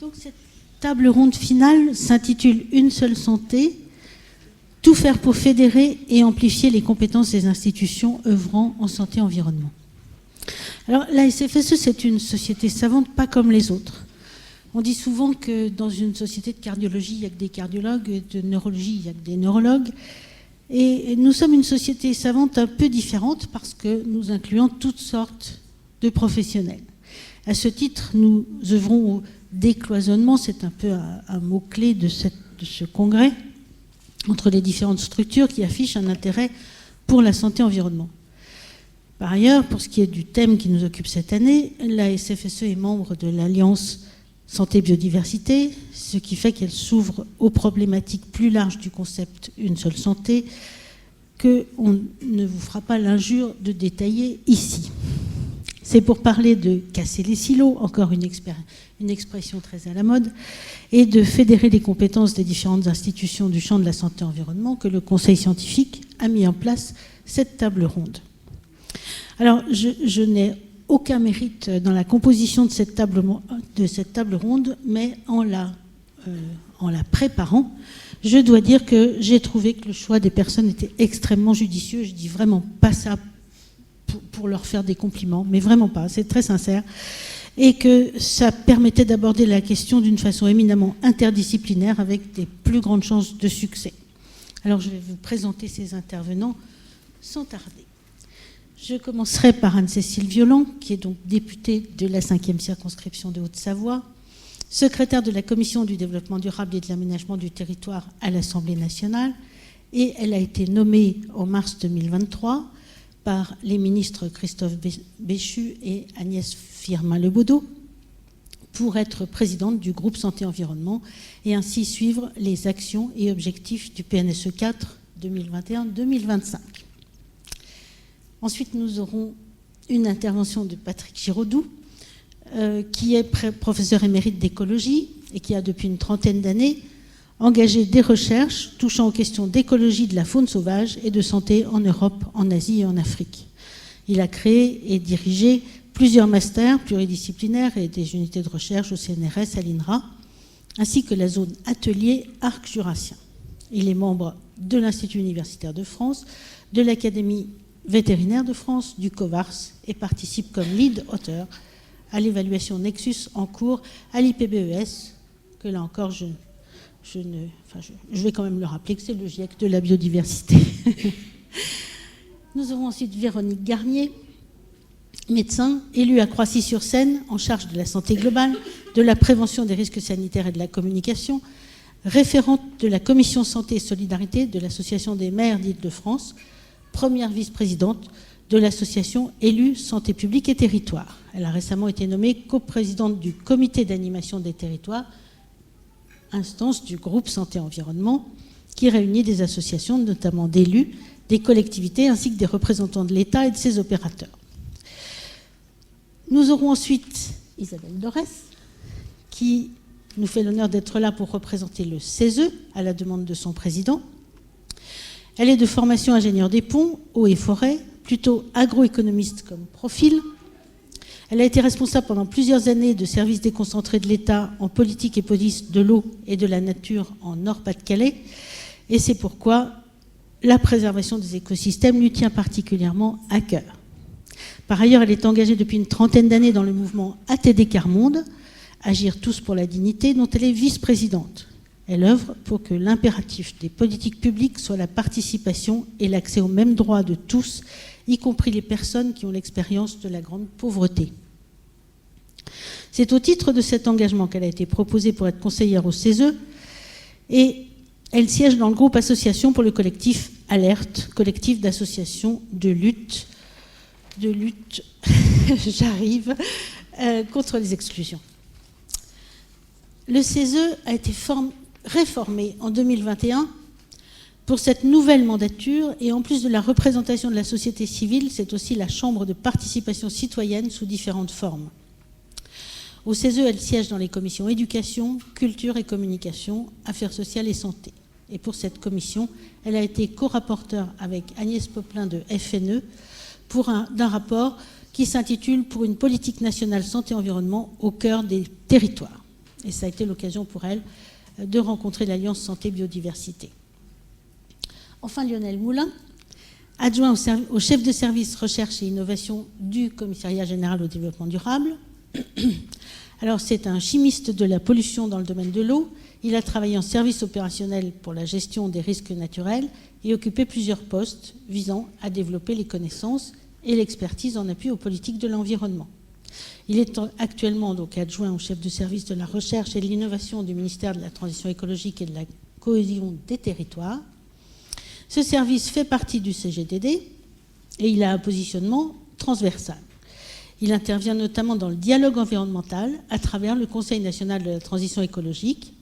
Donc cette table ronde finale s'intitule « Une seule santé ». Tout faire pour fédérer et amplifier les compétences des institutions œuvrant en santé-environnement. Alors, la SFSE, c'est une société savante, pas comme les autres. On dit souvent que dans une société de cardiologie, il n'y a que des cardiologues, de neurologie, il n'y a que des neurologues. Et nous sommes une société savante un peu différente parce que nous incluons toutes sortes de professionnels. À ce titre, nous œuvrons au décloisonnement, c'est un peu un mot-clé de ce congrès, entre les différentes structures qui affichent un intérêt pour la santé-environnement. Par ailleurs, pour ce qui est du thème qui nous occupe cette année, la SFSE est membre de l'Alliance Santé-Biodiversité, ce qui fait qu'elle s'ouvre aux problématiques plus larges du concept « une seule santé » qu'on ne vous fera pas l'injure de détailler ici. C'est pour parler de casser les silos, encore une expression très à la mode, et de fédérer les compétences des différentes institutions du champ de la santé-environnement que le Conseil scientifique a mis en place cette table ronde. Alors, je n'ai aucun mérite dans la composition de cette table ronde, mais en la préparant, je dois dire que j'ai trouvé que le choix des personnes était extrêmement judicieux. Je dis vraiment pas ça pour leur faire des compliments, mais vraiment pas, c'est très sincère, et que ça permettait d'aborder la question d'une façon éminemment interdisciplinaire avec des plus grandes chances de succès. Alors je vais vous présenter ces intervenants sans tarder. Je commencerai par Anne-Cécile Violent, qui est donc députée de la 5e circonscription de Haute-Savoie, secrétaire de la Commission du développement durable et de l'aménagement du territoire à l'Assemblée nationale, et elle a été nommée en mars 2023 par les ministres Christophe Béchu et Agnès Firmin-Lebaudot pour être présidente du groupe Santé-Environnement et ainsi suivre les actions et objectifs du PNSE 4 2021-2025. Ensuite, nous aurons une intervention de Patrick Giraudoux, qui est professeur émérite d'écologie et qui a depuis une trentaine d'années engagé des recherches touchant aux questions d'écologie de la faune sauvage et de santé en Europe, en Asie et en Afrique. Il a créé et dirigé plusieurs masters pluridisciplinaires et des unités de recherche au CNRS, à l'INRA, ainsi que la zone atelier Arc Jurassien. Il est membre de l'Institut universitaire de France, de l'Académie vétérinaire de France, du COVARS et participe comme lead auteur à l'évaluation Nexus en cours à l'IPBES, que là encore je vais quand même le rappeler que c'est le GIEC de la biodiversité. Nous aurons ensuite Véronique Garnier, médecin, élue à Croissy-sur-Seine, en charge de la santé globale, de la prévention des risques sanitaires et de la communication, référente de la Commission Santé et Solidarité de l'Association des maires d'Île-de-France, première vice-présidente de l'association Élus Santé publique et Territoire. Elle a récemment été nommée coprésidente du comité d'animation des territoires, instance du groupe Santé-Environnement, qui réunit des associations, notamment d'élus, des collectivités, ainsi que des représentants de l'État et de ses opérateurs. Nous aurons ensuite Isabelle Dorès, qui nous fait l'honneur d'être là pour représenter le CESE, à la demande de son président. Elle est de formation ingénieure des ponts, eaux et forêts, plutôt agroéconomiste comme profil. Elle a été responsable pendant plusieurs années de services déconcentrés de l'État en politique et police de l'eau et de la nature en Nord-Pas-de-Calais. Et c'est pourquoi la préservation des écosystèmes lui tient particulièrement à cœur. Par ailleurs, elle est engagée depuis une trentaine d'années dans le mouvement ATD Quart-Monde, Agir tous pour la dignité, dont elle est vice-présidente. Elle œuvre pour que l'impératif des politiques publiques soit la participation et l'accès aux mêmes droits de tous, y compris les personnes qui ont l'expérience de la grande pauvreté. C'est au titre de cet engagement qu'elle a été proposée pour être conseillère au CESE et elle siège dans le groupe Association pour le collectif Alerte, collectif d'associations de lutte j'arrive, contre les exclusions. Le CESE a été réformé en 2021 pour cette nouvelle mandature et en plus de la représentation de la société civile, c'est aussi la chambre de participation citoyenne sous différentes formes. Au CESE, elle siège dans les commissions éducation, culture et communication, affaires sociales et santé. Et pour cette commission, elle a été co-rapporteure avec Agnès Poplin de FNE d'un rapport qui s'intitule « Pour une politique nationale santé-environnement au cœur des territoires ». Et ça a été l'occasion pour elle de rencontrer l'Alliance Santé Biodiversité. Enfin, Lionel Moulin, adjoint au chef de service recherche et innovation du Commissariat général au développement durable. Alors, c'est un chimiste de la pollution dans le domaine de l'eau. Il a travaillé en service opérationnel pour la gestion des risques naturels et occupé plusieurs postes visant à développer les connaissances et l'expertise en appui aux politiques de l'environnement. Il est actuellement donc adjoint au chef de service de la recherche et de l'innovation du ministère de la Transition écologique et de la cohésion des territoires. Ce service fait partie du CGTD et il a un positionnement transversal. Il intervient notamment dans le dialogue environnemental à travers le Conseil national de la transition écologique.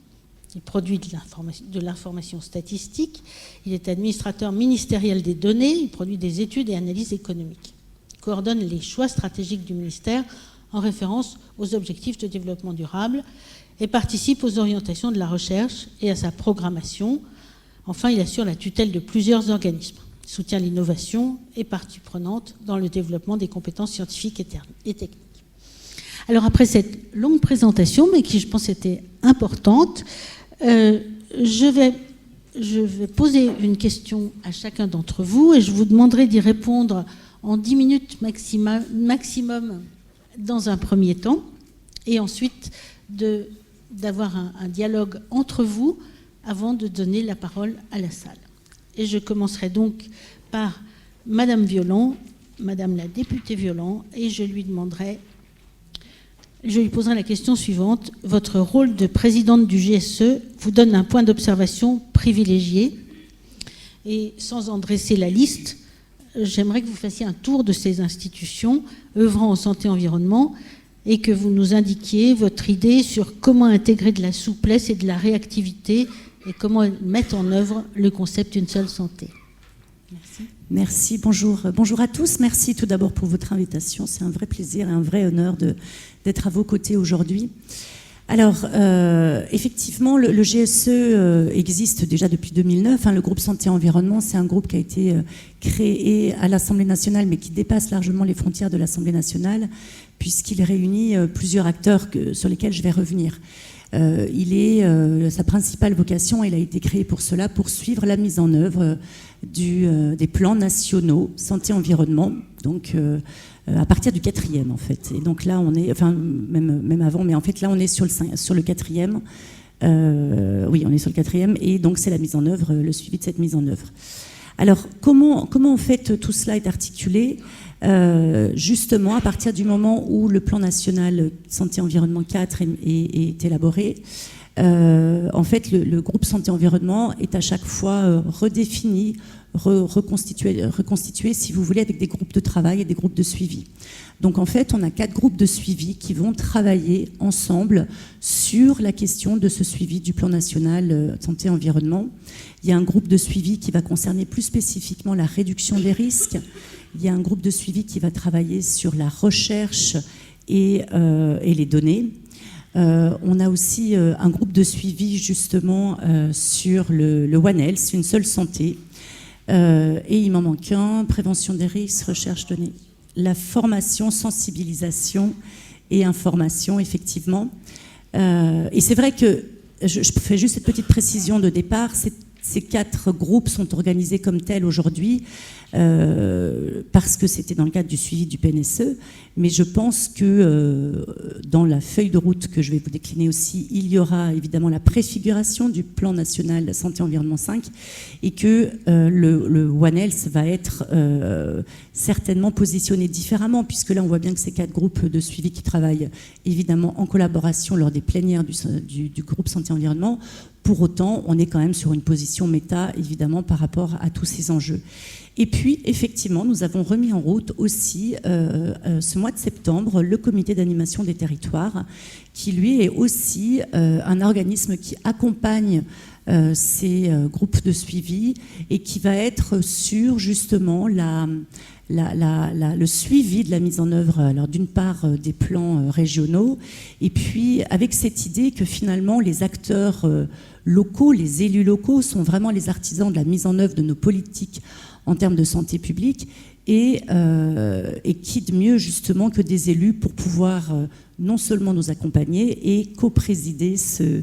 Il produit de l'information statistique. Il est administrateur ministériel des données. Il produit des études et analyses économiques. Il coordonne les choix stratégiques du ministère en référence aux objectifs de développement durable et participe aux orientations de la recherche et à sa programmation. Enfin, il assure la tutelle de plusieurs organismes. Il soutient l'innovation et partie prenante dans le développement des compétences scientifiques et techniques. Alors, après cette longue présentation, mais qui, je pense, était importante, je vais poser une question à chacun d'entre vous et je vous demanderai d'y répondre en 10 minutes maximum dans un premier temps, et ensuite d'avoir un dialogue entre vous avant de donner la parole à la salle. Et je commencerai donc par Madame Violent, Madame la députée Violent, et je lui poserai la question suivante. Votre rôle de présidente du GSE vous donne un point d'observation privilégié. Et sans en dresser la liste, j'aimerais que vous fassiez un tour de ces institutions œuvrant en santé-environnement et que vous nous indiquiez votre idée sur comment intégrer de la souplesse et de la réactivité et comment mettre en œuvre le concept d'une seule santé. Merci. Merci, bonjour à tous. Merci tout d'abord pour votre invitation. C'est un vrai plaisir et un vrai honneur d'être à vos côtés aujourd'hui. Alors, effectivement, le GSE existe déjà depuis 2009. Le groupe Santé-Environnement, c'est un groupe qui a été créé à l'Assemblée nationale, mais qui dépasse largement les frontières de l'Assemblée nationale, puisqu'il réunit plusieurs acteurs sur lesquels je vais revenir. Sa principale vocation, il a été créé pour cela, pour suivre la mise en œuvre des plans nationaux santé-environnement, donc à partir du 4e en fait. Et donc là, on est, enfin même avant, mais en fait là, on est sur le 4e. Oui, on est sur le 4e, et donc c'est la mise en œuvre, le suivi de cette mise en œuvre. Alors, comment en fait tout cela est articulé ? Justement, à partir du moment où le plan national santé-environnement 4 est élaboré, en fait, le groupe santé-environnement est à chaque fois redéfini, reconstitué, si vous voulez, avec des groupes de travail et des groupes de suivi. Donc, en fait, on a 4 groupes de suivi qui vont travailler ensemble sur la question de ce suivi du plan national santé-environnement. Il y a un groupe de suivi qui va concerner plus spécifiquement la réduction des risques. Il y a un groupe de suivi qui va travailler sur la recherche et les données. On a aussi un groupe de suivi justement sur le One Health, une seule santé. Et il m'en manque un, prévention des risques, recherche, données. La formation, sensibilisation et information, effectivement. Et c'est vrai que, je fais juste cette petite précision de départ, ces 4 groupes sont organisés comme tels aujourd'hui parce que c'était dans le cadre du suivi du PNSE, mais je pense que dans la feuille de route que je vais vous décliner aussi, il y aura évidemment la préfiguration du plan national santé-environnement 5 et que le One Health va être certainement positionné différemment, puisque là on voit bien que ces 4 groupes de suivi qui travaillent évidemment en collaboration lors des plénières du groupe santé-environnement. Pour autant, on est quand même sur une position méta, évidemment, par rapport à tous ces enjeux. Et puis, effectivement, nous avons remis en route aussi, ce mois de septembre, le comité d'animation des territoires, qui, lui, est aussi un organisme qui accompagne ces groupes de suivi et qui va être sur, justement, le suivi de la mise en œuvre, alors d'une part des plans régionaux, et puis avec cette idée que finalement les acteurs locaux, les élus locaux sont vraiment les artisans de la mise en œuvre de nos politiques en termes de santé publique, Et qui de mieux justement que des élus pour pouvoir non seulement nous accompagner et co-présider ce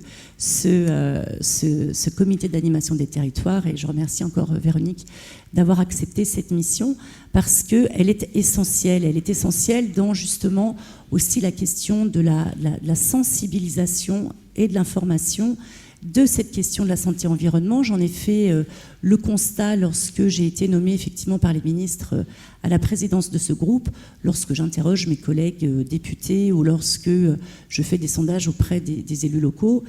comité d'animation des territoires. Et je remercie encore Véronique d'avoir accepté cette mission parce qu'elle est essentielle. Elle est essentielle dans justement aussi la question de la sensibilisation et de l'information de cette question de la santé-environnement. J'en ai fait le constat lorsque j'ai été nommée effectivement par les ministres à la présidence de ce groupe, lorsque j'interroge mes collègues députés ou lorsque je fais des sondages auprès des élus locaux.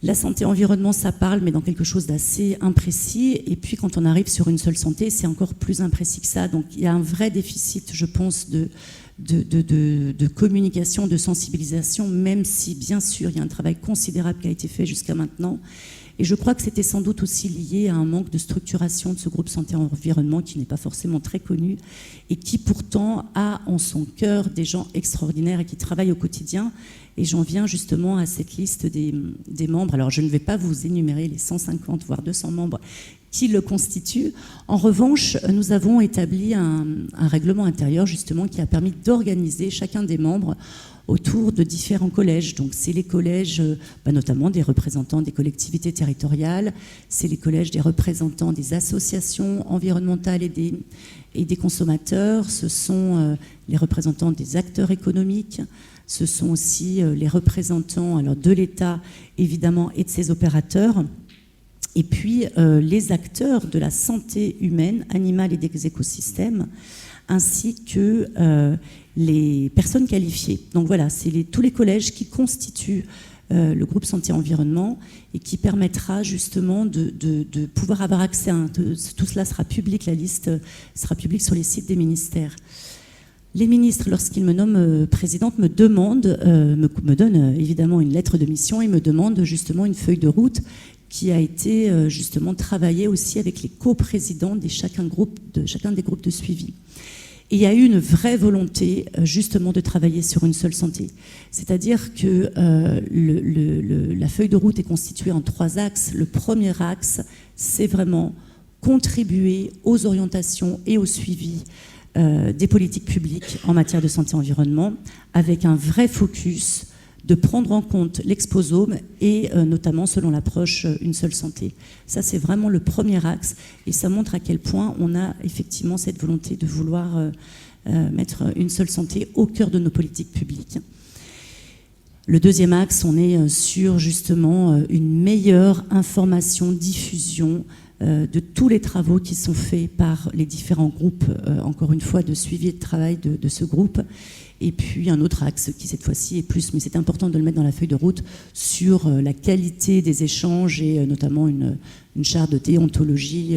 La santé-environnement, ça parle, mais dans quelque chose d'assez imprécis. Et puis quand on arrive sur une seule santé, c'est encore plus imprécis que ça. Donc il y a un vrai déficit, je pense, de communication, de sensibilisation, même si, bien sûr, il y a un travail considérable qui a été fait jusqu'à maintenant. Et je crois que c'était sans doute aussi lié à un manque de structuration de ce groupe santé-environnement qui n'est pas forcément très connu et qui pourtant a en son cœur des gens extraordinaires et qui travaillent au quotidien. Et j'en viens justement à cette liste des membres. Alors je ne vais pas vous énumérer les 150 voire 200 membres qui le constituent. En revanche, nous avons établi un règlement intérieur justement qui a permis d'organiser chacun des membres autour de différents collèges. Donc c'est les collèges notamment des représentants des collectivités territoriales, c'est les collèges des représentants des associations environnementales et des consommateurs, ce sont les représentants des acteurs économiques, ce sont aussi les représentants alors, de l'État évidemment et de ses opérateurs, et puis les acteurs de la santé humaine, animale et des écosystèmes, ainsi que les personnes qualifiées. Donc voilà, c'est tous les collèges qui constituent le groupe santé-environnement et qui permettra justement de pouvoir avoir accès à tout cela sera public, la liste sera publique sur les sites des ministères. Les ministres, lorsqu'ils me nomment présidente, me donnent évidemment une lettre de mission et me demandent justement une feuille de route qui a été justement travaillée aussi avec les coprésidents de chacun des groupes de suivi. Et il y a eu une vraie volonté justement de travailler sur une seule santé. C'est-à-dire que la feuille de route est constituée en 3 axes. Le premier axe, c'est vraiment contribuer aux orientations et au suivi des politiques publiques en matière de santé-environnement, avec un vrai focus de prendre en compte l'exposome et notamment selon l'approche une seule santé. Ça, c'est vraiment le premier axe et ça montre à quel point on a effectivement cette volonté de vouloir mettre une seule santé au cœur de nos politiques publiques. Le deuxième axe, on est sur justement une meilleure information, diffusion de tous les travaux qui sont faits par les différents groupes, encore une fois, de suivi et de travail de ce groupe. Et puis un autre axe qui cette fois-ci est plus, mais c'est important de le mettre dans la feuille de route, sur la qualité des échanges et notamment une charte de déontologie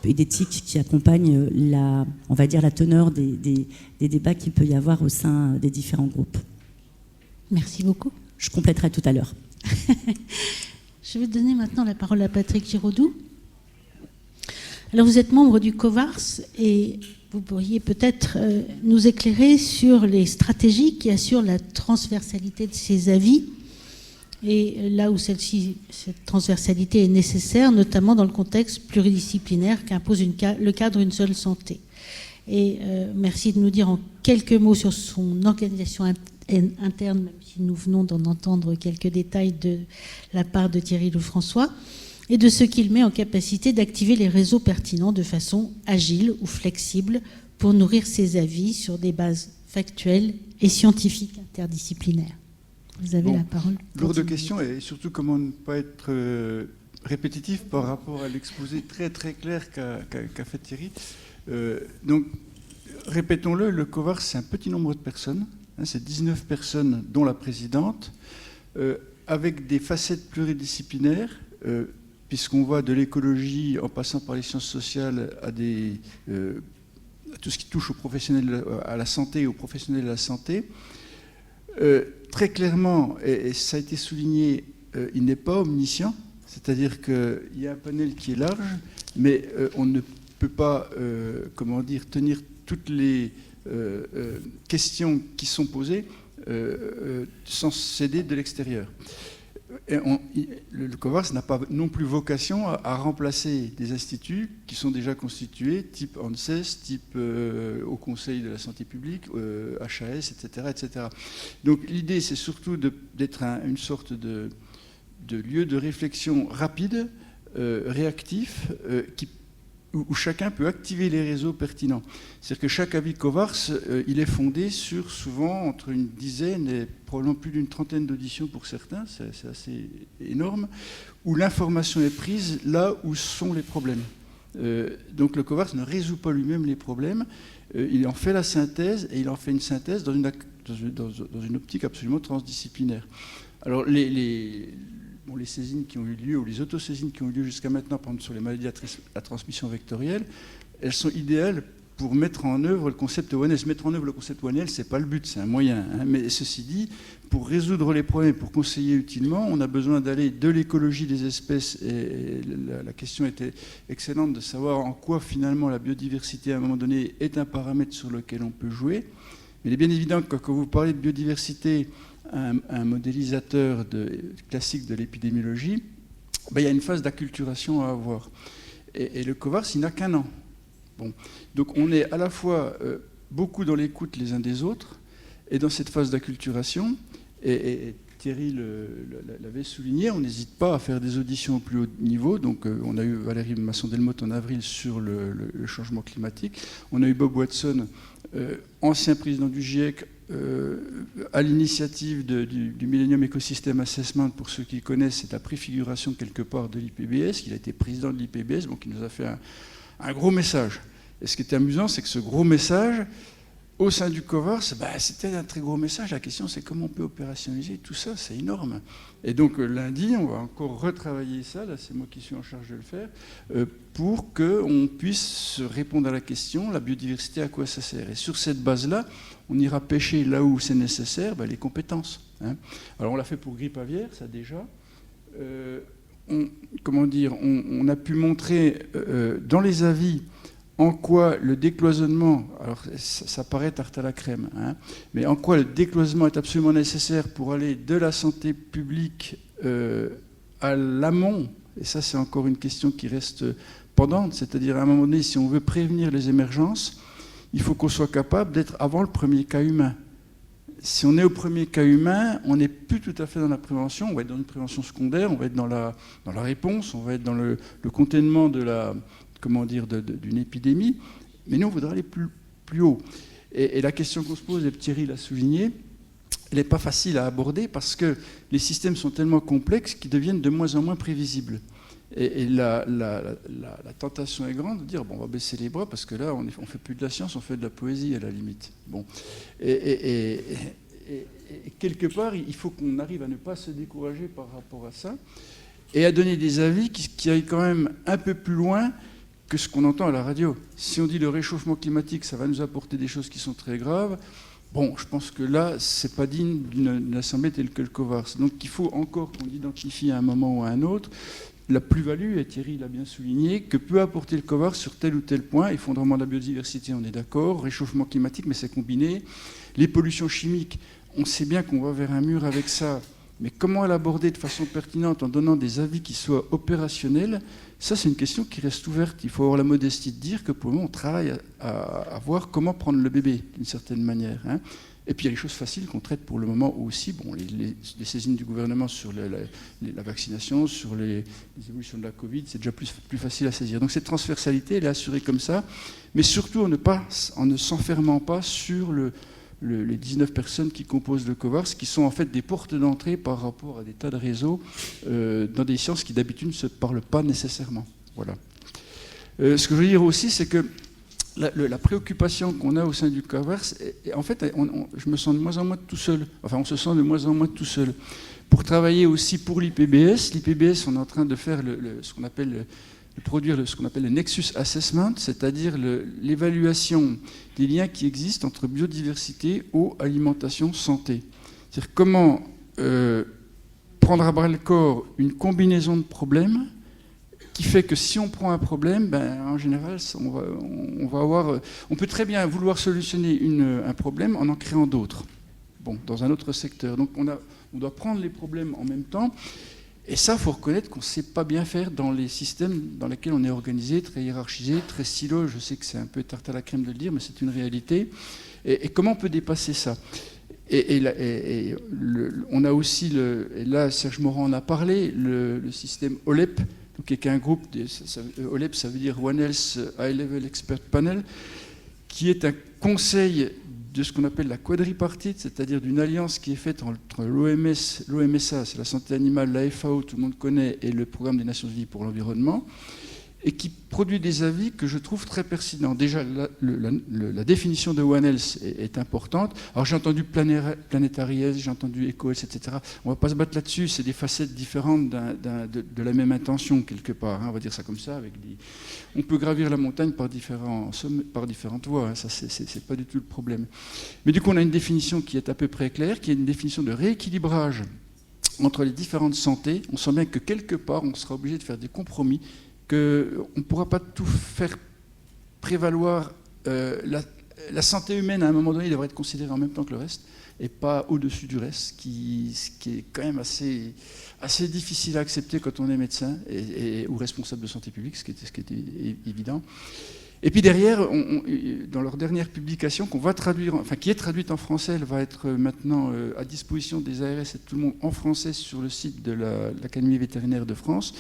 et d'éthique qui accompagne on va dire la teneur des débats qu'il peut y avoir au sein des différents groupes. Merci beaucoup. Je compléterai tout à l'heure. Je vais donner maintenant la parole à Patrick Giraudoux. Alors vous êtes membre du COVARS et vous pourriez peut-être nous éclairer sur les stratégies qui assurent la transversalité de ces avis et là où cette transversalité est nécessaire, notamment dans le contexte pluridisciplinaire qu'impose le cadre une seule santé. Et merci de nous dire en quelques mots sur son organisation interne, même si nous venons d'en entendre quelques détails de la part de Thierry Lefrançois, et de ce qu'il met en capacité d'activer les réseaux pertinents de façon agile ou flexible pour nourrir ses avis sur des bases factuelles et scientifiques interdisciplinaires. Vous avez la parole. Lourde question et surtout comment ne pas être répétitif par rapport à l'exposé très très clair qu'a fait Thierry. Donc, répétons-le, le COVARS, c'est un petit nombre de personnes, c'est 19 personnes dont la présidente, avec des facettes pluridisciplinaires, puisqu'on va de l'écologie en passant par les sciences sociales à tout ce qui touche aux professionnels, à la santé et aux professionnels de la santé. Très clairement, et ça a été souligné, il n'est pas omniscient, c'est-à-dire qu'il y a un panel qui est large, mais on ne peut pas tenir toutes les questions qui sont posées sans s'aider de l'extérieur. le COVARS n'a pas non plus vocation à remplacer des instituts qui sont déjà constitués, type ANSES, type Haut Conseil de la Santé publique, HAS, etc., etc. Donc l'idée, c'est surtout d'être une sorte de lieu de réflexion rapide, réactif, où chacun peut activer les réseaux pertinents. C'est-à-dire que chaque avis COVARS, il est fondé sur souvent entre une dizaine et probablement plus d'une trentaine d'auditions pour certains, c'est assez énorme, où l'information est prise là où sont les problèmes. Donc le COVARS ne résout pas lui-même les problèmes, il en fait la synthèse, et il en fait une synthèse dans une optique absolument transdisciplinaire. Alors les saisines qui ont eu lieu, ou les autosaisines qui ont eu lieu jusqu'à maintenant, par exemple sur les maladies à transmission vectorielle, elles sont idéales pour mettre en œuvre le concept ONL. Mettre en œuvre le concept ONL, ce n'est pas le but, c'est un moyen. Hein. Mais ceci dit, pour résoudre les problèmes, pour conseiller utilement, on a besoin d'aller de l'écologie des espèces, et la question était excellente de savoir en quoi finalement la biodiversité à un moment donné est un paramètre sur lequel on peut jouer. Mais il est bien évident que quand vous parlez de biodiversité, un modélisateur classique de l'épidémiologie, il y a une phase d'acculturation à avoir. Et le COVARS, il n'a qu'un an. Bon. Donc on est à la fois beaucoup dans l'écoute les uns des autres, et dans cette phase d'acculturation, et Thierry l'avait souligné, on n'hésite pas à faire des auditions au plus haut niveau. Donc on a eu Valérie Masson-Delmotte en avril sur le changement climatique. On a eu Bob Watson, ancien président du GIEC, à l'initiative du Millennium Ecosystem Assessment. Pour ceux qui connaissent, c'est la préfiguration quelque part de l'IPBES. Il a été président de l'IPBES, donc il nous a fait un gros message. Et ce qui était amusant, c'est que ce gros message, au sein du COVARS, c'était un très gros message. La question, c'est comment on peut opérationnaliser tout ça, c'est énorme. Et donc lundi, on va encore retravailler ça, là c'est moi qui suis en charge de le faire, pour qu'on puisse répondre à la question, la biodiversité, à quoi ça sert. Et sur cette base-là, on ira pêcher là où c'est nécessaire, les compétences. Hein. Alors on l'a fait pour grippe aviaire, ça déjà. On a pu montrer dans les avis en quoi le décloisonnement, alors ça paraît tarte à la crème, hein, mais en quoi le décloisonnement est absolument nécessaire pour aller de la santé publique à l'amont, et ça c'est encore une question qui reste pendante, c'est-à-dire à un moment donné, si on veut prévenir les émergences, il faut qu'on soit capable d'être avant le premier cas humain. Si on est au premier cas humain, on n'est plus tout à fait dans la prévention, on va être dans une prévention secondaire, on va être dans la réponse, on va être dans le containment d'une épidémie, mais nous, on voudrait aller plus haut. Et la question qu'on se pose, et Thierry l'a souligné, elle n'est pas facile à aborder parce que les systèmes sont tellement complexes qu'ils deviennent de moins en moins prévisibles. Et la tentation est grande de dire, on va baisser les bras parce que là, on ne fait plus de la science, on fait de la poésie à la limite. Bon. Et quelque part, il faut qu'on arrive à ne pas se décourager par rapport à ça et à donner des avis qui aillent quand même un peu plus loin que ce qu'on entend à la radio. Si on dit le réchauffement climatique, ça va nous apporter des choses qui sont très graves, je pense que là, c'est pas digne d'une assemblée telle que le COVARS. Donc il faut encore qu'on identifie à un moment ou à un autre la plus-value, et Thierry l'a bien souligné, que peut apporter le COVARS sur tel ou tel point. Effondrement de la biodiversité, on est d'accord, réchauffement climatique, mais c'est combiné. Les pollutions chimiques, on sait bien qu'on va vers un mur avec ça, mais comment l'aborder de façon pertinente en donnant des avis qui soient opérationnels, ça c'est une question qui reste ouverte. Il faut avoir la modestie de dire que pour le moment on travaille à voir comment prendre le bébé d'une certaine manière. Hein. Et puis il y a les choses faciles qu'on traite pour le moment aussi. Les saisines du gouvernement sur la vaccination, sur les évolutions de la Covid, c'est déjà plus facile à saisir. Donc cette transversalité, elle est assurée comme ça, mais surtout en ne s'enfermant pas sur les 19 personnes qui composent le COVARS, qui sont en fait des portes d'entrée par rapport à des tas de réseaux dans des sciences qui d'habitude ne se parlent pas nécessairement. Voilà. Ce que je veux dire aussi, c'est que la préoccupation qu'on a au sein du COVARS, en fait, je me sens de moins en moins tout seul. Enfin, on se sent de moins en moins tout seul. Pour travailler aussi pour l'IPBES, on est en train de faire ce qu'on appelle le Nexus Assessment, c'est-à-dire l'évaluation des liens qui existent entre biodiversité, eau, alimentation, santé. C'est-à-dire comment prendre à bras-le-corps une combinaison de problèmes qui fait que si on prend un problème, en général, on peut très bien vouloir solutionner un problème en créant d'autres, dans un autre secteur. Donc on On doit prendre les problèmes en même temps. Et ça, il faut reconnaître qu'on ne sait pas bien faire dans les systèmes dans lesquels on est organisé, très hiérarchisé, très silo. Je sais que c'est un peu tarte à la crème de le dire, mais c'est une réalité. Et comment on peut dépasser ça ? On a aussi, et là Serge Morand en a parlé, le système OLEP, donc, qui est un groupe, OLEP ça veut dire One Health High Level Expert Panel, qui est un conseil de ce qu'on appelle la quadripartite, c'est-à-dire d'une alliance qui est faite entre l'OMSA, c'est la santé animale, la FAO, tout le monde connaît, et le Programme des Nations Unies pour l'environnement, et qui produit des avis que je trouve très pertinents. Déjà, la définition de One Health est importante. Alors j'ai entendu Planetary Health, j'ai entendu Eco-Health, etc. On ne va pas se battre là-dessus, c'est des facettes différentes de la même intention, quelque part. Hein, on va dire ça comme ça. On peut gravir la montagne par différentes voies, hein, ça c'est pas du tout le problème. Mais du coup, on a une définition qui est à peu près claire, qui est une définition de rééquilibrage entre les différentes santé. On sent bien que quelque part, on sera obligé de faire des compromis, qu'on ne pourra pas tout faire prévaloir. La santé humaine, à un moment donné, devrait être considérée en même temps que le reste, et pas au-dessus du reste, ce qui est quand même assez difficile à accepter quand on est médecin ou responsable de santé publique, ce qui est évident. Et puis derrière, dans leur dernière publication, qu'on va traduire, enfin qui est traduite en français, elle va être maintenant à disposition des ARS et de tout le monde en français sur le site de l'Académie vétérinaire de France,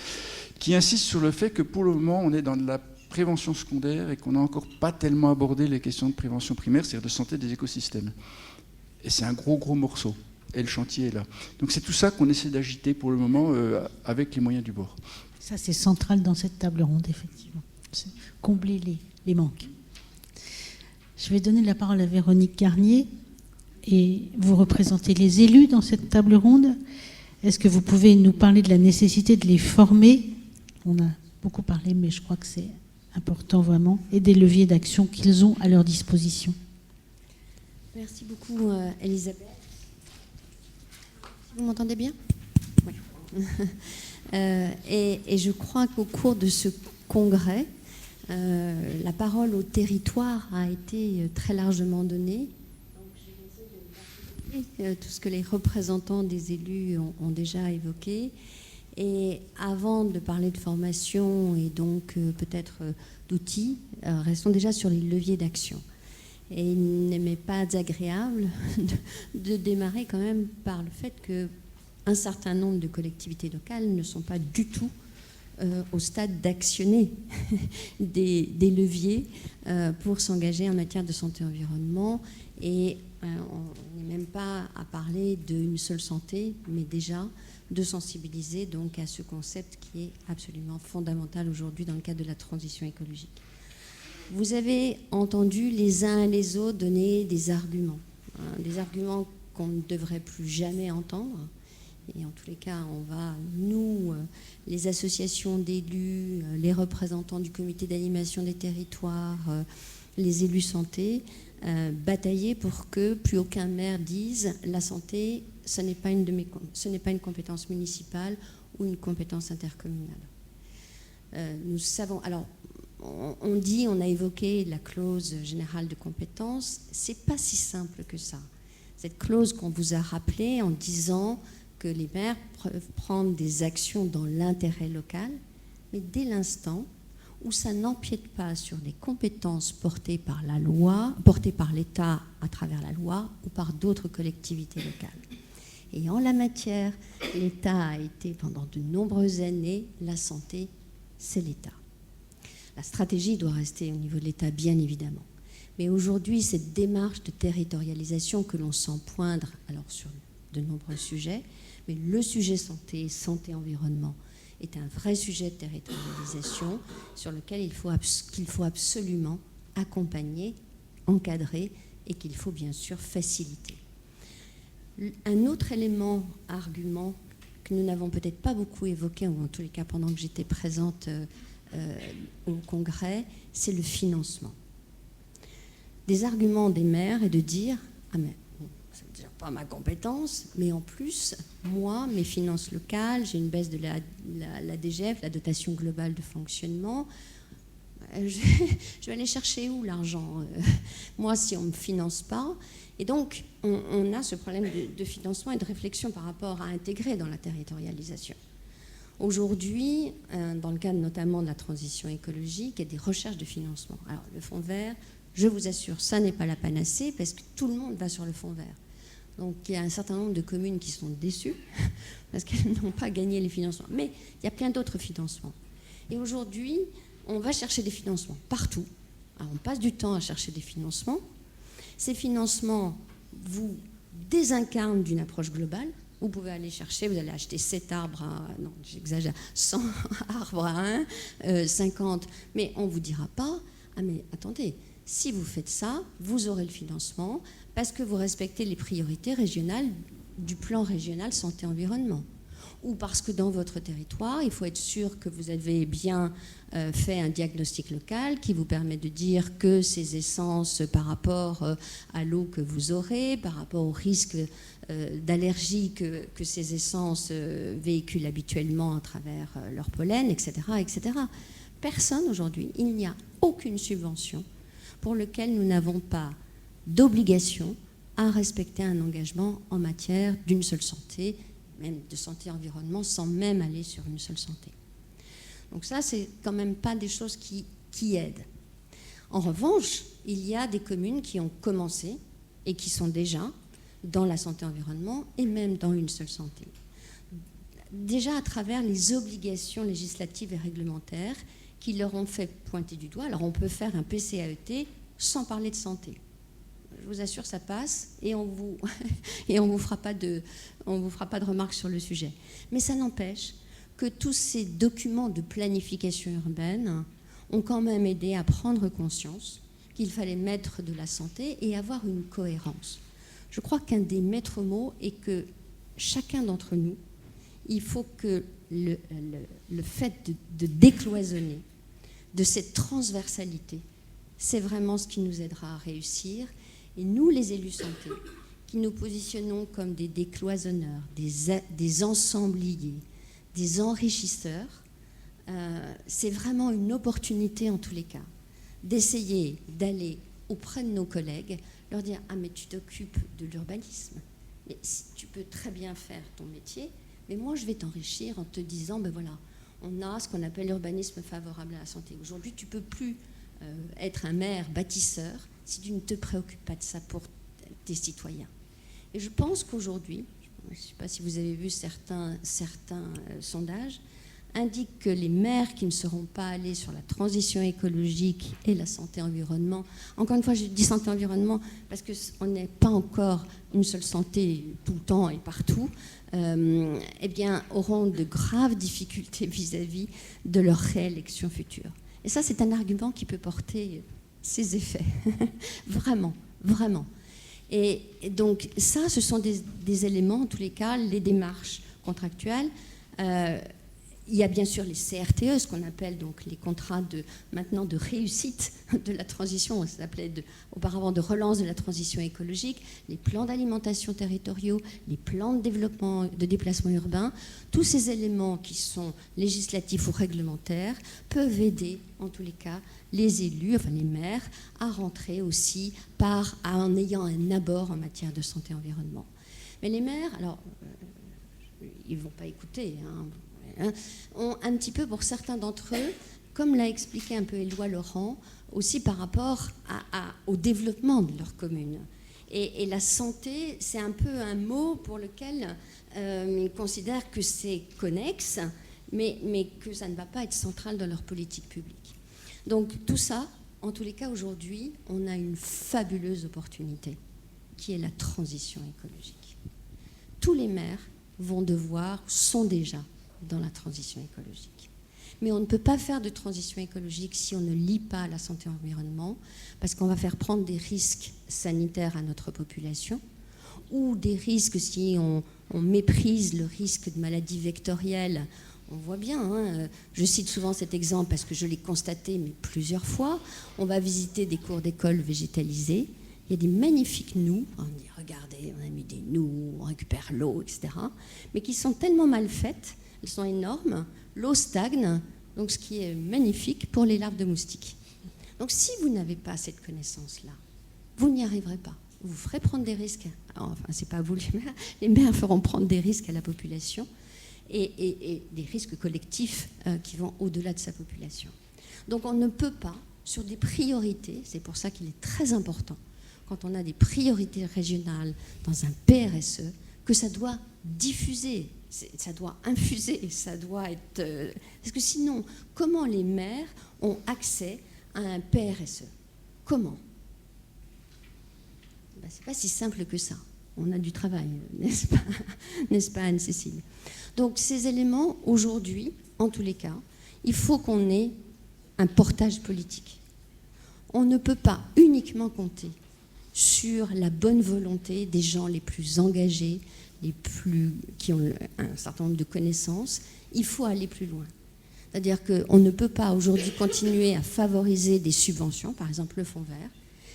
qui insiste sur le fait que pour le moment, on est dans de la prévention secondaire et qu'on n'a encore pas tellement abordé les questions de prévention primaire, c'est-à-dire de santé des écosystèmes. Et c'est un gros morceau. Et le chantier est là. Donc c'est tout ça qu'on essaie d'agiter pour le moment avec les moyens du bord. Ça, c'est central dans cette table ronde, effectivement. C'est combler les manques. Je vais donner la parole à Véronique Garnier. Et vous représentez les élus dans cette table ronde. Est-ce que vous pouvez nous parler de la nécessité de les former ? On a beaucoup parlé, mais je crois que c'est important vraiment. Et des leviers d'action qu'ils ont à leur disposition. Merci beaucoup, Elisabeth. Vous m'entendez bien ? Oui. Et je crois qu'au cours de ce congrès, la parole au territoire a été très largement donnée. Donc, tout ce que les représentants des élus ont déjà évoqué. Et avant de parler de formation et donc peut-être d'outils, restons déjà sur les leviers d'action. Et il n'est pas agréable de démarrer quand même par le fait qu'un certain nombre de collectivités locales ne sont pas du tout au stade d'actionner des leviers pour s'engager en matière de santé-environnement. Et on n'est même pas à parler d'une seule santé, mais déjà de sensibiliser donc à ce concept qui est absolument fondamental aujourd'hui dans le cadre de la transition écologique. Vous avez entendu les uns et les autres donner des arguments qu'on ne devrait plus jamais entendre. Et en tous les cas, on va, nous, les associations d'élus, les représentants du comité d'animation des territoires, les élus santé, batailler pour que plus aucun maire dise la santé, ce n'est pas une compétence municipale ou une compétence intercommunale. Nous savons, alors on a évoqué la clause générale de compétence, c'est pas si simple que ça. Cette clause qu'on vous a rappelée en disant que les maires peuvent prendre des actions dans l'intérêt local, mais dès l'instant où ça n'empiète pas sur les compétences portées par la loi, portées par l'État à travers la loi ou par d'autres collectivités locales. Et en la matière, l'État a été pendant de nombreuses années, la santé, c'est l'État. La stratégie doit rester au niveau de l'État, bien évidemment. Mais aujourd'hui, cette démarche de territorialisation que l'on sent poindre, alors sur de nombreux sujets, mais le sujet santé-environnement est un vrai sujet de territorialisation sur lequel qu'il faut absolument accompagner, encadrer et qu'il faut bien sûr faciliter. Un autre argument que nous n'avons peut-être pas beaucoup évoqué, ou en tous les cas pendant que j'étais présente au congrès, c'est le financement. Des arguments des maires est de dire « Ah mais ça ne pas ma compétence, mais en plus, moi, mes finances locales, j'ai une baisse de la DGF, la dotation globale de fonctionnement. je vais aller chercher où l'argent moi, si on ne me finance pas. Et donc, on a ce problème de financement et de réflexion par rapport à intégrer dans la territorialisation. Aujourd'hui, dans le cadre notamment de la transition écologique, il y a des recherches de financement. Alors, le fonds vert, je vous assure, ça n'est pas la panacée parce que tout le monde va sur le fonds vert. Donc, il y a un certain nombre de communes qui sont déçues parce qu'elles n'ont pas gagné les financements. Mais il y a plein d'autres financements. Et aujourd'hui, on va chercher des financements partout. Alors, on passe du temps à chercher des financements. Ces financements vous désincarnent d'une approche globale. Vous pouvez aller chercher, vous allez acheter 7 arbres à... Non, j'exagère, 100 arbres à 50. Mais on ne vous dira pas, ah mais attendez, si vous faites ça, vous aurez le financement parce que vous respectez les priorités régionales du plan régional santé-environnement. Ou parce que dans votre territoire, il faut être sûr que vous avez bien fait un diagnostic local qui vous permet de dire que ces essences par rapport à l'eau que vous aurez, par rapport au risque d'allergie que ces essences véhiculent habituellement à travers leur pollen, etc., etc. Personne aujourd'hui, il n'y a aucune subvention pour laquelle nous n'avons pas d'obligation à respecter un engagement en matière d'une seule santé, même de santé-environnement, sans même aller sur une seule santé. Donc ça, c'est quand même pas des choses qui aident. En revanche, il y a des communes qui ont commencé et qui sont déjà dans la santé-environnement et même dans une seule santé. Déjà à travers les obligations législatives et réglementaires qui leur ont fait pointer du doigt. Alors on peut faire un PCAET sans parler de santé. Je vous assure, ça passe et on vous fera pas de remarques sur le sujet. Mais ça n'empêche que tous ces documents de planification urbaine ont quand même aidé à prendre conscience qu'il fallait mettre de la santé et avoir une cohérence. Je crois qu'un des maîtres mots est que chacun d'entre nous, il faut que le fait de décloisonner, de cette transversalité, c'est vraiment ce qui nous aidera à réussir. Et nous, les élus santé, qui nous positionnons comme des décloisonneurs, des ensembliers, des enrichisseurs, c'est vraiment une opportunité en tous les cas d'essayer d'aller auprès de nos collègues, leur dire « Ah mais tu t'occupes de l'urbanisme, mais tu peux très bien faire ton métier, mais moi je vais t'enrichir en te disant, ben voilà, on a ce qu'on appelle l'urbanisme favorable à la santé. Aujourd'hui, tu ne peux plus être un maire bâtisseur si tu ne te préoccupes pas de ça pour tes citoyens. » Et je pense qu'aujourd'hui, je ne sais pas si vous avez vu certains sondages, indiquent que les maires qui ne seront pas allés sur la transition écologique et la santé-environnement, encore une fois, je dis santé-environnement parce qu'on n'est pas encore une seule santé tout le temps et partout, eh bien, auront de graves difficultés vis-à-vis de leur réélection future. Et ça, c'est un argument qui peut porter ses effets. Vraiment, vraiment. Et donc, ça, ce sont des éléments, en tous les cas, les démarches contractuelles. Il y a bien sûr les CRTE, ce qu'on appelle donc les contrats maintenant de réussite de la transition, ça s'appelait auparavant de relance de la transition écologique, les plans d'alimentation territoriaux, les plans de développement, de déplacement urbain. Tous ces éléments qui sont législatifs ou réglementaires peuvent aider, en tous les cas, les élus, enfin les maires, à rentrer aussi en ayant un abord en matière de santé-environnement. Mais les maires, alors, ils ne vont pas écouter, ont un petit peu, pour certains d'entre eux, comme l'a expliqué un peu Éloi Laurent, aussi par rapport au développement de leur commune. Et la santé, c'est un peu un mot pour lequel ils considèrent que c'est connexe, mais que ça ne va pas être central dans leur politique publique. Donc tout ça, en tous les cas, aujourd'hui, on a une fabuleuse opportunité, qui est la transition écologique. Tous les maires sont déjà dans la transition écologique. Mais on ne peut pas faire de transition écologique si on ne lie pas la santé-environnement, parce qu'on va faire prendre des risques sanitaires à notre population, ou des risques si on méprise le risque de maladies vectorielles. On voit bien, je cite souvent cet exemple parce que je l'ai constaté mais plusieurs fois. On va visiter des cours d'école végétalisées. Il y a des magnifiques noues. On dit, regardez, on a mis des noues, on récupère l'eau, etc. Mais qui sont tellement mal faites. Elles sont énormes, l'eau stagne, donc ce qui est magnifique pour les larves de moustiques. Donc si vous n'avez pas cette connaissance-là, vous n'y arriverez pas. Vous ferez prendre des risques. Enfin, c'est pas vous les maires feront prendre des risques à la population et des risques collectifs qui vont au-delà de sa population. Donc on ne peut pas, sur des priorités, c'est pour ça qu'il est très important, quand on a des priorités régionales dans un PRSE, que ça doit diffuser, ça doit infuser, ça doit être... parce que sinon, comment les maires ont accès à un PRSE? Comment? Ben, c'est pas si simple que ça. On a du travail, n'est-ce pas Anne-Cécile? Donc ces éléments, aujourd'hui, en tous les cas, il faut qu'on ait un portage politique. On ne peut pas uniquement compter sur la bonne volonté des gens les plus engagés, qui ont un certain nombre de connaissances. Il faut aller plus loin. C'est-à-dire qu'on ne peut pas aujourd'hui continuer à favoriser des subventions, par exemple le fonds vert,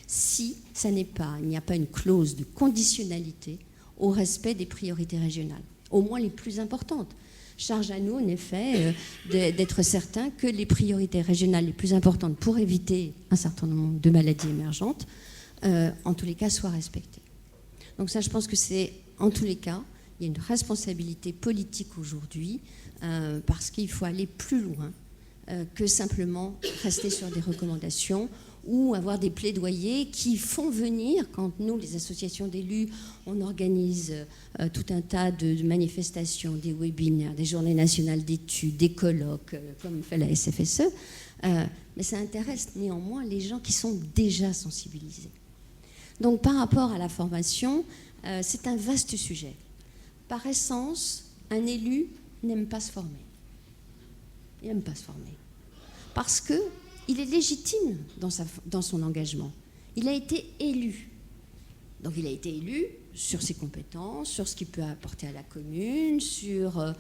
si il n'y a pas une clause de conditionnalité au respect des priorités régionales, au moins les plus importantes. Charge à nous, en effet, d'être certains que les priorités régionales les plus importantes pour éviter un certain nombre de maladies émergentes, en tous les cas, soient respectées. Donc ça, je pense que c'est, en tous les cas, il y a une responsabilité politique aujourd'hui, parce qu'il faut aller plus loin que simplement rester sur des recommandations ou avoir des plaidoyers qui font venir, quand nous, les associations d'élus, on organise tout un tas de manifestations, des webinaires, des journées nationales d'études, des colloques, comme fait la SFSE, mais ça intéresse néanmoins les gens qui sont déjà sensibilisés. Donc par rapport à la formation, c'est un vaste sujet. Par essence, un élu n'aime pas se former. Il n'aime pas se former. Parce qu'il est légitime dans son engagement. Il a été élu. Donc il a été élu sur ses compétences, sur ce qu'il peut apporter à la commune, sur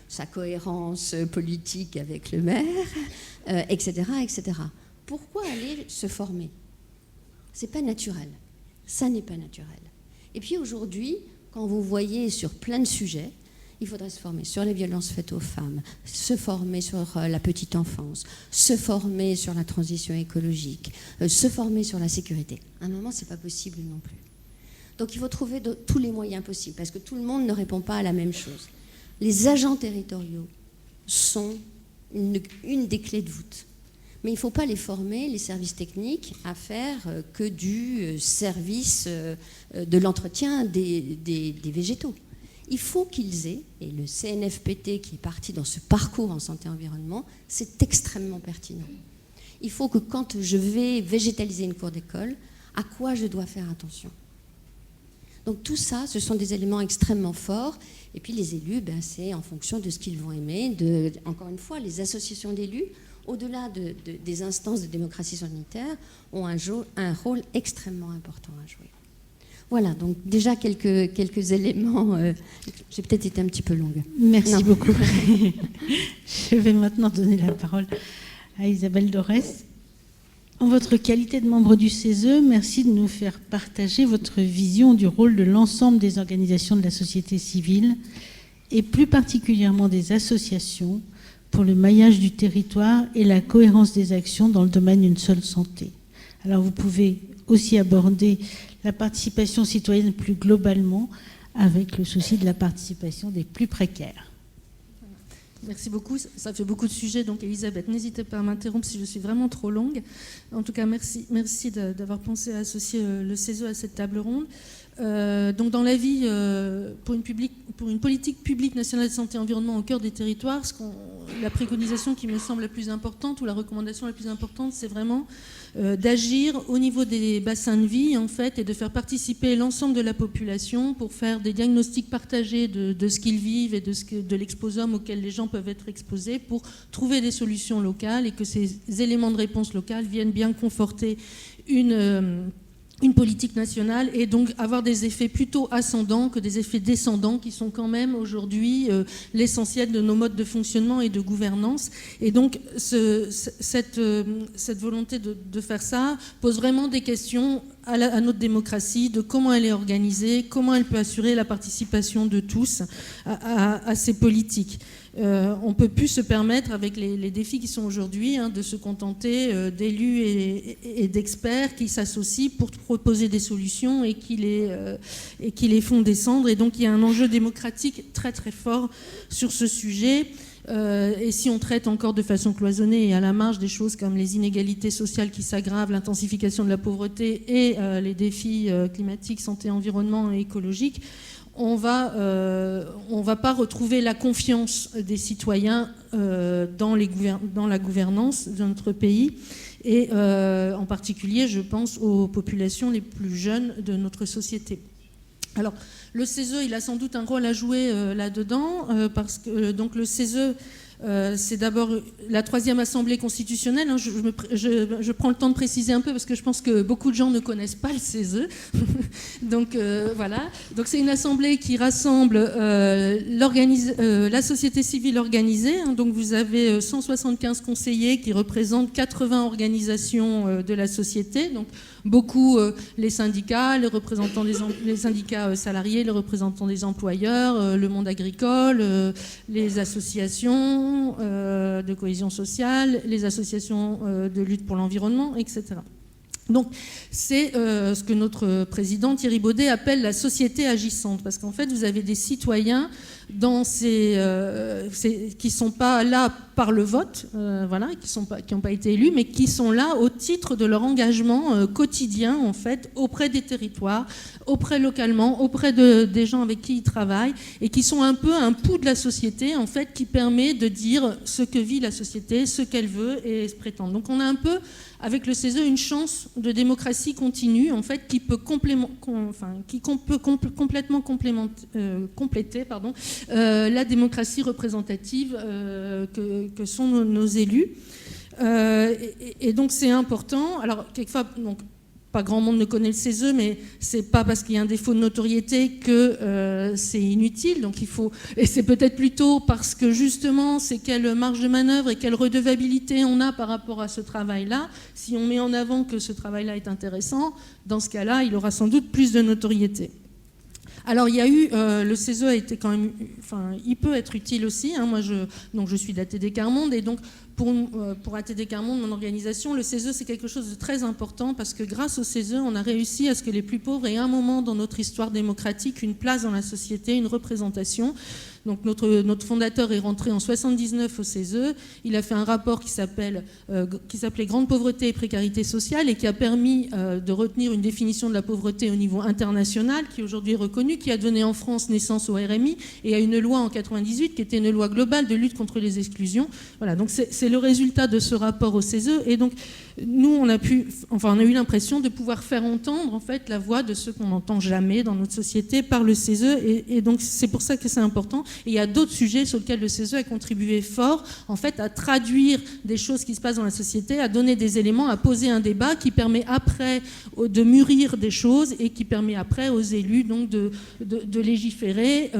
sa cohérence politique avec le maire, etc., etc. Pourquoi aller se former? C'est pas naturel. Ça n'est pas naturel. Et puis aujourd'hui, quand vous voyez sur plein de sujets, il faudrait se former sur les violences faites aux femmes, se former sur la petite enfance, se former sur la transition écologique, se former sur la sécurité. À un moment, c'est pas possible non plus. Donc il faut trouver tous les moyens possibles, parce que tout le monde ne répond pas à la même chose. Les agents territoriaux sont une des clés de voûte. Mais il ne faut pas les former, les services techniques, à faire que du service de l'entretien des végétaux. Il faut qu'ils aient, et le CNFPT qui est parti dans ce parcours en santé-environnement, c'est extrêmement pertinent. Il faut que quand je vais végétaliser une cour d'école, à quoi je dois faire attention. Donc tout ça, ce sont des éléments extrêmement forts. Et puis les élus, c'est en fonction de ce qu'ils vont aimer. Encore une fois, les associations d'élus, au-delà des instances de démocratie sanitaire, ont un rôle extrêmement important à jouer. Voilà, donc déjà quelques éléments. J'ai peut-être été un petit peu longue. Merci beaucoup. Je vais maintenant donner la parole à Isabelle Dorès. En votre qualité de membre du CESE, merci de nous faire partager votre vision du rôle de l'ensemble des organisations de la société civile et plus particulièrement des associations pour le maillage du territoire et la cohérence des actions dans le domaine d'une seule santé. Alors vous pouvez aussi aborder la participation citoyenne plus globalement avec le souci de la participation des plus précaires. Merci beaucoup. Ça fait beaucoup de sujets, donc Elisabeth, n'hésitez pas à m'interrompre si je suis vraiment trop longue. En tout cas, merci d'avoir pensé à associer le CESE à cette table ronde. Donc dans la vie, pour une politique publique nationale de santé et environnement au cœur des territoires, la préconisation qui me semble la plus importante, ou la recommandation la plus importante, c'est vraiment d'agir au niveau des bassins de vie, en fait, et de faire participer l'ensemble de la population pour faire des diagnostics partagés de ce qu'ils vivent et de l'exposome auquel les gens peuvent être exposés, pour trouver des solutions locales, et que ces éléments de réponse locale viennent bien conforter une politique nationale, et donc avoir des effets plutôt ascendants que des effets descendants qui sont quand même aujourd'hui l'essentiel de nos modes de fonctionnement et de gouvernance. Et donc cette volonté de faire ça pose vraiment des questions à notre démocratie, de comment elle est organisée, comment elle peut assurer la participation de tous à ces politiques. On ne peut plus se permettre, avec les défis qui sont aujourd'hui, de se contenter d'élus et d'experts qui s'associent pour proposer des solutions et qui les font descendre. Et donc il y a un enjeu démocratique très très fort sur ce sujet. Et si on traite encore de façon cloisonnée et à la marge des choses comme les inégalités sociales qui s'aggravent, l'intensification de la pauvreté et les défis climatiques, santé, environnement et écologiques, on va pas retrouver la confiance des citoyens dans la gouvernance de notre pays. Et en particulier, je pense aux populations les plus jeunes de notre société. Alors, le CESE, il a sans doute un rôle à jouer là-dedans, parce que donc le CESE, c'est d'abord la 3e Assemblée constitutionnelle. Je prends le temps de préciser un peu parce que je pense que beaucoup de gens ne connaissent pas le CESE. Donc voilà. Donc c'est une assemblée qui rassemble la société civile organisée. Donc vous avez 175 conseillers qui représentent 80 organisations de la société. Donc beaucoup les syndicats, les représentants les syndicats salariés, les représentants des employeurs, le monde agricole, les associations de cohésion sociale, les associations de lutte pour l'environnement, etc. Donc c'est ce que notre président Thierry Baudet appelle la société agissante, parce qu'en fait vous avez des citoyens qui ne sont pas là par le vote, voilà, qui n'ont pas été élus, mais qui sont là au titre de leur engagement quotidien en fait, auprès des territoires, localement, auprès des gens avec qui ils travaillent, et qui sont un peu un pouls de la société en fait, qui permet de dire ce que vit la société, ce qu'elle veut et se prétend. Donc on a un peu avec le CESE une chance de démocratie continue en fait, qui peut complètement compléter la démocratie représentative que sont nos élus. Et donc c'est important. Alors quelquefois, donc, pas grand monde ne connaît le CESE, mais c'est pas parce qu'il y a un défaut de notoriété que c'est inutile. Donc et c'est peut-être plutôt parce que justement, c'est quelle marge de manœuvre et quelle redevabilité on a par rapport à ce travail-là. Si on met en avant que ce travail-là est intéressant, dans ce cas-là, il aura sans doute plus de notoriété. Alors il y a eu, le CESE a été quand même, il peut être utile aussi. Moi, je suis d'ATD Quart Monde, et donc pour ATD Quart Monde, mon organisation, le CESE c'est quelque chose de très important parce que grâce au CESE, on a réussi à ce que les plus pauvres aient un moment dans notre histoire démocratique une place dans la société, une représentation. Donc notre fondateur est rentré en 79 au CESE. Il a fait un rapport qui s'appelait Grande pauvreté et précarité sociale et qui a permis de retenir une définition de la pauvreté au niveau international qui aujourd'hui est reconnue, qui a donné en France naissance au RMI et à une loi en 98 qui était une loi globale de lutte contre les exclusions. Voilà, donc c'est le résultat de ce rapport au CESE. Et donc nous, on a eu l'impression de pouvoir faire entendre en fait la voix de ceux qu'on n'entend jamais dans notre société par le CESE. Et donc c'est pour ça que c'est important. Et il y a d'autres sujets sur lesquels le CESE a contribué fort, en fait, à traduire des choses qui se passent dans la société, à donner des éléments, à poser un débat qui permet après de mûrir des choses et qui permet après aux élus donc de légiférer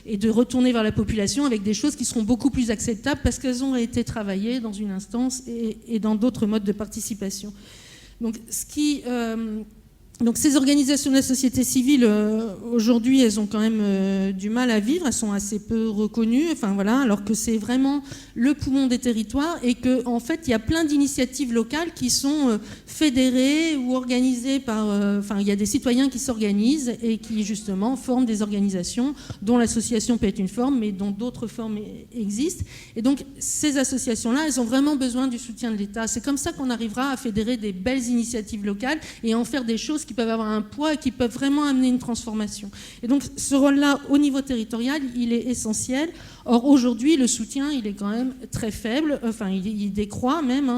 et de retourner vers la population avec des choses qui seront beaucoup plus acceptables parce qu'elles ont été travaillées dans une instance et dans d'autres modes de participation. Donc ces organisations de la société civile, aujourd'hui, elles ont quand même du mal à vivre, elles sont assez peu reconnues, alors que c'est vraiment le poumon des territoires et qu'en fait, il y a plein d'initiatives locales qui sont fédérées ou organisées par... il y a des citoyens qui s'organisent et qui, justement, forment des organisations dont l'association peut être une forme, mais dont d'autres formes existent. Et donc, ces associations-là, elles ont vraiment besoin du soutien de l'État. C'est comme ça qu'on arrivera à fédérer des belles initiatives locales et à en faire des choses qui peuvent avoir un poids et qui peuvent vraiment amener une transformation. Et donc ce rôle-là, au niveau territorial, il est essentiel. Or, aujourd'hui, le soutien, il est quand même très faible. Il décroît même.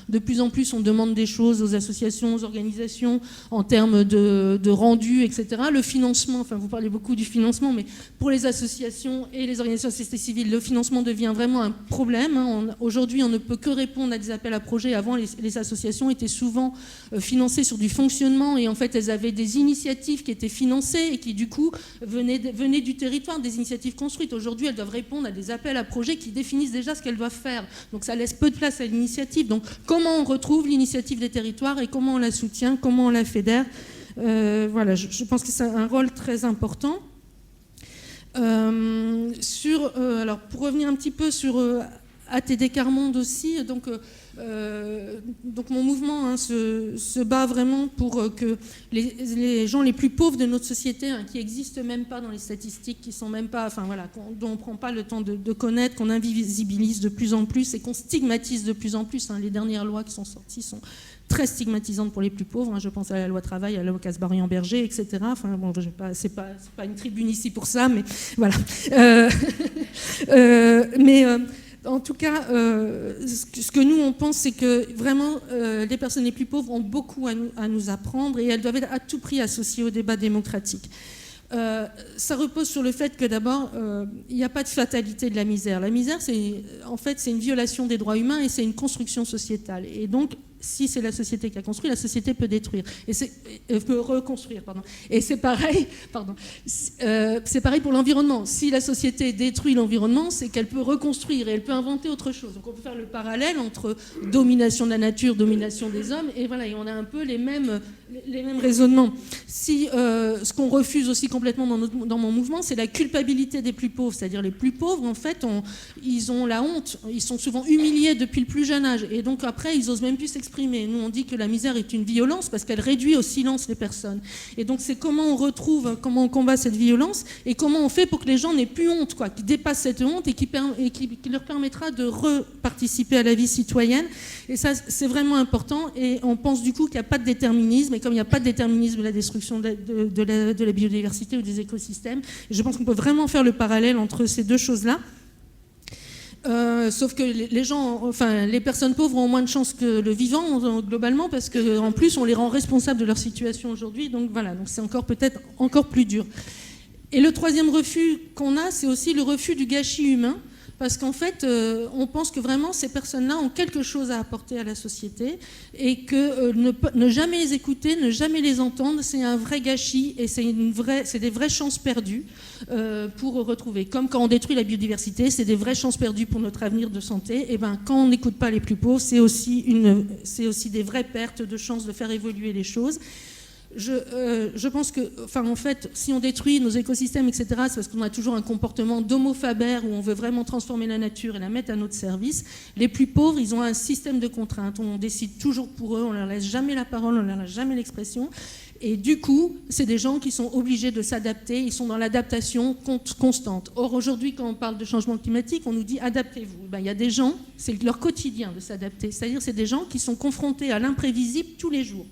De plus en plus, on demande des choses aux associations, aux organisations, en termes de rendu, etc. Le financement, vous parlez beaucoup du financement, mais pour les associations et les organisations de la société civile, le financement devient vraiment un problème. Aujourd'hui, on ne peut que répondre à des appels à projets. Avant, les associations étaient souvent financées sur du fonctionnement environnement, et en fait elles avaient des initiatives qui étaient financées et qui du coup venaient du territoire, des initiatives construites. Aujourd'hui, elles doivent répondre à des appels à projets qui définissent déjà ce qu'elles doivent faire. Donc ça laisse peu de place à l'initiative. Donc comment on retrouve l'initiative des territoires et comment on la soutient, comment on la fédère. Voilà, je pense que c'est un rôle très important. Alors pour revenir un petit peu sur ATD Quart Monde aussi, donc mon mouvement se bat vraiment pour que les gens les plus pauvres de notre société, qui n'existent même pas dans les statistiques, qui sont même pas, enfin voilà, dont on ne prend pas le temps de connaître, qu'on invisibilise de plus en plus et qu'on stigmatise de plus en plus. Les dernières lois qui sont sorties sont très stigmatisantes pour les plus pauvres. Je pense à la loi travail, à la loi Casbarian-Berger, etc. Enfin bon, c'est pas une tribune ici pour ça, mais voilà. En tout cas, ce que nous, on pense, c'est que vraiment, les personnes les plus pauvres ont beaucoup à nous apprendre et elles doivent être à tout prix associées au débat démocratique. Ça repose sur le fait que d'abord, il n'y a pas de fatalité de la misère. La misère, en fait, c'est une violation des droits humains et c'est une construction sociétale. Et donc, si c'est la société qui a construit, la société peut détruire. Peut reconstruire, pardon. Et c'est pareil, c'est pareil pour l'environnement. Si la société détruit l'environnement, c'est qu'elle peut reconstruire et elle peut inventer autre chose. Donc on peut faire le parallèle entre domination de la nature, domination des hommes, et voilà, et on a un peu les mêmes raisonnements. Ce qu'on refuse aussi complètement dans mon mouvement, c'est la culpabilité des plus pauvres. C'est-à-dire les plus pauvres, en fait, ils ont la honte. Ils sont souvent humiliés depuis le plus jeune âge. Et donc après, ils n'osent même plus s'exprimer. Nous, on dit que la misère est une violence parce qu'elle réduit au silence les personnes. Et donc c'est comment on combat cette violence et comment on fait pour que les gens n'aient plus honte, qu'ils dépassent cette honte et qui leur permettra de reparticiper à la vie citoyenne. Et ça, c'est vraiment important. Et on pense du coup qu'il n'y a pas de déterminisme. Et comme il n'y a pas de déterminisme de la destruction de la biodiversité ou des écosystèmes, je pense qu'on peut vraiment faire le parallèle entre ces deux choses-là. Sauf que les personnes pauvres ont moins de chances que le vivant globalement parce qu'en plus on les rend responsables de leur situation aujourd'hui. Donc voilà, donc c'est peut-être encore plus dur. Et le troisième refus qu'on a, c'est aussi le refus du gâchis humain. Parce qu'en fait, on pense que vraiment ces personnes-là ont quelque chose à apporter à la société et que ne jamais les écouter, ne jamais les entendre, c'est un vrai gâchis et c'est des vraies chances perdues pour retrouver. Comme quand on détruit la biodiversité, c'est des vraies chances perdues pour notre avenir de santé. Et ben, quand on n'écoute pas les plus pauvres, c'est aussi des vraies pertes de chances de faire évoluer les choses. Je pense que, en fait, si on détruit nos écosystèmes, etc., c'est parce qu'on a toujours un comportement d'homo faber où on veut vraiment transformer la nature et la mettre à notre service. Les plus pauvres, ils ont un système de contraintes. On décide toujours pour eux, on leur laisse jamais la parole, on leur laisse jamais l'expression. Et du coup, c'est des gens qui sont obligés de s'adapter, ils sont dans l'adaptation constante. Or, aujourd'hui, quand on parle de changement climatique, on nous dit « adaptez-vous ». Il y a des gens, c'est leur quotidien de s'adapter. C'est-à-dire c'est des gens qui sont confrontés à l'imprévisible tous les jours.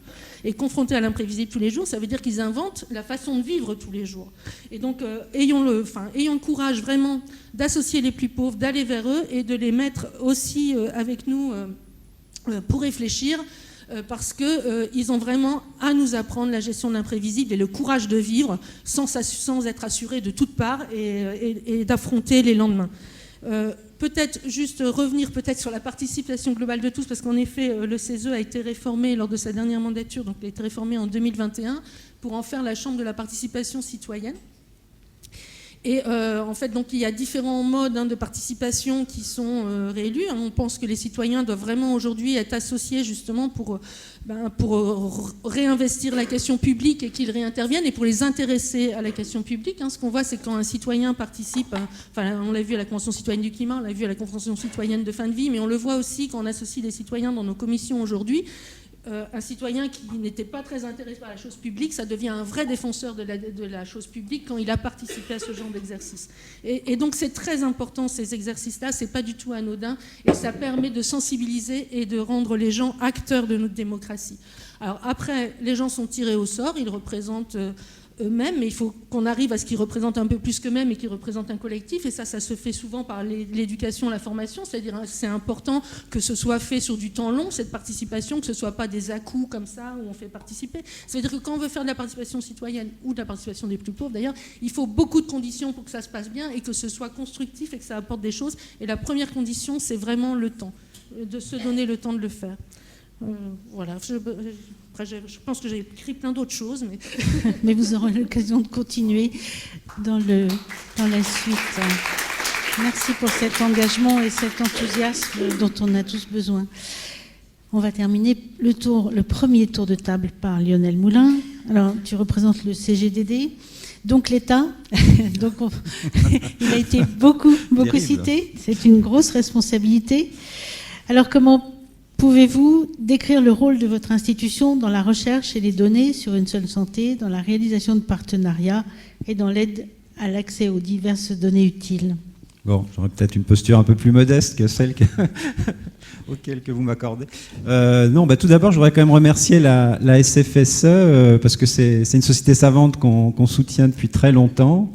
Et confrontés à l'imprévisible tous les jours, ça veut dire qu'ils inventent la façon de vivre tous les jours. Et donc, ayons le courage vraiment d'associer les plus pauvres, d'aller vers eux et de les mettre aussi avec nous pour réfléchir. Parce qu'ils ont vraiment à nous apprendre la gestion de l'imprévisible et le courage de vivre sans être assurés de toutes parts et d'affronter les lendemains. Peut-être juste revenir sur la participation globale de tous, parce qu'en effet, le CESE a été réformé lors de sa dernière mandature, donc il a été réformé en 2021, pour en faire la chambre de la participation citoyenne. Et en fait, donc, il y a différents modes de participation qui sont réélus. On pense que les citoyens doivent vraiment aujourd'hui être associés justement pour réinvestir la question publique et qu'ils réinterviennent et pour les intéresser à la question publique. Ce qu'on voit, c'est quand un citoyen participe, on l'a vu à la Convention citoyenne du climat, on l'a vu à la Convention citoyenne de fin de vie, mais on le voit aussi quand on associe les citoyens dans nos commissions aujourd'hui. Un citoyen qui n'était pas très intéressé par la chose publique, ça devient un vrai défenseur de la chose publique quand il a participé à ce genre d'exercice. Et donc c'est très important ces exercices-là, c'est pas du tout anodin, et ça permet de sensibiliser et de rendre les gens acteurs de notre démocratie. Alors après, les gens sont tirés au sort, ils représentent eux-mêmes, mais il faut qu'on arrive à ce qu'ils représentent un peu plus qu'eux-mêmes et qu'ils représentent un collectif, et ça se fait souvent par l'éducation, la formation, c'est-à-dire c'est important que ce soit fait sur du temps long, cette participation, que ce ne soit pas des à-coups comme ça où on fait participer. C'est-à-dire que quand on veut faire de la participation citoyenne ou de la participation des plus pauvres, d'ailleurs, il faut beaucoup de conditions pour que ça se passe bien et que ce soit constructif et que ça apporte des choses. Et la première condition, c'est vraiment le temps, de se donner le temps de le faire. Voilà. Après, je pense que j'ai écrit plein d'autres choses, mais... Mais vous aurez l'occasion de continuer dans la suite. Merci pour cet engagement et cet enthousiasme dont on a tous besoin. On va terminer le premier tour de table par Lionel Moulin. Alors, tu représentes le CGDD, donc l'État. Donc il a été beaucoup cité. C'est une grosse responsabilité. Alors, comment pouvez-vous décrire le rôle de votre institution dans la recherche et les données sur une seule santé, dans la réalisation de partenariats et dans l'aide à l'accès aux diverses données utiles ? Bon, j'aurais peut-être une posture un peu plus modeste que celle auquel que vous m'accordez. Non, tout d'abord, je voudrais quand même remercier la SFSE parce que c'est une société savante qu'on soutient depuis très longtemps,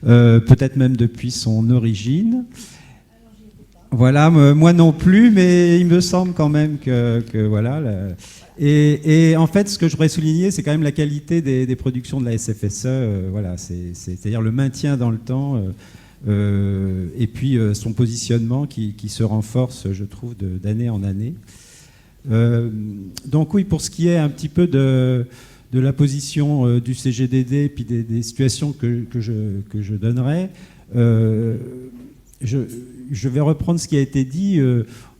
peut-être même depuis son origine. Voilà, moi non plus, mais il me semble quand même que voilà. Et en fait, ce que je voudrais souligner, c'est quand même la qualité des productions de la SFSE. Voilà, c'est-à-dire le maintien dans le temps. Et puis son positionnement qui se renforce, je trouve, d'année en année. Donc oui, pour ce qui est un petit peu de la position du CGDD et puis des situations que je donnerai, je vais reprendre ce qui a été dit.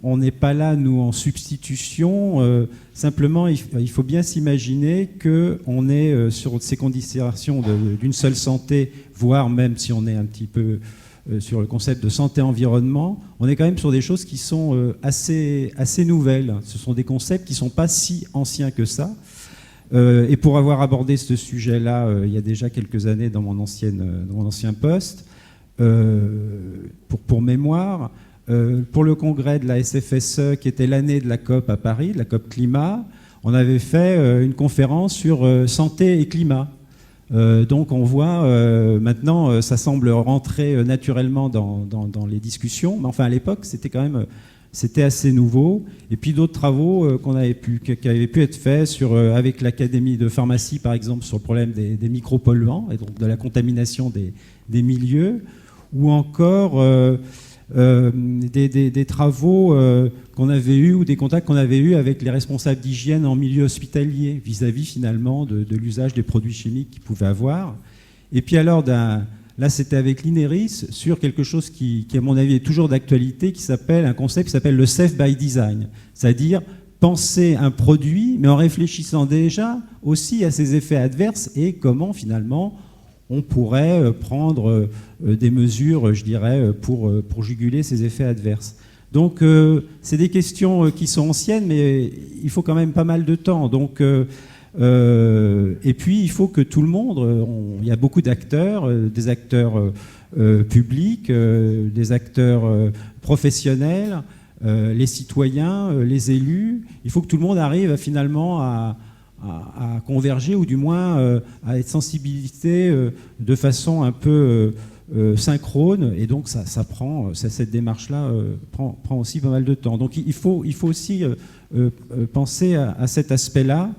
On n'est pas là, nous, en substitution. Simplement, il faut bien s'imaginer qu'on est sur ces considérations d'une seule santé, voire même si on est un petit peu sur le concept de santé-environnement, on est quand même sur des choses qui sont assez nouvelles. Ce sont des concepts qui ne sont pas si anciens que ça. Et pour avoir abordé ce sujet-là il y a déjà quelques années dans mon ancien poste, pour mémoire, pour le congrès de la SFSE, qui était l'année de la COP à Paris, de la COP climat, on avait fait une conférence sur santé et climat. Donc on voit maintenant, ça semble rentrer naturellement dans les discussions, mais enfin à l'époque c'était assez nouveau. Et puis d'autres travaux qui avaient pu être faits avec l'Académie de pharmacie par exemple sur le problème des micropolluants et donc de la contamination des milieux, ou encore des travaux qu'on avait eus ou des contacts qu'on avait eus avec les responsables d'hygiène en milieu hospitalier vis-à-vis finalement de l'usage des produits chimiques qu'ils pouvaient avoir. Et puis alors, là c'était avec l'INERIS sur quelque chose qui à mon avis est toujours d'actualité, un concept qui s'appelle le Safe by Design, c'est-à-dire penser un produit mais en réfléchissant déjà aussi à ses effets adverses et comment finalement on pourrait prendre des mesures, je dirais, pour juguler ces effets adverses. Donc, c'est des questions qui sont anciennes, mais il faut quand même pas mal de temps. Donc, et puis, il faut que tout le monde, il y a beaucoup d'acteurs, des acteurs publics, des acteurs professionnels, les citoyens, les élus. Il faut que tout le monde arrive finalement à converger ou du moins à être sensibilisé de façon un peu synchrone, et donc cette démarche-là prend aussi pas mal de temps. Donc il faut aussi penser à cet aspect-là,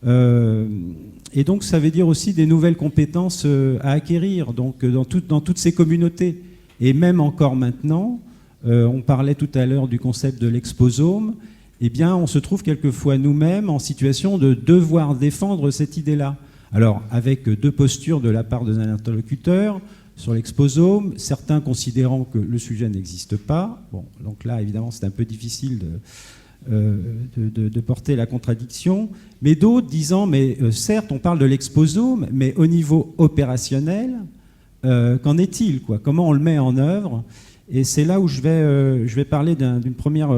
et donc ça veut dire aussi des nouvelles compétences à acquérir donc dans toutes ces communautés, et même encore maintenant, on parlait tout à l'heure du concept de l'exposome. Eh bien, on se trouve quelquefois nous-mêmes en situation de devoir défendre cette idée-là. Alors, avec deux postures de la part de nos interlocuteurs sur l'exposome, certains considérant que le sujet n'existe pas. Bon, donc là, évidemment, c'est un peu difficile de porter la contradiction. Mais d'autres disant, mais certes, on parle de l'exposome, mais au niveau opérationnel, qu'en est-il, quoi ? Comment on le met en œuvre ? Et c'est là où je vais parler d'une première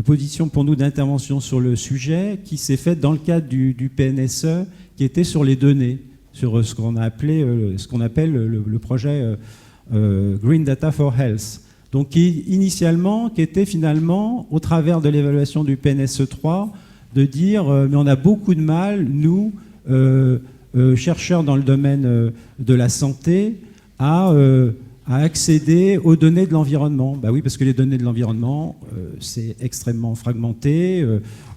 position pour nous d'intervention sur le sujet qui s'est faite dans le cadre du PNSE, qui était sur les données, sur ce qu'on appelle le projet Green Data for Health. Donc qui était finalement, au travers de l'évaluation du PNSE 3, de dire mais on a beaucoup de mal, nous, chercheurs dans le domaine de la santé, à accéder aux données de l'environnement. Bah oui, parce que les données de l'environnement, c'est extrêmement fragmenté.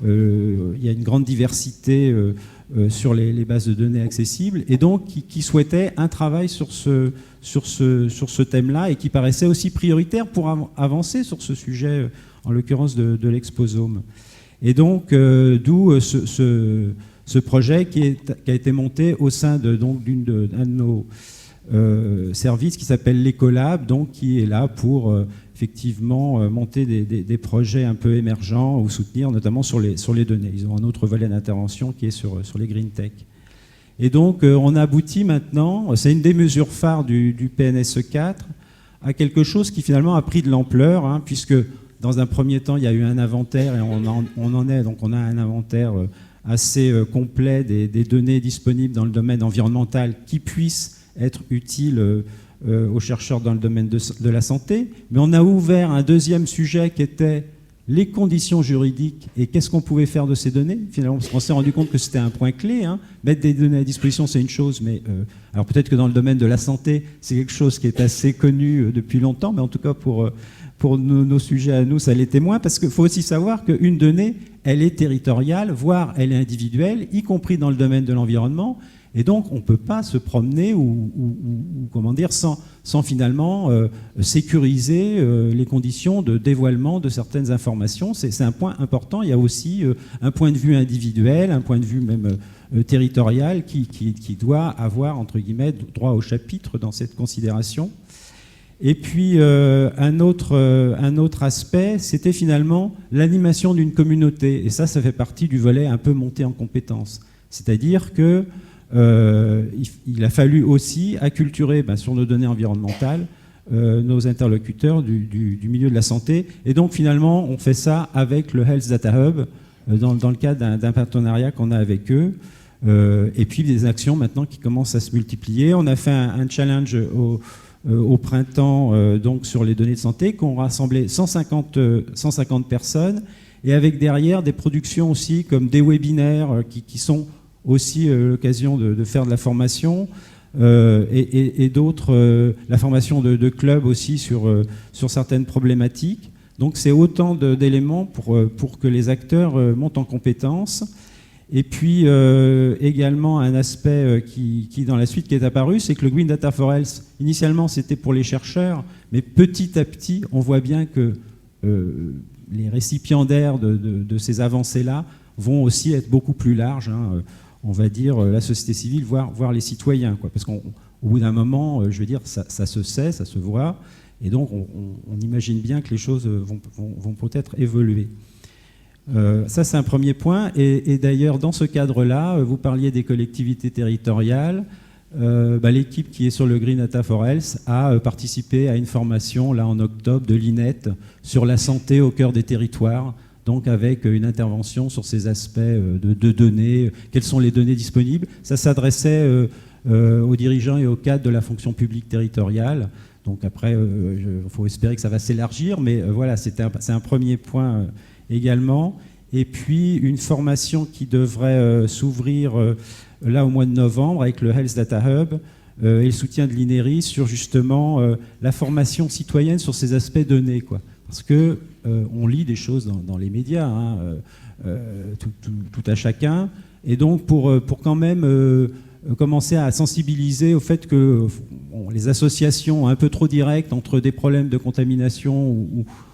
Il y a une grande diversité sur les bases de données accessibles, et donc qui souhaitait un travail sur ce thème-là, et qui paraissait aussi prioritaire pour avancer sur ce sujet, en l'occurrence de l'exposome. Et donc, d'où ce projet qui a été monté au sein d'un de nos services qui s'appelle l'Ecolab, donc qui est là pour effectivement monter des projets un peu émergents ou soutenir notamment sur les données. Ils ont un autre volet d'intervention qui est sur les green tech. Et donc, on aboutit maintenant, c'est une des mesures phares du PNSE 4, à quelque chose qui finalement a pris de l'ampleur, hein, puisque dans un premier temps, il y a eu un inventaire, et on a un inventaire assez complet des données disponibles dans le domaine environnemental qui puissent être utiles aux chercheurs dans le domaine de la santé. Mais on a ouvert un deuxième sujet qui était les conditions juridiques et qu'est-ce qu'on pouvait faire de ces données. Finalement, on s'est rendu compte que c'était un point clé. Hein. Mettre des données à disposition, c'est une chose, mais alors peut-être que dans le domaine de la santé, c'est quelque chose qui est assez connu depuis longtemps, mais en tout cas pour nos sujets à nous, ça l'est moins, parce qu'il faut aussi savoir qu'une donnée, elle est territoriale, voire elle est individuelle, y compris dans le domaine de l'environnement. Et donc, on ne peut pas se promener ou comment dire, sans finalement sécuriser les conditions de dévoilement de certaines informations. C'est un point important. Il y a aussi un point de vue individuel, un point de vue même territorial qui doit avoir, entre guillemets, droit au chapitre dans cette considération. Et puis, un autre aspect, c'était finalement l'animation d'une communauté. Et ça fait partie du volet un peu monté en compétences. C'est-à-dire que il a fallu aussi acculturer sur nos données environnementales nos interlocuteurs du milieu de la santé. Et donc finalement, on fait ça avec le Health Data Hub dans le cadre d'un partenariat qu'on a avec eux. Et puis des actions maintenant qui commencent à se multiplier. On a fait un challenge au printemps donc sur les données de santé qui ont rassemblé 150 personnes et avec derrière des productions aussi comme des webinaires qui sont aussi l'occasion de faire de la formation et d'autres, la formation de clubs aussi sur certaines problématiques. Donc c'est autant d'éléments pour que les acteurs montent en compétences. Et puis également un aspect qui dans la suite qui est apparu, c'est que le Green Data for Health, initialement c'était pour les chercheurs, mais petit à petit on voit bien que les récipiendaires de ces avancées-là vont aussi être beaucoup plus larges, hein. On va dire la société civile, voire les citoyens, quoi. Parce qu'au bout d'un moment, je veux dire, ça se sait, ça se voit, et donc on imagine bien que les choses vont peut-être évoluer. Ça, c'est un premier point, et d'ailleurs, dans ce cadre-là, vous parliez des collectivités territoriales. L'équipe qui est sur le Green Data for Health a participé à une formation, là, en octobre, de l'INET sur la santé au cœur des territoires, donc avec une intervention sur ces aspects de données, quelles sont les données disponibles. Ça s'adressait aux dirigeants et aux cadres de la fonction publique territoriale. Donc après, il faut espérer que ça va s'élargir, mais voilà, c'est un premier point également. Et puis une formation qui devrait s'ouvrir là au mois de novembre avec le Health Data Hub et le soutien de l'INERI sur justement la formation citoyenne sur ces aspects donnés, quoi. Parce que on lit des choses dans les médias, hein, tout à chacun, et donc pour quand même commencer à sensibiliser au fait que les associations un peu trop directes entre des problèmes de contamination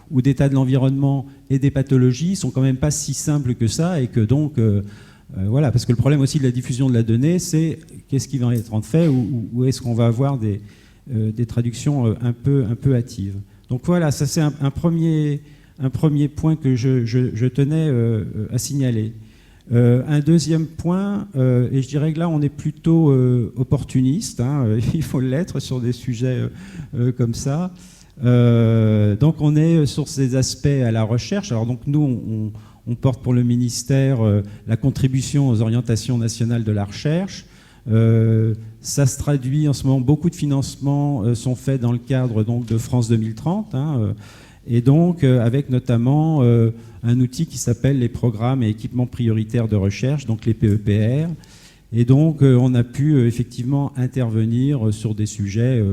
ou d'état de l'environnement et des pathologies sont quand même pas si simples que ça, et que donc voilà, parce que le problème aussi de la diffusion de la donnée, c'est qu'est-ce qui va être en fait, ou est-ce qu'on va avoir des traductions un peu hâtives. Donc voilà, ça c'est un premier point que je tenais à signaler. Un deuxième point, et je dirais que là on est plutôt opportuniste, hein, il faut l'être sur des sujets comme ça. Donc on est sur ces aspects à la recherche. Alors donc nous on porte pour le ministère la contribution aux orientations nationales de la recherche. Ça se traduit en ce moment, beaucoup de financements sont faits dans le cadre donc, de France 2030, hein, et donc avec notamment un outil qui s'appelle les programmes et équipements prioritaires de recherche, donc les PEPR. Et donc on a pu effectivement intervenir sur des sujets,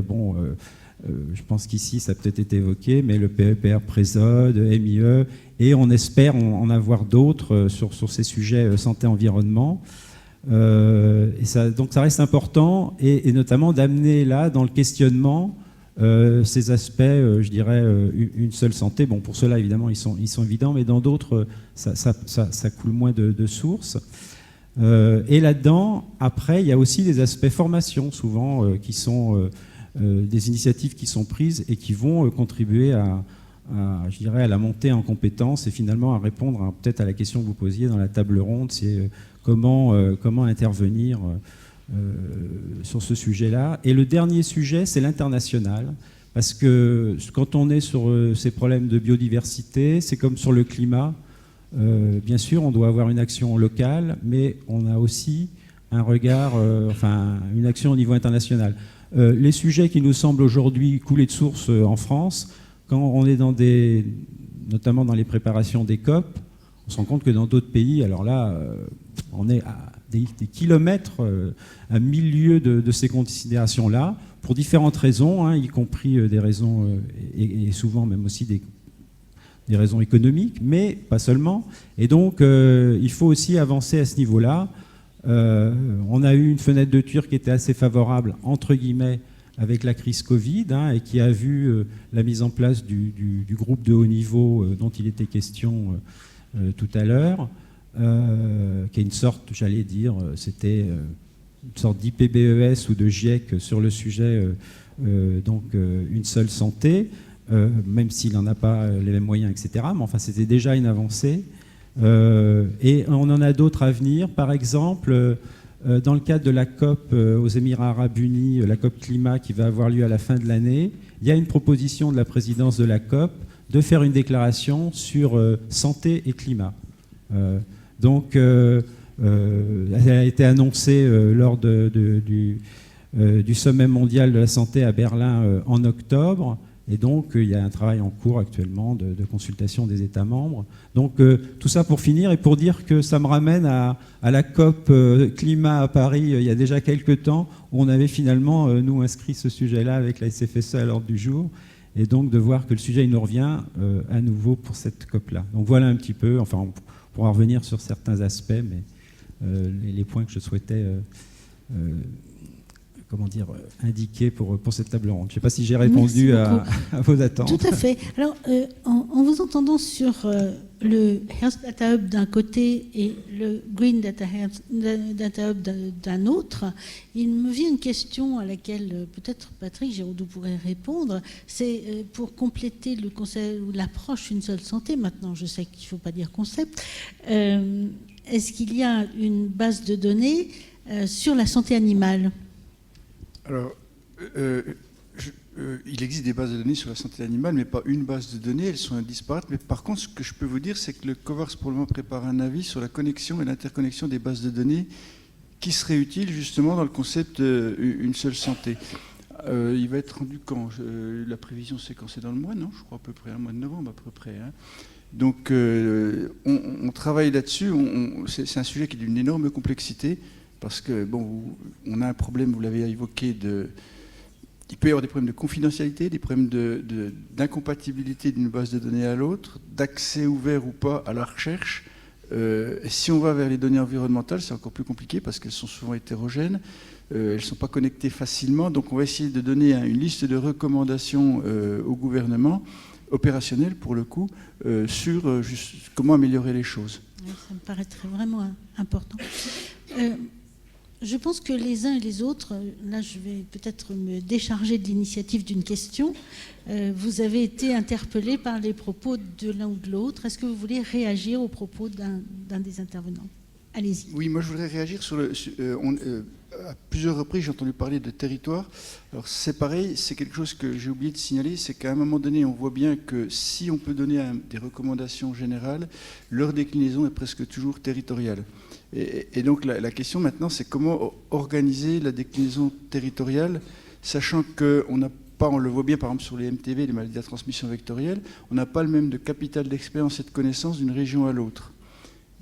je pense qu'ici ça a peut-être été évoqué, mais le PEPR Présode, MIE, et on espère en avoir d'autres sur ces sujets santé-environnement. Donc ça reste important, et notamment d'amener là dans le questionnement ces aspects, je dirais, une seule santé. Bon, pour cela, évidemment, ils sont évidents, mais dans d'autres, ça coule moins de sources. Et là-dedans, après, il y a aussi des aspects formation, souvent, qui sont des initiatives qui sont prises et qui vont contribuer je dirais, à la montée en compétences et finalement à répondre peut-être à la question que vous posiez dans la table ronde, c'est comment intervenir sur ce sujet-là. Et le dernier sujet, c'est l'international, parce que quand on est sur ces problèmes de biodiversité, c'est comme sur le climat. Bien sûr, on doit avoir une action locale, mais on a aussi un regard, une action au niveau international. Les sujets qui nous semblent aujourd'hui couler de source en France, quand on est notamment dans les préparations des COP, on se rend compte que dans d'autres pays, alors là, on est à des kilomètres, à 1000 lieues de ces considérations-là, pour différentes raisons, y compris des raisons, et souvent même aussi des raisons économiques, mais pas seulement. Et donc, il faut aussi avancer à ce niveau-là. On a eu une fenêtre de tir qui était assez favorable, entre guillemets, avec la crise Covid, et qui a vu la mise en place du groupe de haut niveau dont il était question tout à l'heure, qui est une sorte, j'allais dire, c'était une sorte d'IPBES ou de GIEC sur le sujet, donc une seule santé, même s'il n'en a pas les mêmes moyens, etc. Mais enfin, c'était déjà une avancée. Et on en a d'autres à venir. Par exemple, dans le cadre de la COP aux Émirats Arabes Unis, la COP climat qui va avoir lieu à la fin de l'année, il y a une proposition de la présidence de la COP de faire une déclaration sur santé et climat. Donc, elle a été annoncée lors du sommet mondial de la santé à Berlin en octobre. Et donc, il y a un travail en cours actuellement de consultation des États membres. Donc, tout ça pour finir et pour dire que ça me ramène à la COP climat à Paris il y a déjà quelques temps, où on avait finalement, nous, inscrit ce sujet-là avec la SFSE à l'ordre du jour. Et donc, de voir que le sujet, il nous revient à nouveau pour cette COP-là. Donc, voilà un petit peu, enfin, on pourra revenir sur certains aspects, mais les points que je souhaitais indiqué pour cette table ronde. Je ne sais pas si j'ai répondu à vos attentes. Tout à fait. Alors, en vous entendant sur le Health Data Hub d'un côté et le Green Data Hub d'un autre, il me vient une question à laquelle peut-être Patrick Géraudot pourrait répondre. C'est pour compléter le concept ou l'approche une seule santé. Maintenant, je sais qu'il ne faut pas dire concept. Est-ce qu'il y a une base de données sur la santé animale ? Alors, il existe des bases de données sur la santé animale, mais pas une base de données, elles sont disparates. Mais par contre, ce que je peux vous dire, c'est que le COVARS, pour le moment, prépare un avis sur la connexion et l'interconnexion des bases de données qui serait utile justement dans le concept une seule santé. Il va être rendu quand la prévision, c'est quand? C'est dans le mois, non? Je crois à peu près, le mois de novembre, à peu près. Donc, on travaille là-dessus. C'est un sujet qui est d'une énorme complexité. Parce que, on a un problème, vous l'avez évoqué, il peut y avoir des problèmes de confidentialité, des problèmes d'incompatibilité d'une base de données à l'autre, d'accès ouvert ou pas à la recherche. Si on va vers les données environnementales, c'est encore plus compliqué parce qu'elles sont souvent hétérogènes, elles ne sont pas connectées facilement. Donc on va essayer de donner une liste de recommandations au gouvernement, opérationnelles pour le coup, sur comment améliorer les choses. Ça me paraîtrait vraiment important. Je pense que les uns et les autres, là je vais peut-être me décharger de l'initiative d'une question, vous avez été interpellés par les propos de l'un ou de l'autre. Est-ce que vous voulez réagir aux propos d'un des intervenants? Allez-y. Oui, moi je voudrais réagir sur à plusieurs reprises j'ai entendu parler de territoire. Alors c'est pareil, c'est quelque chose que j'ai oublié de signaler, c'est qu'à un moment donné on voit bien que si on peut donner des recommandations générales, leur déclinaison est presque toujours territoriale. Et donc la question maintenant, c'est comment organiser la déclinaison territoriale, sachant qu'on n'a pas, on le voit bien par exemple sur les MTV, les maladies à transmission vectorielle, on n'a pas le même de capital d'expérience et de connaissance d'une région à l'autre.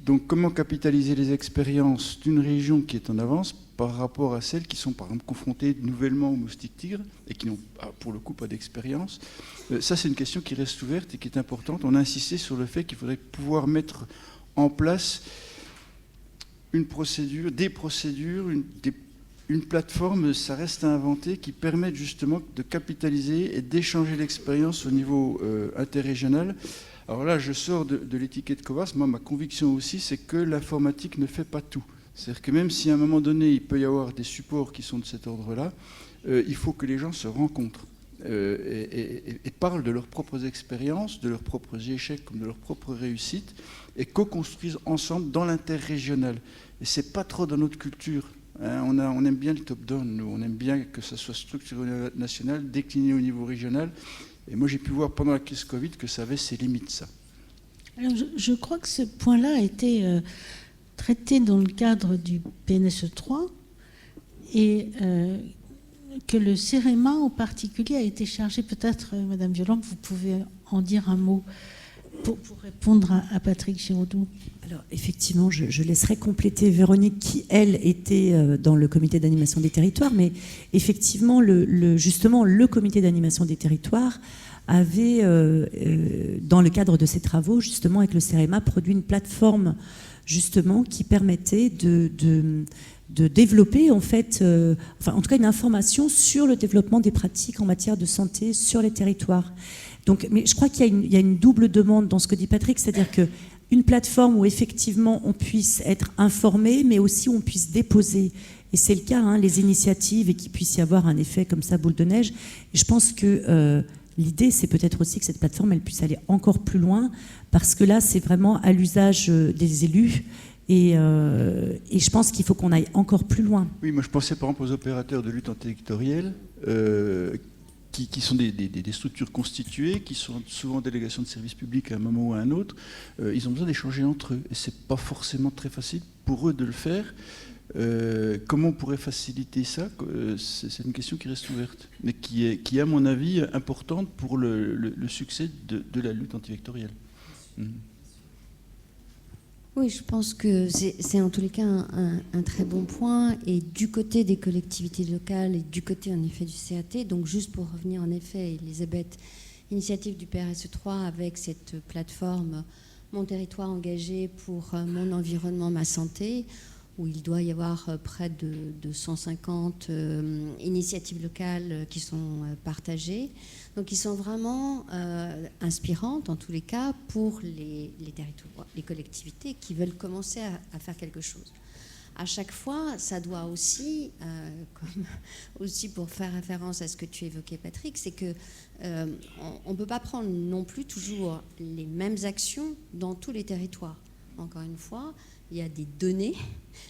Donc comment capitaliser les expériences d'une région qui est en avance par rapport à celles qui sont par exemple confrontées nouvellement aux moustiques tigres et qui n'ont pour le coup pas d'expérience. Ça c'est une question qui reste ouverte et qui est importante. On a insisté sur le fait qu'il faudrait pouvoir mettre en place une procédure, des procédures, une plateforme, ça reste à inventer, qui permette justement de capitaliser et d'échanger l'expérience au niveau interrégional. Alors là, je sors de l'étiquette Covars. Moi, ma conviction aussi, c'est que l'informatique ne fait pas tout. C'est-à-dire que même si à un moment donné, il peut y avoir des supports qui sont de cet ordre-là, il faut que les gens se rencontrent et parlent de leurs propres expériences, de leurs propres échecs comme de leurs propres réussites, et co-construisent ensemble dans l'interrégional. Et c'est pas trop dans notre culture. Hein, on aime bien le top-down, nous. On aime bien que ça soit structuré au niveau national, décliné au niveau régional. Et moi, j'ai pu voir pendant la crise Covid que ça avait ses limites, ça. Alors, je crois que ce point-là a été traité dans le cadre du PNSE 3 et que le CEREMA en particulier a été chargé, peut-être, Madame Violent, vous pouvez en dire un mot pour répondre à Patrick Giraudoux. Alors effectivement, je laisserai compléter Véronique qui, elle, était dans le comité d'animation des territoires, mais effectivement, justement, le comité d'animation des territoires avait, dans le cadre de ses travaux, justement, avec le CEREMA, produit une plateforme, justement, qui permettait de développer, en fait, en tout cas, une information sur le développement des pratiques en matière de santé sur les territoires. Donc, mais je crois qu'il y a une double demande dans ce que dit Patrick, c'est-à-dire qu'une plateforme où effectivement on puisse être informé, mais aussi où on puisse déposer, et c'est le cas, hein, les initiatives, et qu'il puisse y avoir un effet comme ça, boule de neige. Et je pense que l'idée, c'est peut-être aussi que cette plateforme, elle puisse aller encore plus loin, parce que là, c'est vraiment à l'usage des élus, et je pense qu'il faut qu'on aille encore plus loin. Oui, moi je pensais par exemple aux opérateurs de lutte anti-électorale, qui sont des structures constituées, qui sont souvent en délégation de services publics à un moment ou à un autre. Ils ont besoin d'échanger entre eux. Et ce n'est pas forcément très facile pour eux de le faire. Comment on pourrait faciliter ça? C'est une question qui reste ouverte, mais qui est à mon avis, importante pour le succès de la lutte anti-électorale. Oui, je pense que c'est en tous les cas un très bon point. Et du côté des collectivités locales et du côté en effet du CAT, donc juste pour revenir en effet, Elisabeth, initiative du PRSE 3 avec cette plateforme Mon territoire engagé pour mon environnement, ma santé, où il doit y avoir près de 150 initiatives locales qui sont partagées. Donc, qui sont vraiment inspirantes, en tous les cas, pour les territoires, les collectivités qui veulent commencer à faire quelque chose. À chaque fois, ça doit aussi, comme aussi pour faire référence à ce que tu évoquais, Patrick, c'est que on ne peut pas prendre non plus toujours les mêmes actions dans tous les territoires. Encore une fois, il y a des données,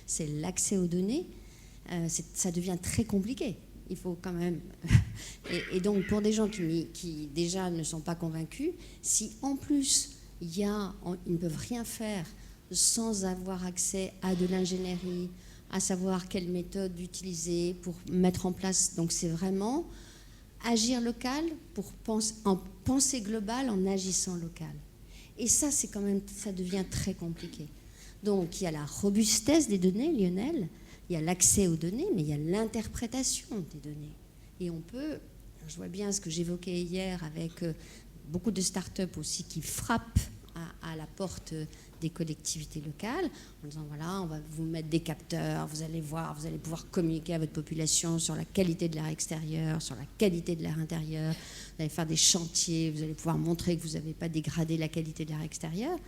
c'est l'accès aux données, ça devient très compliqué. Il faut quand même... Et donc, pour des gens qui déjà ne sont pas convaincus, si en plus, ils ne peuvent rien faire sans avoir accès à de l'ingénierie, à savoir quelle méthode utiliser pour mettre en place... Donc, c'est vraiment agir local pour penser global en agissant local. Et ça, c'est quand même... Ça devient très compliqué. Donc, il y a la robustesse des données, Lionel. Il y a l'accès aux données, mais il y a l'interprétation des données. Et on peut, je vois bien ce que j'évoquais hier avec beaucoup de start-up aussi qui frappent à la porte des collectivités locales en disant voilà, on va vous mettre des capteurs, vous allez voir, vous allez pouvoir communiquer à votre population sur la qualité de l'air extérieur, sur la qualité de l'air intérieur, vous allez faire des chantiers, vous allez pouvoir montrer que vous n'avez pas dégradé la qualité de l'air extérieur.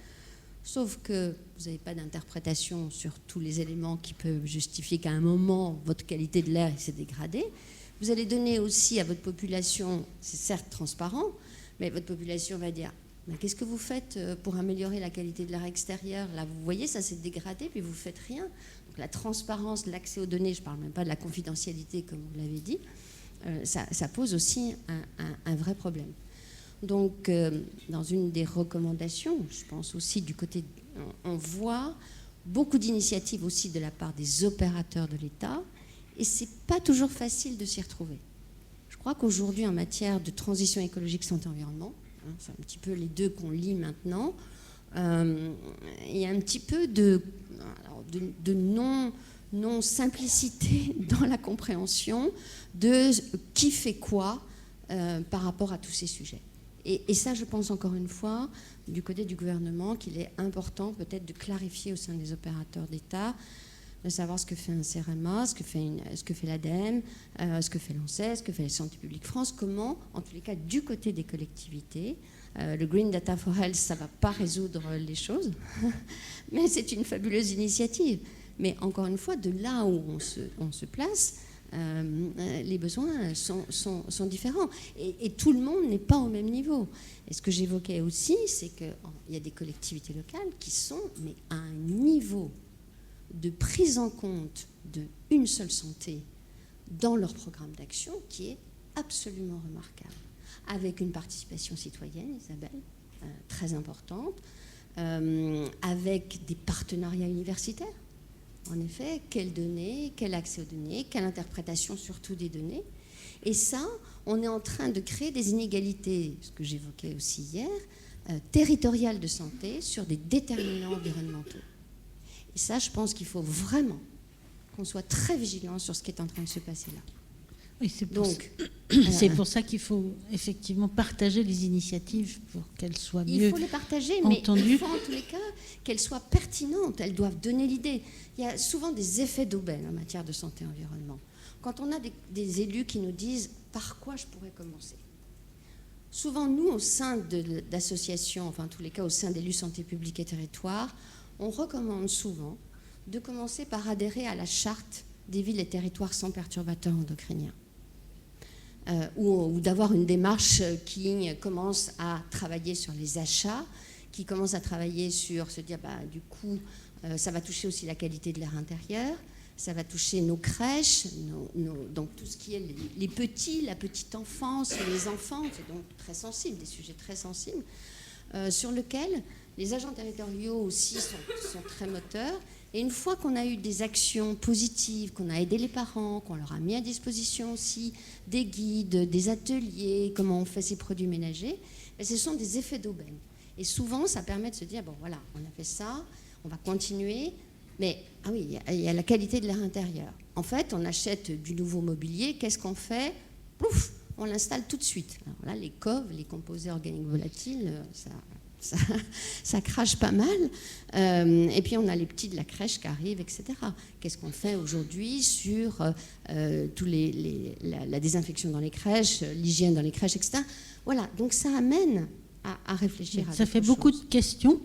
Sauf que vous n'avez pas d'interprétation sur tous les éléments qui peuvent justifier qu'à un moment, votre qualité de l'air s'est dégradée. Vous allez donner aussi à votre population, c'est certes transparent, mais votre population va dire « Qu'est-ce que vous faites pour améliorer la qualité de l'air extérieur ? Là, vous voyez, ça s'est dégradé, puis vous ne faites rien. » Donc la transparence, l'accès aux données, je ne parle même pas de la confidentialité, comme vous l'avez dit, ça pose aussi un vrai problème. Donc, dans une des recommandations, je pense aussi du côté... On voit beaucoup d'initiatives aussi de la part des opérateurs de l'État, et ce n'est pas toujours facile de s'y retrouver. Je crois qu'aujourd'hui, en matière de transition écologique, santé, environnement, c'est un petit peu les deux qu'on lit maintenant, il y a un petit peu de non-simplicité dans la compréhension de qui fait quoi par rapport à tous ces sujets. Et ça, je pense encore une fois, du côté du gouvernement, qu'il est important peut-être de clarifier au sein des opérateurs d'État de savoir ce que fait un CEREMA, ce que fait l'ADEME, ce que fait l'ANSES, ce que fait la Santé publique France, comment, en tous les cas, du côté des collectivités, le Green Data for Health, ça ne va pas résoudre les choses, mais c'est une fabuleuse initiative. Mais encore une fois, de là où on se place, les besoins sont différents. Et tout le monde n'est pas au même niveau. Et ce que j'évoquais aussi, c'est qu'il y a des collectivités locales qui sont mais à un niveau de prise en compte d'une seule santé dans leur programme d'action qui est absolument remarquable. Avec une participation citoyenne, Isabelle, très importante, avec des partenariats universitaires. En effet, quelles données, quel accès aux données, quelle interprétation surtout des données. Et ça, on est en train de créer des inégalités, ce que j'évoquais aussi hier, territoriales de santé sur des déterminants environnementaux. Et ça, je pense qu'il faut vraiment qu'on soit très vigilant sur ce qui est en train de se passer là. Oui, c'est pour ça qu'il faut effectivement partager les initiatives pour qu'elles soient mieux entendues. Il faut les partager, mais il faut en tous les cas qu'elles soient pertinentes. Elles doivent donner l'idée. Il y a souvent des effets d'aubaine en matière de santé et environnement. Quand on a des élus qui nous disent « par quoi je pourrais commencer ?» Souvent, nous, au sein d'associations, enfin en tous les cas au sein d'élus santé publique et territoire, on recommande souvent de commencer par adhérer à la charte des villes et territoires sans perturbateurs endocriniens. Ou d'avoir une démarche qui commence à travailler sur les achats, qui commence à travailler sur se dire, du coup, ça va toucher aussi la qualité de l'air intérieur, ça va toucher nos crèches, donc tout ce qui est les petits, la petite enfance, les enfants, c'est donc très sensible, des sujets très sensibles, sur lesquels les agents territoriaux aussi sont très moteurs. Et une fois qu'on a eu des actions positives, qu'on a aidé les parents, qu'on leur a mis à disposition aussi des guides, des ateliers, comment on fait ces produits ménagers, ce sont des effets d'aubaine. Et souvent, ça permet de se dire, bon voilà, on a fait ça, on va continuer, mais ah oui, il y a la qualité de l'air intérieur. En fait, on achète du nouveau mobilier, qu'est-ce qu'on fait ? Pouf, on l'installe tout de suite. Alors là, les COV, les composés organiques volatiles, ça crache pas mal. Et puis on a les petits de la crèche qui arrivent, etc. Qu'est-ce qu'on fait aujourd'hui sur la désinfection dans les crèches, l'hygiène dans les crèches, etc. Voilà, donc ça amène à réfléchir. Ça fait beaucoup de questions.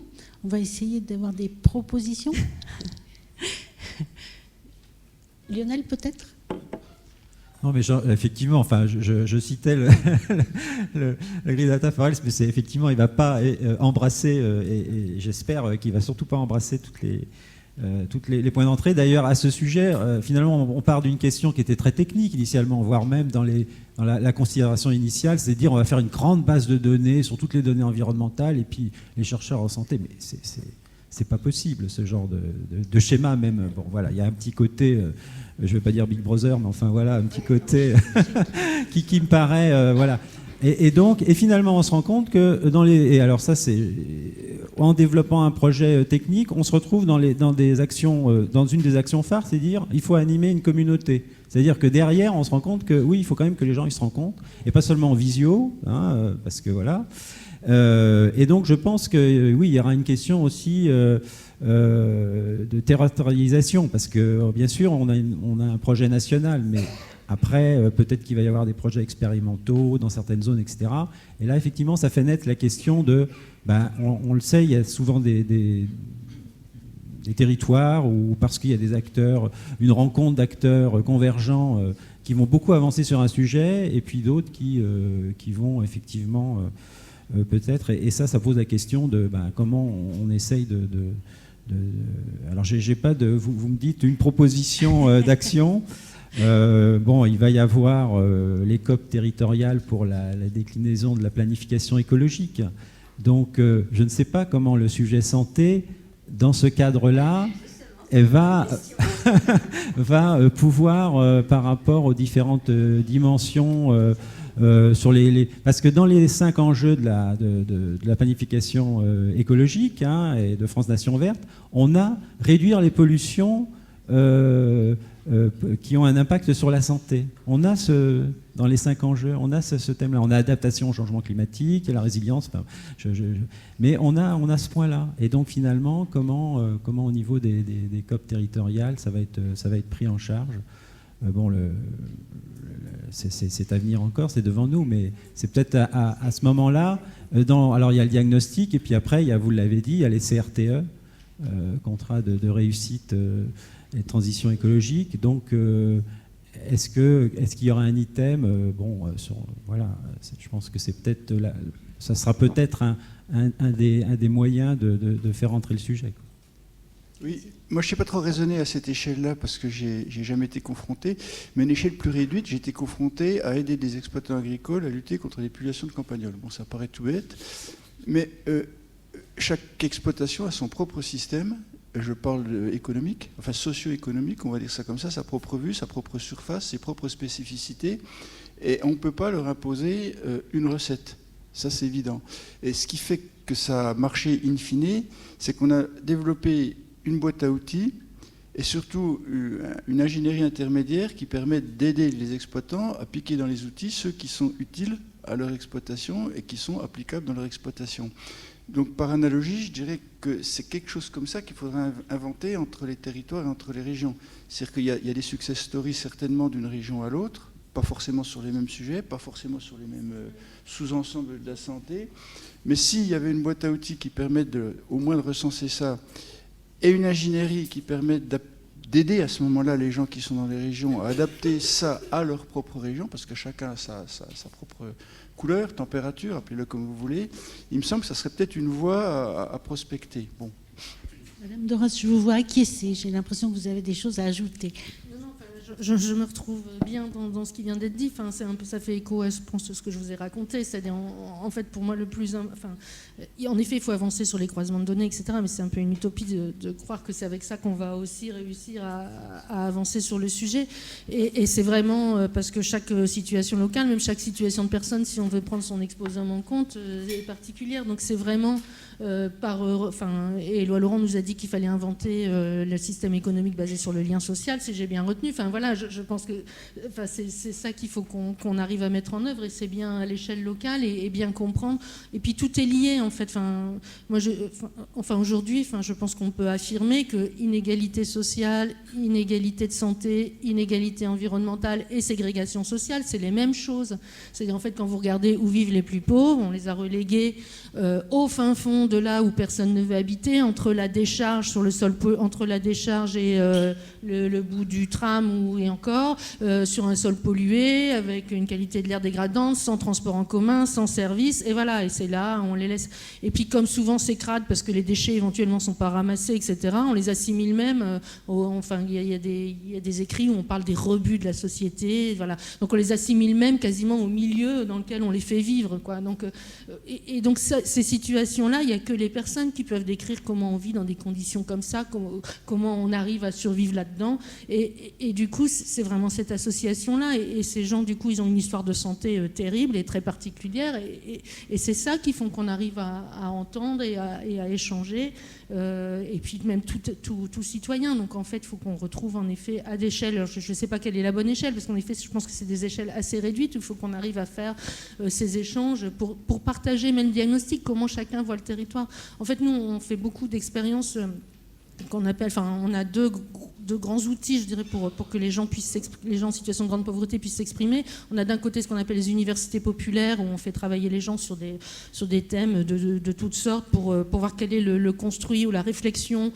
On va essayer d'avoir des propositions. Lionel, peut-être ? Non, mais effectivement, enfin, je citais le Green Data for Health, mais c'est effectivement, il ne va pas embrasser, et j'espère qu'il ne va surtout pas embrasser tous les points d'entrée. D'ailleurs, à ce sujet, finalement, on part d'une question qui était très technique initialement, voire même dans la considération initiale, c'est de dire on va faire une grande base de données sur toutes les données environnementales et puis les chercheurs en santé. Mais c'est pas possible, ce genre de schéma même. Bon, voilà, il y a un petit côté... je ne vais pas dire Big Brother, mais enfin voilà, un petit côté qui me paraît, voilà. Et finalement, on se rend compte que et alors ça, c'est en développant un projet technique, on se retrouve dans des actions, dans une des actions phares, c'est dire il faut animer une communauté. C'est-à-dire que derrière, on se rend compte que oui, il faut quand même que les gens ils se rencontrent, et pas seulement en visio, parce que voilà. Et donc, je pense que oui, il y aura une question aussi. De territorialisation, parce que bien sûr on a un projet national, mais après peut-être qu'il va y avoir des projets expérimentaux dans certaines zones, etc. Et là effectivement ça fait naître la question de, on le sait, il y a souvent des territoires où parce qu'il y a des acteurs, une rencontre d'acteurs convergents qui vont beaucoup avancer sur un sujet, et puis d'autres qui vont effectivement peut-être, et ça pose la question de comment on essaye alors, j'ai pas vous me dites une proposition d'action. Il va y avoir les COP territoriales pour la déclinaison de la planification écologique. Donc, je ne sais pas comment le sujet santé, dans ce cadre-là, va pouvoir, par rapport aux différentes dimensions, parce que dans les 5 enjeux de la planification écologique et de France Nation Verte, on a réduire les pollutions qui ont un impact sur la santé. On a dans les 5 enjeux, on a ce thème-là. On a adaptation au changement climatique, la résilience, enfin, mais on a ce point-là. Et donc finalement, comment au niveau des COP territoriales, ça va être pris en charge. Bon, c'est à venir encore, c'est devant nous, mais c'est peut-être à ce moment-là. Alors il y a le diagnostic, et puis après, vous l'avez dit, il y a les CRTE, contrats de réussite et transition écologique. Donc, est-ce qu'il y aura un item voilà, je pense que c'est peut-être ça sera peut-être un des moyens de faire entrer le sujet. Oui, moi je ne sais pas trop raisonner à cette échelle-là parce que j'ai jamais été confronté, mais à une échelle plus réduite, j'ai été confronté à aider des exploitants agricoles à lutter contre les populations de campagnols. Bon, ça paraît tout bête, mais chaque exploitation a son propre système. Je parle économique, enfin socio-économique, on va dire ça comme ça, sa propre vue, sa propre surface, ses propres spécificités, et on ne peut pas leur imposer une recette. Ça, c'est évident. Et ce qui fait que ça a marché in fine, c'est qu'on a développé une boîte à outils et surtout une ingénierie intermédiaire qui permet d'aider les exploitants à piquer dans les outils ceux qui sont utiles à leur exploitation et qui sont applicables dans leur exploitation. Donc par analogie, je dirais que c'est quelque chose comme ça qu'il faudrait inventer entre les territoires et entre les régions. C'est-à-dire qu'il y a des success stories certainement d'une région à l'autre, pas forcément sur les mêmes sujets, pas forcément sur les mêmes sous-ensembles de la santé, mais s'il y avait une boîte à outils qui permet au moins de recenser ça, et une ingénierie qui permet d'aider à ce moment-là les gens qui sont dans les régions à adapter ça à leur propre région, parce que chacun a sa propre couleur, température, appelez-le comme vous voulez, il me semble que ça serait peut-être une voie à prospecter. Bon. Madame Doras, je vous vois acquiescer, j'ai l'impression que vous avez des choses à ajouter. Je me retrouve bien dans ce qui vient d'être dit. Enfin, c'est un peu, ça fait écho à, je pense, ce que je vous ai raconté. C'est-à-dire, en fait, pour moi, en effet, il faut avancer sur les croisements de données, etc. Mais c'est un peu une utopie de croire que c'est avec ça qu'on va aussi réussir à avancer sur le sujet. Et c'est vraiment parce que chaque situation locale, même chaque situation de personne, si on veut prendre son exposant en compte, est particulière. Donc c'est vraiment et Éloi Laurent nous a dit qu'il fallait inventer le système économique basé sur le lien social, si j'ai bien retenu. Enfin voilà, je pense que c'est ça qu'il faut qu'on arrive à mettre en œuvre, et c'est bien à l'échelle locale et bien comprendre. Et puis tout est lié en fait. Aujourd'hui, je pense qu'on peut affirmer que inégalité sociale, inégalité de santé, inégalité environnementale et ségrégation sociale, c'est les mêmes choses. C'est-à-dire en fait quand vous regardez où vivent les plus pauvres, on les a relégués au fin fond de là où personne ne veut habiter, entre la décharge sur le sol, entre la décharge et le bout du tram et encore sur un sol pollué avec une qualité de l'air dégradante, sans transport en commun, sans service, et voilà, et c'est là on les laisse. Et puis comme souvent c'est crade parce que les déchets éventuellement sont pas ramassés, etc. On les assimile même. Il y a des écrits où on parle des rebuts de la société, voilà. Donc on les assimile même quasiment au milieu dans lequel on les fait vivre, quoi. Donc donc ces situations-là, il n'y a que les personnes qui peuvent décrire comment on vit dans des conditions comme ça, comment on arrive à survivre là-dedans. Et du coup, c'est vraiment cette association-là. Et ces gens, du coup, ils ont une histoire de santé terrible et très particulière. Et c'est ça qui font qu'on arrive à entendre et à échanger. Et puis même tout citoyen. Donc en fait, il faut qu'on retrouve en effet à d'échelle. Je ne sais pas quelle est la bonne échelle, parce qu'en effet, je pense que c'est des échelles assez réduites. Il faut qu'on arrive à faire ces échanges pour partager même le diagnostic, comment chacun voit le territoire. En fait, nous, on fait beaucoup d'expériences qu'on appelle, on a deux grands outils, je dirais, pour que les gens en situation de grande pauvreté puissent s'exprimer. On a d'un côté ce qu'on appelle les universités populaires, où on fait travailler les gens sur des thèmes de toutes sortes pour voir quel est le construit ou la réflexion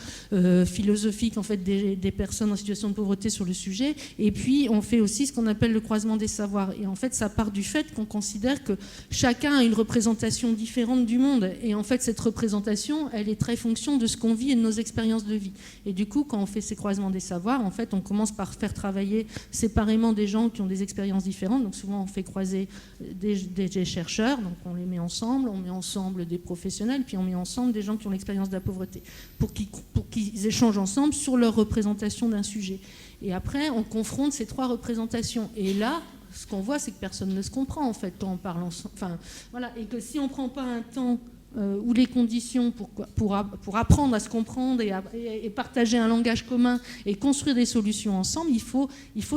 philosophique en fait des personnes en situation de pauvreté sur le sujet. Et puis on fait aussi ce qu'on appelle le croisement des savoirs. Et en fait, ça part du fait qu'on considère que chacun a une représentation différente du monde. Et en fait, cette représentation, elle est très fonction de ce qu'on vit et de nos expériences de vie. Et du coup, quand on fait ces croisements des savoirs, en fait, on commence par faire travailler séparément des gens qui ont des expériences différentes. Donc souvent, on fait croiser des chercheurs, donc on les met ensemble, on met ensemble des professionnels, puis on met ensemble des gens qui ont l'expérience de la pauvreté, pour qu'ils échangent ensemble sur leur représentation d'un sujet. Et après, on confronte ces trois représentations. Et là, ce qu'on voit, c'est que personne ne se comprend, en fait, quand on parle ensemble. Enfin, voilà. Et que si on ne prend pas un temps ou les conditions pour apprendre à se comprendre et partager un langage commun et construire des solutions ensemble, il faut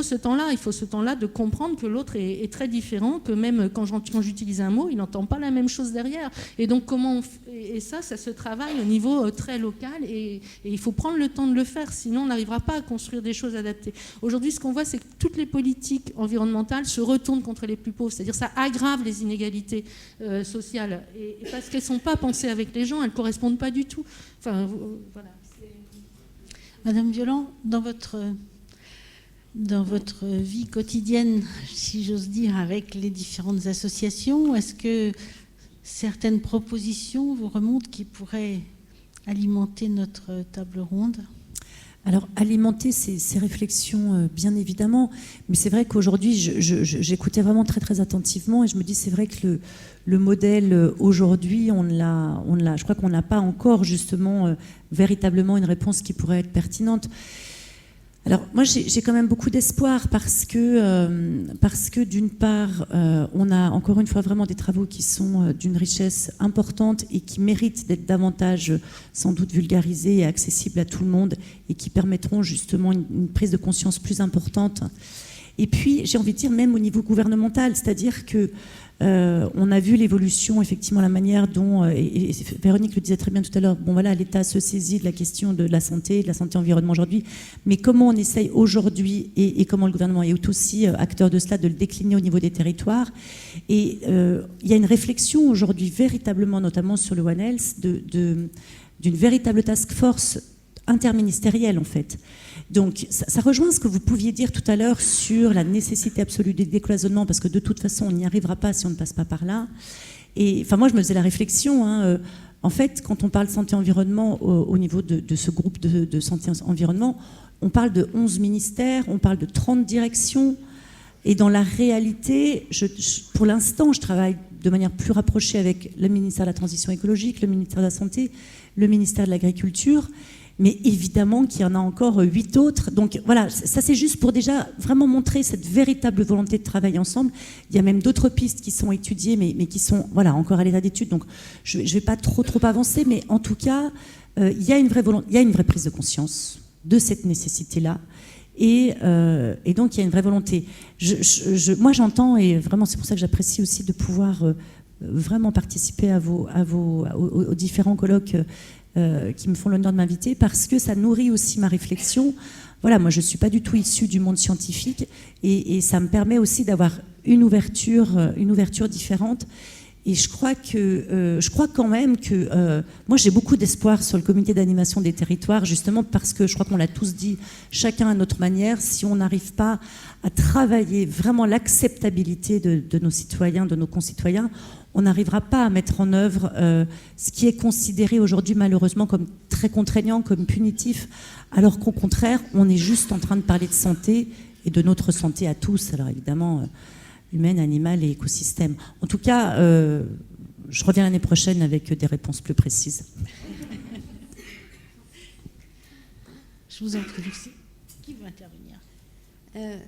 ce temps-là. Il faut ce temps-là de comprendre que l'autre est très différent, que même quand j'utilise un mot, il n'entend pas la même chose derrière. Et donc, ça se travaille au niveau très local et il faut prendre le temps de le faire, sinon on n'arrivera pas à construire des choses adaptées. Aujourd'hui, ce qu'on voit, c'est que toutes les politiques environnementales se retournent contre les plus pauvres, c'est-à-dire ça aggrave les inégalités sociales, et parce qu'elles ne sont pas pensées avec les gens, elles ne correspondent pas du tout. Enfin, voilà. Madame Violent, dans votre vie quotidienne, si j'ose dire, avec les différentes associations, est-ce que certaines propositions vous remontent qui pourraient alimenter notre table ronde ? Alors, alimenter ces réflexions, bien évidemment, mais c'est vrai qu'aujourd'hui, j'écoutais vraiment très, très attentivement et je me dis, c'est vrai que le modèle, aujourd'hui, je crois qu'on n'a pas encore, justement, véritablement une réponse qui pourrait être pertinente. Alors, moi, j'ai quand même beaucoup d'espoir parce que d'une part, on a encore une fois vraiment des travaux qui sont d'une richesse importante et qui méritent d'être davantage, sans doute, vulgarisés et accessibles à tout le monde et qui permettront justement une prise de conscience plus importante. Et puis, j'ai envie de dire, même au niveau gouvernemental, c'est-à-dire que on a vu l'évolution, effectivement, la manière dont, et Véronique le disait très bien tout à l'heure, bon voilà, l'État se saisit de la question de la santé environnement aujourd'hui, mais comment on essaye aujourd'hui, et comment le gouvernement est aussi acteur de cela, de le décliner au niveau des territoires. Et il y a une réflexion aujourd'hui, véritablement, notamment sur le One Health, d'une véritable task force interministérielle, en fait. Donc, ça rejoint ce que vous pouviez dire tout à l'heure sur la nécessité absolue du décloisonnement, parce que de toute façon, on n'y arrivera pas si on ne passe pas par là. Et enfin, moi, je me faisais la réflexion, en fait, quand on parle santé-environnement au niveau de ce groupe de santé-environnement, on parle de 11 ministères, on parle de 30 directions, et dans la réalité, pour l'instant, je travaille de manière plus rapprochée avec le ministère de la Transition écologique, le ministère de la Santé, le ministère de l'Agriculture, mais évidemment qu'il y en a encore 8 autres. Donc voilà, ça c'est juste pour déjà vraiment montrer cette véritable volonté de travailler ensemble. Il y a même d'autres pistes qui sont étudiées, mais qui sont voilà, encore à l'état d'étude. Donc je ne vais pas trop avancer, mais en tout cas, il y a une vraie volonté, il y a une vraie prise de conscience de cette nécessité-là. Et donc il y a une vraie volonté. Moi j'entends, et vraiment c'est pour ça que j'apprécie aussi de pouvoir vraiment participer aux différents colloques qui me font l'honneur de m'inviter, parce que ça nourrit aussi ma réflexion. Voilà, moi je ne suis pas du tout issue du monde scientifique et ça me permet aussi d'avoir une ouverture différente. Et je crois quand même que moi j'ai beaucoup d'espoir sur le comité d'animation des territoires, justement parce que je crois qu'on l'a tous dit, chacun à notre manière, si on n'arrive pas à travailler vraiment l'acceptabilité de nos citoyens, de nos concitoyens, on n'arrivera pas à mettre en œuvre ce qui est considéré aujourd'hui malheureusement comme très contraignant, comme punitif, alors qu'au contraire, on est juste en train de parler de santé et de notre santé à tous. Alors évidemment, humaine, animale et écosystème. En tout cas, je reviens l'année prochaine avec des réponses plus précises. Je vous en prie, Lucie. Qui veut intervenir ?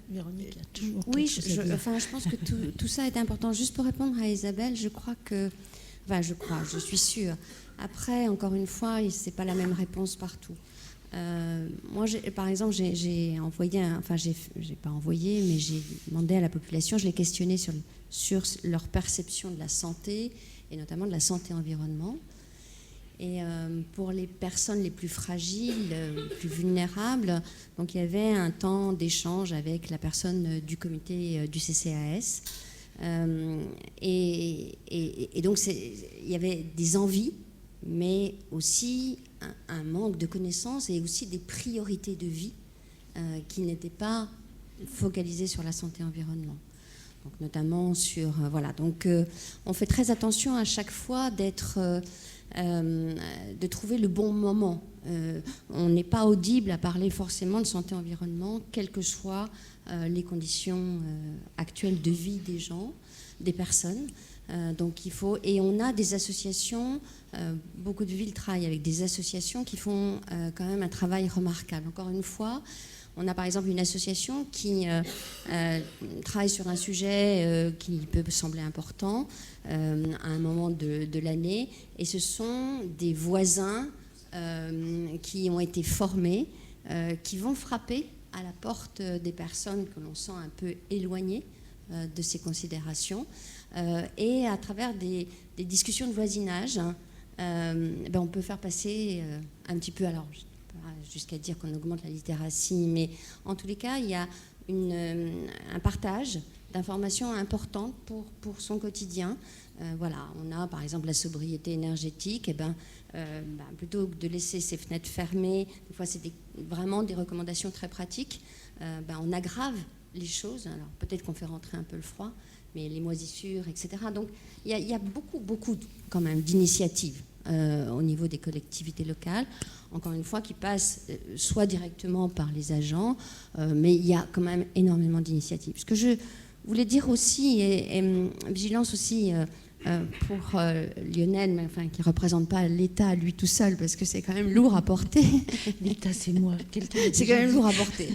Véronique a toujours oui, quelque chose à dire. je pense que tout ça est important. Juste pour répondre à Isabelle, je suis sûre. Après, encore une fois, c'est pas la même réponse partout. Moi, par exemple, j'ai pas envoyé, mais j'ai demandé à la population, je l'ai questionné sur leur perception de la santé, et notamment de la santé-environnement. Et pour les personnes les plus fragiles, les plus vulnérables, donc il y avait un temps d'échange avec la personne du comité du CCAS. Et donc il y avait des envies, mais aussi un manque de connaissances et aussi des priorités de vie qui n'étaient pas focalisées sur la santé-environnement. Donc notamment sur... voilà. Donc on fait très attention à chaque fois de trouver le bon moment. On n'est pas audible à parler forcément de santé-environnement, quelles que soient les conditions actuelles de vie des gens, des personnes. Donc il faut, et on a des associations, beaucoup de villes travaillent avec des associations qui font quand même un travail remarquable. Encore une fois, On a par exemple une association qui travaille sur un sujet qui peut sembler important à un moment de l'année, et ce sont des voisins qui ont été formés, qui vont frapper à la porte des personnes que l'on sent un peu éloignées de ces considérations, et à travers des discussions de voisinage, on peut faire passer un petit peu, alors jusqu'à dire qu'on augmente la littératie, mais en tous les cas, il y a un partage d'informations importantes pour son quotidien. Voilà, on a par exemple la sobriété énergétique, plutôt que de laisser ses fenêtres fermées, des fois c'est vraiment des recommandations très pratiques, on aggrave les choses. Alors peut-être qu'on fait rentrer un peu le froid, mais les moisissures, etc. Donc il y a beaucoup quand même d'initiatives au niveau des collectivités locales, encore une fois, qui passent soit directement par les agents, mais il y a quand même énormément d'initiatives. Ce que je voulais dire aussi, et vigilance aussi pour Lionel, mais enfin, qui ne représente pas l'État lui tout seul, parce que c'est quand même lourd à porter. L'État, c'est moi. C'est quand même lourd à porter.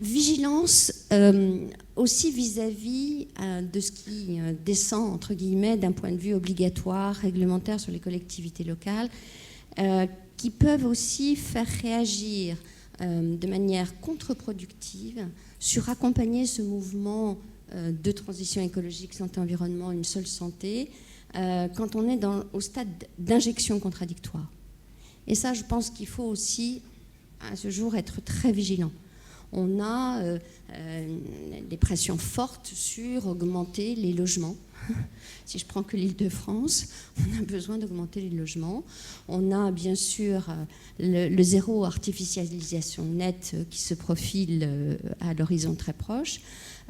Vigilance aussi vis-à-vis de ce qui descend, entre guillemets, d'un point de vue obligatoire, réglementaire sur les collectivités locales, qui peuvent aussi faire réagir de manière contre-productive sur accompagner ce mouvement de transition écologique, santé-environnement, une seule santé, quand on est au stade d'injection contradictoire. Et ça, je pense qu'il faut aussi, à ce jour, être très vigilant. On a des pressions fortes sur augmenter les logements. Si je prends que l'Île-de-France, on a besoin d'augmenter les logements. On a bien sûr le zéro artificialisation nette qui se profile à l'horizon très proche.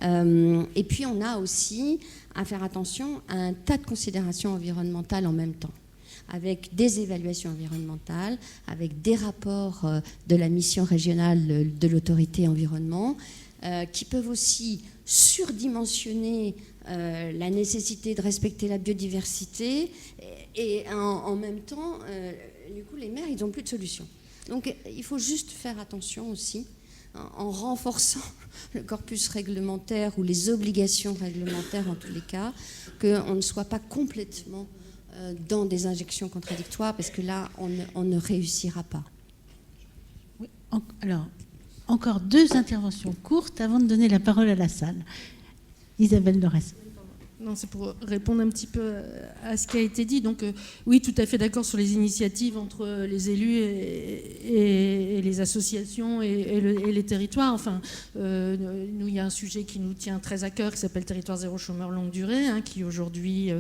Et puis on a aussi à faire attention à un tas de considérations environnementales en même temps, avec des évaluations environnementales, avec des rapports de la mission régionale de l'autorité environnement, qui peuvent aussi surdimensionner la nécessité de respecter la biodiversité, et en même temps, du coup, les maires, ils n'ont plus de solution. Donc il faut juste faire attention aussi, en renforçant le corpus réglementaire ou les obligations réglementaires en tous les cas, qu'on ne soit pas complètement dans des injections contradictoires, parce que là, on ne réussira pas. Oui, alors, encore 2 interventions courtes avant de donner la parole à la salle. Isabelle Dorès. Non, c'est pour répondre un petit peu à ce qui a été dit. Donc oui, tout à fait d'accord sur les initiatives entre les élus et les associations et les territoires. Enfin, nous, il y a un sujet qui nous tient très à cœur qui s'appelle Territoire zéro chômeur longue durée, qui aujourd'hui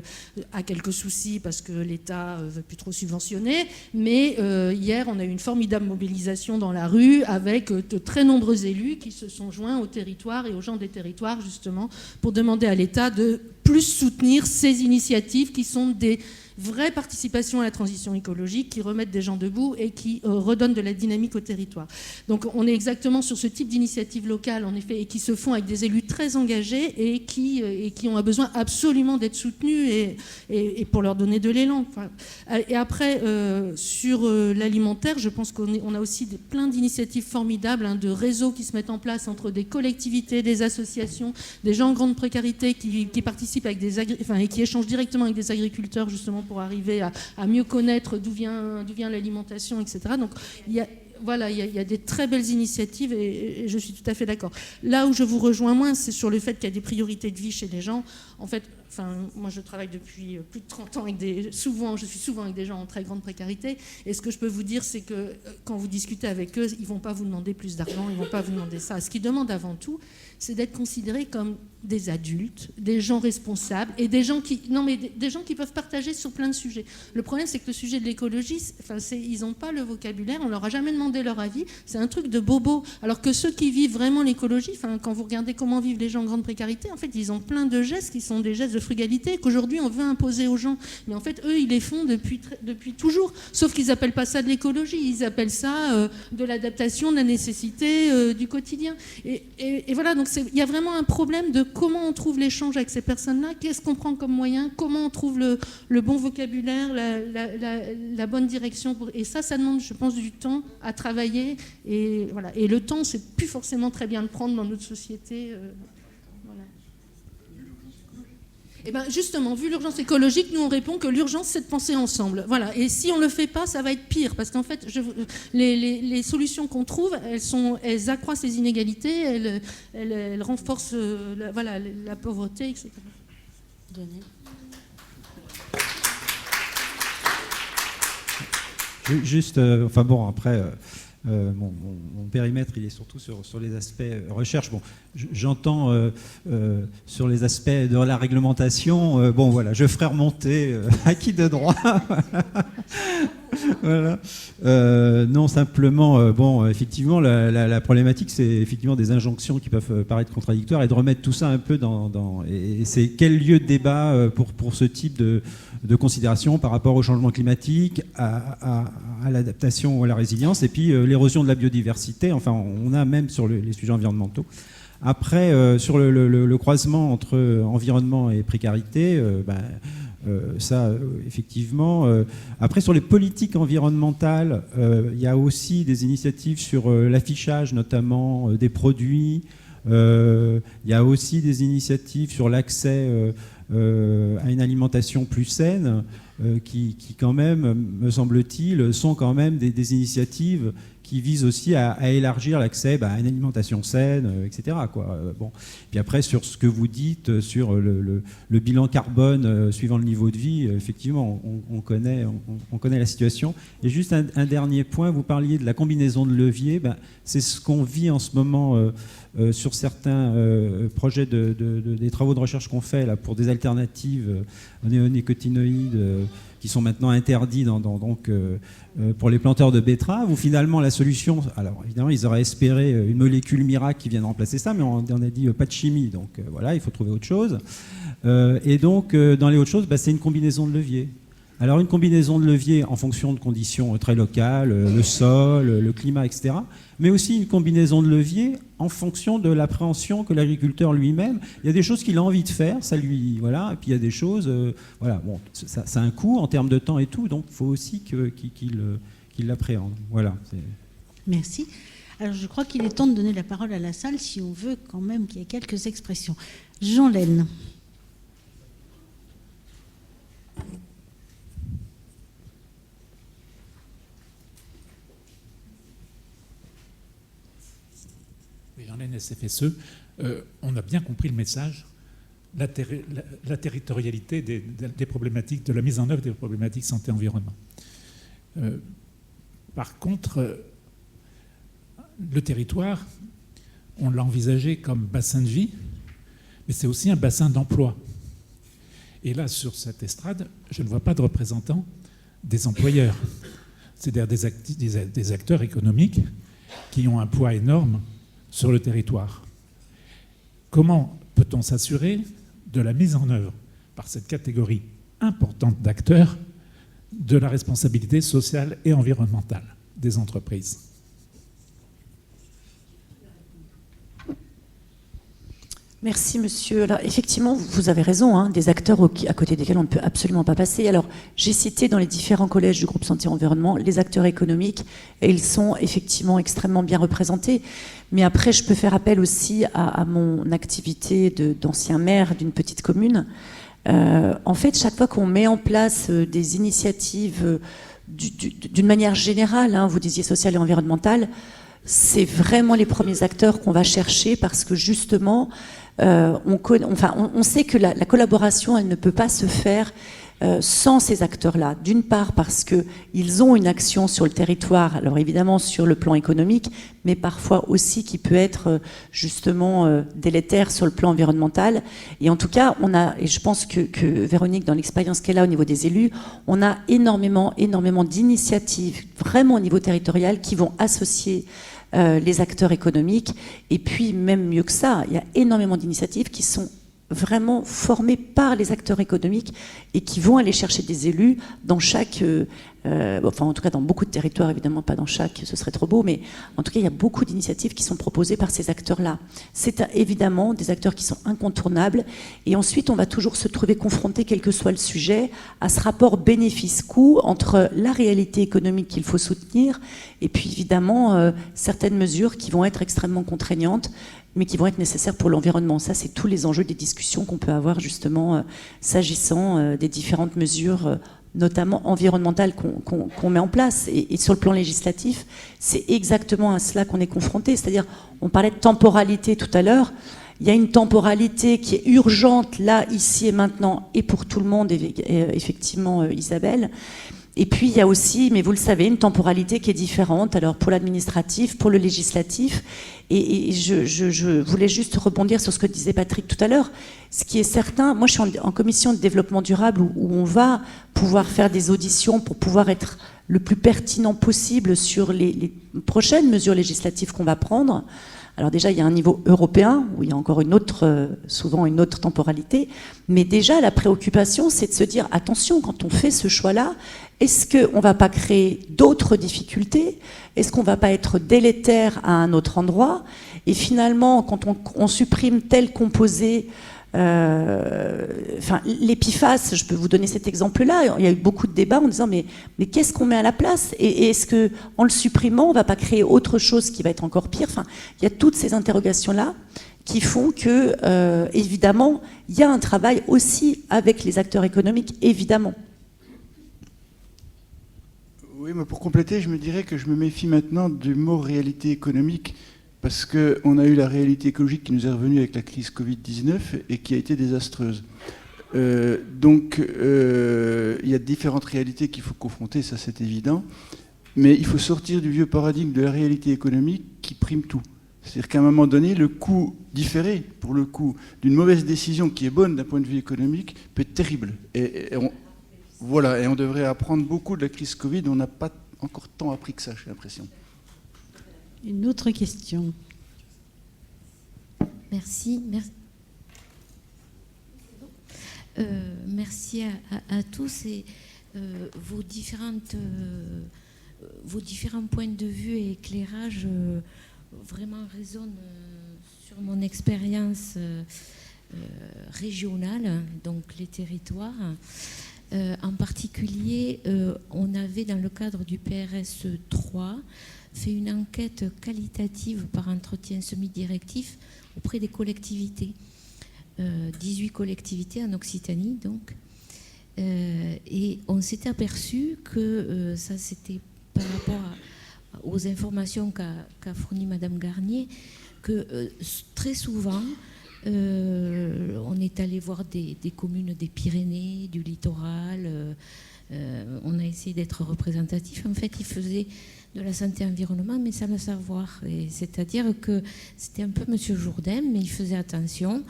a quelques soucis parce que l'État ne veut plus trop subventionner. Mais hier, on a eu une formidable mobilisation dans la rue avec de très nombreux élus qui se sont joints aux territoires et aux gens des territoires, justement, pour demander à l'État de plus soutenir ces initiatives qui sont des vraies participations à la transition écologique, qui remettent des gens debout et qui redonnent de la dynamique au territoire. Donc on est exactement sur ce type d'initiatives locales, en effet, et qui se font avec des élus très engagés et qui ont besoin absolument d'être soutenus et pour leur donner de l'élan. Enfin, et après, sur l'alimentaire, je pense qu'on a aussi plein d'initiatives formidables, de réseaux qui se mettent en place entre des collectivités, des associations, des gens en grande précarité qui participent avec et qui échangent directement avec des agriculteurs, justement, pour arriver à mieux connaître d'où vient l'alimentation, etc. Donc il y a des très belles initiatives et je suis tout à fait d'accord. Là où je vous rejoins moins, c'est sur le fait qu'il y a des priorités de vie chez les gens. En fait, moi je travaille depuis plus de 30 ans je suis souvent avec des gens en très grande précarité, et ce que je peux vous dire, c'est que quand vous discutez avec eux, ils ne vont pas vous demander plus d'argent, ils ne vont pas vous demander ça. Ce qu'ils demandent avant tout, c'est d'être considérés comme des adultes, des gens responsables et des gens qui peuvent partager sur plein de sujets. Le problème, c'est que le sujet de l'écologie, ils n'ont pas le vocabulaire, on leur a jamais demandé leur avis, c'est un truc de bobo. Alors que ceux qui vivent vraiment l'écologie, quand vous regardez comment vivent les gens en grande précarité, en fait, ils ont plein de gestes qui sont des gestes de frugalité qu'aujourd'hui on veut imposer aux gens. Mais en fait, eux, ils les font depuis toujours. Sauf qu'ils n'appellent pas ça de l'écologie, ils appellent ça de l'adaptation, de la nécessité du quotidien. Et voilà, donc il y a vraiment un problème de comment on trouve l'échange avec ces personnes-là, qu'est-ce qu'on prend comme moyen, comment on trouve le bon vocabulaire, la bonne direction. Et ça demande, je pense, du temps à travailler. Et, voilà. Et le temps, c'est plus forcément très bien le prendre dans notre société. Voilà. Et bien justement, vu l'urgence écologique, nous on répond que l'urgence c'est de penser ensemble. Voilà. Et si on ne le fait pas, ça va être pire. Parce qu'en fait, les solutions qu'on trouve, elles accroissent les inégalités, elles renforcent la pauvreté, etc. Juste, enfin bon, après... mon périmètre, il est surtout sur les aspects recherche. Bon, j'entends sur les aspects de la réglementation. Bon, voilà, je ferai remonter acquis de droit. Voilà. Non, simplement, bon, effectivement, la problématique, c'est effectivement des injonctions qui peuvent paraître contradictoires et de remettre tout ça un peu et c'est quel lieu de débat pour ce type de considération par rapport au changement climatique, à l'adaptation ou à la résilience, et puis l'érosion de la biodiversité. Enfin, on a même sur les sujets environnementaux. Après, sur le croisement entre environnement et précarité, ça, effectivement. Après, sur les politiques environnementales, il y a aussi des initiatives sur l'affichage, notamment des produits. Il y a aussi des initiatives sur l'accès à une alimentation plus saine, qui quand même, me semble-t-il, sont quand même des initiatives qui visent aussi à élargir l'accès à une alimentation saine, etc. Bon. Puis après, sur ce que vous dites, sur le bilan carbone suivant le niveau de vie, effectivement, on connaît la situation. Et juste un dernier point, vous parliez de la combinaison de leviers. C'est ce qu'on vit en ce moment sur certains projets des travaux de recherche qu'on fait là, pour des alternatives aux néonicotinoïdes qui sont maintenant interdits pour les planteurs de betteraves, où finalement la solution, alors évidemment ils auraient espéré une molécule miracle qui vienne remplacer ça, mais on a dit pas de chimie, donc voilà, il faut trouver autre chose. Et donc dans les autres choses, c'est une combinaison de leviers. Alors une combinaison de leviers en fonction de conditions très locales, le sol, le climat, etc. Mais aussi une combinaison de leviers en fonction de l'appréhension que l'agriculteur lui-même. Il y a des choses qu'il a envie de faire, ça lui, voilà. Et puis il y a des choses, voilà. Bon, ça a un coût en termes de temps et tout, donc il faut aussi qu'il l'appréhende. Voilà. Merci. Alors je crois qu'il est temps de donner la parole à la salle si on veut quand même qu'il y ait quelques expressions. Jean Laine. En NSFSE, on a bien compris le message, la territorialité des problématiques, de la mise en œuvre des problématiques santé-environnement. Par contre, le territoire, on l'a envisagé comme bassin de vie, mais c'est aussi un bassin d'emploi. Et là, sur cette estrade, je ne vois pas de représentants des employeurs, c'est-à-dire des acteurs économiques qui ont un poids énorme sur le territoire. Comment peut-on s'assurer de la mise en œuvre par cette catégorie importante d'acteurs de la responsabilité sociale et environnementale des entreprises ? Merci, monsieur. Alors, effectivement, vous avez raison, des acteurs à côté desquels on ne peut absolument pas passer. Alors, j'ai cité dans les différents collèges du groupe Santé-Environnement les acteurs économiques, et ils sont effectivement extrêmement bien représentés. Mais après, je peux faire appel aussi à mon activité d'ancien maire d'une petite commune. En fait, chaque fois qu'on met en place des initiatives d'une manière générale, vous disiez sociale et environnementale, c'est vraiment les premiers acteurs qu'on va chercher parce que justement, on sait que la collaboration, elle ne peut pas se faire sans ces acteurs-là. D'une part parce qu'ils ont une action sur le territoire, alors évidemment sur le plan économique, mais parfois aussi qui peut être justement délétère sur le plan environnemental. Et en tout cas, et je pense que Véronique, dans l'expérience qu'elle a au niveau des élus, on a énormément d'initiatives, vraiment au niveau territorial, qui vont associer les acteurs économiques. Et puis, même mieux que ça, il y a énormément d'initiatives qui sont vraiment formés par les acteurs économiques et qui vont aller chercher des élus dans chaque, enfin en tout cas dans beaucoup de territoires, évidemment pas dans chaque, ce serait trop beau, mais en tout cas il y a beaucoup d'initiatives qui sont proposées par ces acteurs-là. C'est évidemment des acteurs qui sont incontournables et ensuite on va toujours se trouver confronté, quel que soit le sujet, à ce rapport bénéfice-coût entre la réalité économique qu'il faut soutenir et puis évidemment certaines mesures qui vont être extrêmement contraignantes mais qui vont être nécessaires pour l'environnement. Ça, c'est tous les enjeux des discussions qu'on peut avoir justement s'agissant des différentes mesures, notamment environnementales qu'on met en place. Et sur le plan législatif, c'est exactement à cela qu'on est confronté. C'est-à-dire, on parlait de temporalité tout à l'heure. Il y a une temporalité qui est urgente là, ici et maintenant, et pour tout le monde, effectivement, Isabelle. Et puis, il y a aussi, mais vous le savez, une temporalité qui est différente, alors pour l'administratif, pour le législatif. Et je voulais juste rebondir sur ce que disait Patrick tout à l'heure. Ce qui est certain, moi je suis en commission de développement durable où on va pouvoir faire des auditions pour pouvoir être le plus pertinent possible sur les prochaines mesures législatives qu'on va prendre. Alors déjà, il y a un niveau européen, où il y a encore souvent une autre temporalité, mais déjà, la préoccupation, c'est de se dire, attention, quand on fait ce choix-là, est-ce qu'on ne va pas créer d'autres difficultés? Est-ce qu'on ne va pas être délétère à un autre endroit? Et finalement, quand on supprime tel composé, les PFAS, je peux vous donner cet exemple-là, il y a eu beaucoup de débats en disant mais qu'est-ce qu'on met à la place et est-ce qu'en le supprimant, on ne va pas créer autre chose qui va être encore pire? Enfin, il y a toutes ces interrogations-là qui font que, évidemment, il y a un travail aussi avec les acteurs économiques, évidemment. Oui, mais pour compléter, je me dirais que je me méfie maintenant du mot réalité économique, parce qu'on a eu la réalité écologique qui nous est revenue avec la crise Covid-19 et qui a été désastreuse. Donc, il y a différentes réalités qu'il faut confronter, ça c'est évident, mais il faut sortir du vieux paradigme de la réalité économique qui prime tout. C'est-à-dire qu'à un moment donné, le coût différé, pour le coup, d'une mauvaise décision qui est bonne d'un point de vue économique, peut être terrible. Voilà, et on devrait apprendre beaucoup de la crise Covid. On n'a pas encore tant appris que ça, j'ai l'impression. Une autre question. Merci. Merci à tous et vos différents points de vue et éclairages vraiment résonnent sur mon expérience régionale, donc les territoires. En particulier, on avait dans le cadre du PRS 3 fait une enquête qualitative par entretien semi-directif auprès des collectivités, 18 collectivités en Occitanie donc, et on s'était aperçu que ça c'était par rapport aux informations qu'a fournies Madame Garnier, que très souvent on est allé voir des communes des Pyrénées, du littoral, on a essayé d'être représentatif. En fait, ils faisaient de la santé-environnement, mais sans le savoir. C'est-à-dire que c'était un peu Monsieur Jourdain, mais il faisait attention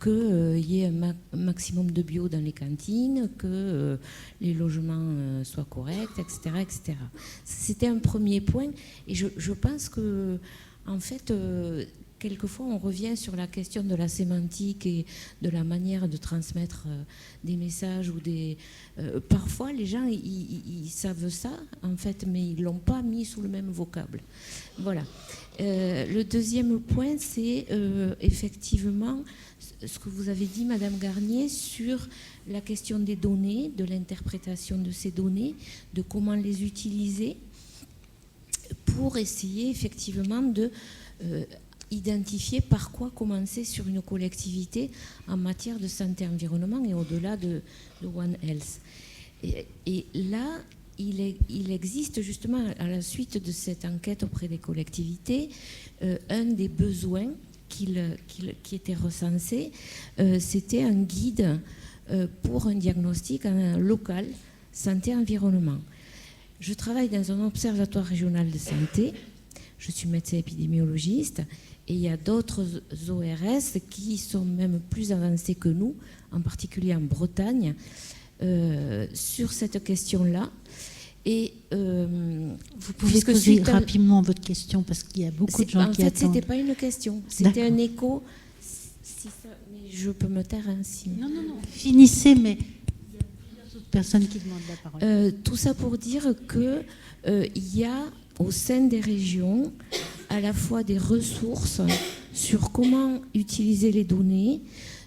qu'il y ait un maximum de bio dans les cantines, que les logements soient corrects, etc., etc. C'était un premier point. Et je pense que, en fait, quelquefois, on revient sur la question de la sémantique et de la manière de transmettre des messages ou des. Parfois, les gens, ils savent ça, en fait, mais ils ne l'ont pas mis sous le même vocable. Voilà. Le deuxième point, c'est effectivement ce que vous avez dit, Madame Garnier, sur la question des données, de l'interprétation de ces données, de comment les utiliser pour essayer effectivement de identifier par quoi commencer sur une collectivité en matière de santé-environnement et au-delà de One Health. Et là, il existe justement, à la suite de cette enquête auprès des collectivités, un des besoins qui était recensé, c'était un guide pour un diagnostic local santé-environnement. Je travaille dans un observatoire régional de santé, je suis médecin épidémiologiste, et il y a d'autres ORS qui sont même plus avancés que nous, en particulier en Bretagne, sur cette question-là. Et vous pouvez poser rapidement votre question parce qu'il y a beaucoup de gens qui attendent. En fait, ce n'était pas une question, c'était un écho. Mais je peux me taire ainsi. Non, finissez, mais il y a plusieurs autres personnes qui demandent la parole. Tout ça pour dire qu'il y a au sein des régions à la fois des ressources sur comment utiliser les données,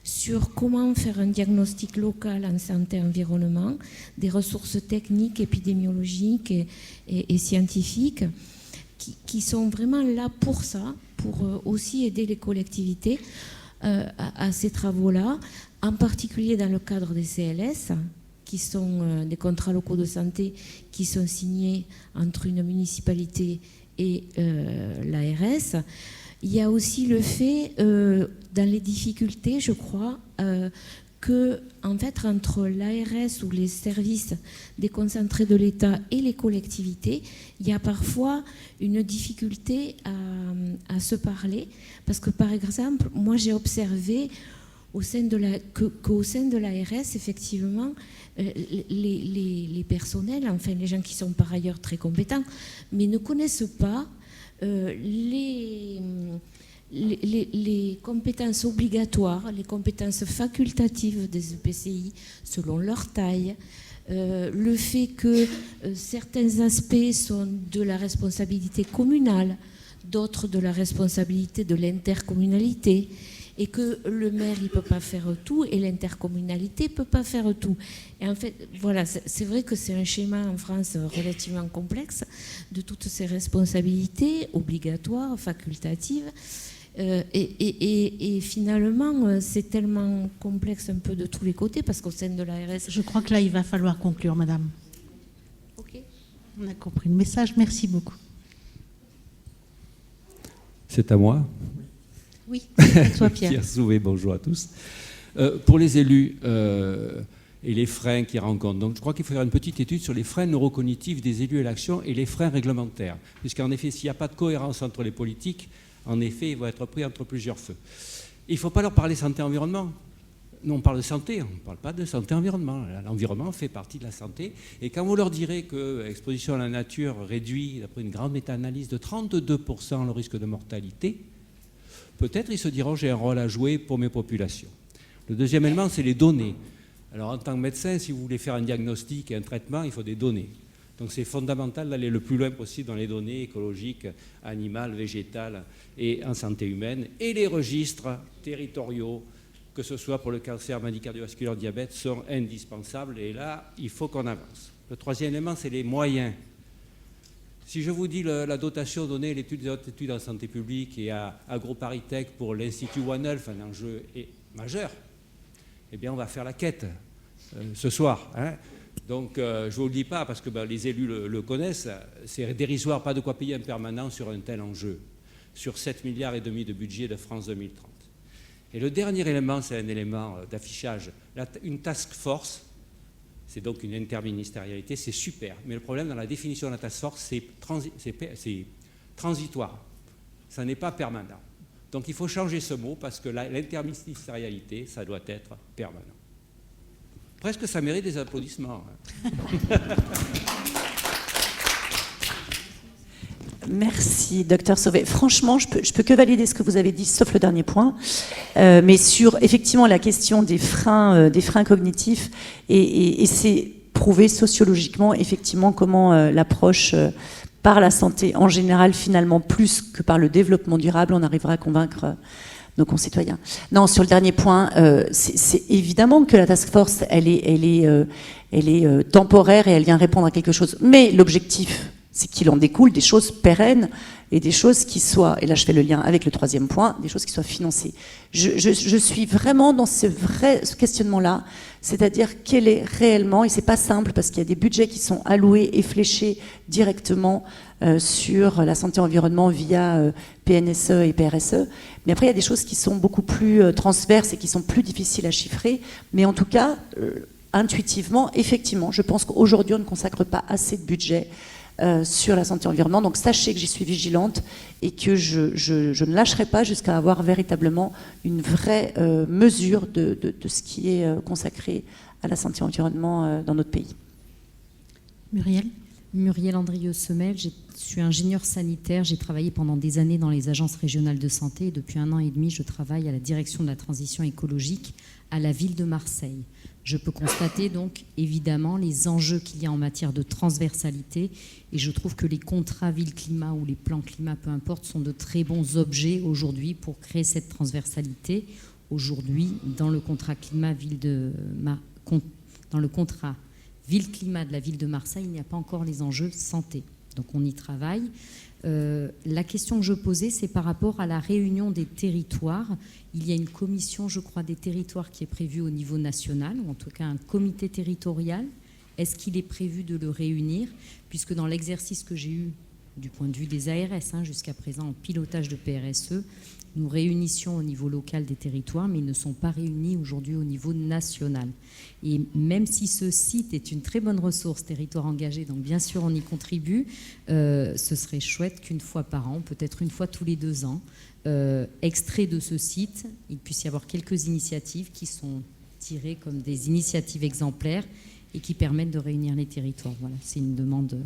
sur comment faire un diagnostic local en santé-environnement, des ressources techniques, épidémiologiques et scientifiques qui sont vraiment là pour ça, pour aussi aider les collectivités à ces travaux-là, en particulier dans le cadre des CLS, qui sont des contrats locaux de santé qui sont signés entre une municipalité et l'ARS. Il y a aussi le fait, dans les difficultés, je crois, que, en fait, entre l'ARS ou les services déconcentrés de l'État et les collectivités, il y a parfois une difficulté à se parler. Parce que, par exemple, moi, j'ai observé qu'au sein de l'ARS, effectivement, les personnels, enfin les gens qui sont par ailleurs très compétents, mais ne connaissent pas les compétences obligatoires, les compétences facultatives des EPCI selon leur taille, le fait que certains aspects sont de la responsabilité communale, d'autres de la responsabilité de l'intercommunalité, et que le maire, il ne peut pas faire tout, et l'intercommunalité ne peut pas faire tout. Et en fait, voilà, c'est vrai que c'est un schéma en France relativement complexe de toutes ces responsabilités obligatoires, facultatives, et finalement, c'est tellement complexe un peu de tous les côtés, parce qu'au sein de l'ARS... Je crois que là, il va falloir conclure, madame. Ok. On a compris le message, merci beaucoup. C'est à moi. Oui, c'est toi, Pierre. Pierre Souvé, bonjour à tous. Pour les élus et les freins qu'ils rencontrent, donc je crois qu'il faut faire une petite étude sur les freins neurocognitifs des élus à l'action et les freins réglementaires. Puisqu'en effet, s'il n'y a pas de cohérence entre les politiques, en effet, ils vont être pris entre plusieurs feux. Il ne faut pas leur parler santé-environnement. Nous, on parle de santé, on ne parle pas de santé-environnement. L'environnement fait partie de la santé. Et quand vous leur direz que l'exposition à la nature réduit, d'après une grande méta-analyse, de 32% le risque de mortalité, peut-être ils se diront j'ai un rôle à jouer pour mes populations. Le deuxième élément, c'est les données. Alors en tant que médecin, si vous voulez faire un diagnostic et un traitement, il faut des données. Donc c'est fondamental d'aller le plus loin possible dans les données écologiques, animales, végétales et en santé humaine. Et les registres territoriaux, que ce soit pour le cancer, maladie cardiovasculaire, diabète, sont indispensables. Et là, il faut qu'on avance. Le troisième élément, c'est les moyens. Si je vous dis la dotation donnée à l'étude des hautes études en santé publique et à AgroParisTech pour l'Institut One Health, un enjeu majeur, eh bien on va faire la quête ce soir. Hein. Donc je ne vous le dis pas parce que les élus le connaissent, c'est dérisoire, pas de quoi payer un permanent sur un tel enjeu, sur 7,5 milliards de budget de France 2030. Et le dernier élément, c'est un élément d'affichage, une task force. C'est donc une interministérialité, c'est super. Mais le problème dans la définition de la task force, c'est transitoire. Ça n'est pas permanent. Donc il faut changer ce mot parce que l'interministérialité, ça doit être permanent. Presque ça mérite des applaudissements. Merci, docteur Sauvé. Franchement, je peux que valider ce que vous avez dit, sauf le dernier point. Mais sur, effectivement, la question des freins cognitifs, et c'est prouvé sociologiquement, effectivement, comment l'approche par la santé, en général, finalement, plus que par le développement durable, on arrivera à convaincre nos concitoyens. Non, sur le dernier point, c'est évidemment que la task force, elle est temporaire et elle vient répondre à quelque chose. Mais l'objectif, c'est qu'il en découle des choses pérennes et des choses qui soient, et là je fais le lien avec le troisième point, des choses qui soient financées. Je suis vraiment dans ce questionnement-là, c'est-à-dire quel est réellement, et c'est pas simple parce qu'il y a des budgets qui sont alloués et fléchés directement sur la santé-environnement via PNSE et PRSE, mais après il y a des choses qui sont beaucoup plus transverses et qui sont plus difficiles à chiffrer, mais en tout cas, intuitivement, effectivement, je pense qu'aujourd'hui on ne consacre pas assez de budget sur la santé-environnement. Donc sachez que j'y suis vigilante et que je ne lâcherai pas jusqu'à avoir véritablement une vraie mesure de ce qui est consacré à la santé-environnement dans notre pays. Muriel ? Muriel Andrieux-Semel, je suis ingénieure sanitaire, j'ai travaillé pendant des années dans les agences régionales de santé et depuis 1 an et demi, je travaille à la direction de la transition écologique à la ville de Marseille. Je peux constater donc évidemment les enjeux qu'il y a en matière de transversalité et je trouve que les contrats ville-climat ou les plans climat, peu importe, sont de très bons objets aujourd'hui pour créer cette transversalité. Aujourd'hui, dans le contrat climat ville-climat de la ville de Marseille, il n'y a pas encore les enjeux santé. Donc on y travaille. La question que je posais, c'est par rapport à la réunion des territoires. Il y a une commission, je crois, des territoires qui est prévue au niveau national, ou en tout cas un comité territorial. Est-ce qu'il est prévu de le réunir? Puisque dans l'exercice que j'ai eu du point de vue des ARS, jusqu'à présent en pilotage de PRSE, nous réunissions au niveau local des territoires, mais ils ne sont pas réunis aujourd'hui au niveau national. Et même si ce site est une très bonne ressource, territoire engagé, donc bien sûr on y contribue, ce serait chouette qu'une fois par an, peut-être une fois tous les 2 ans, extrait de ce site, il puisse y avoir quelques initiatives qui sont tirées comme des initiatives exemplaires et qui permettent de réunir les territoires. Voilà, c'est une demande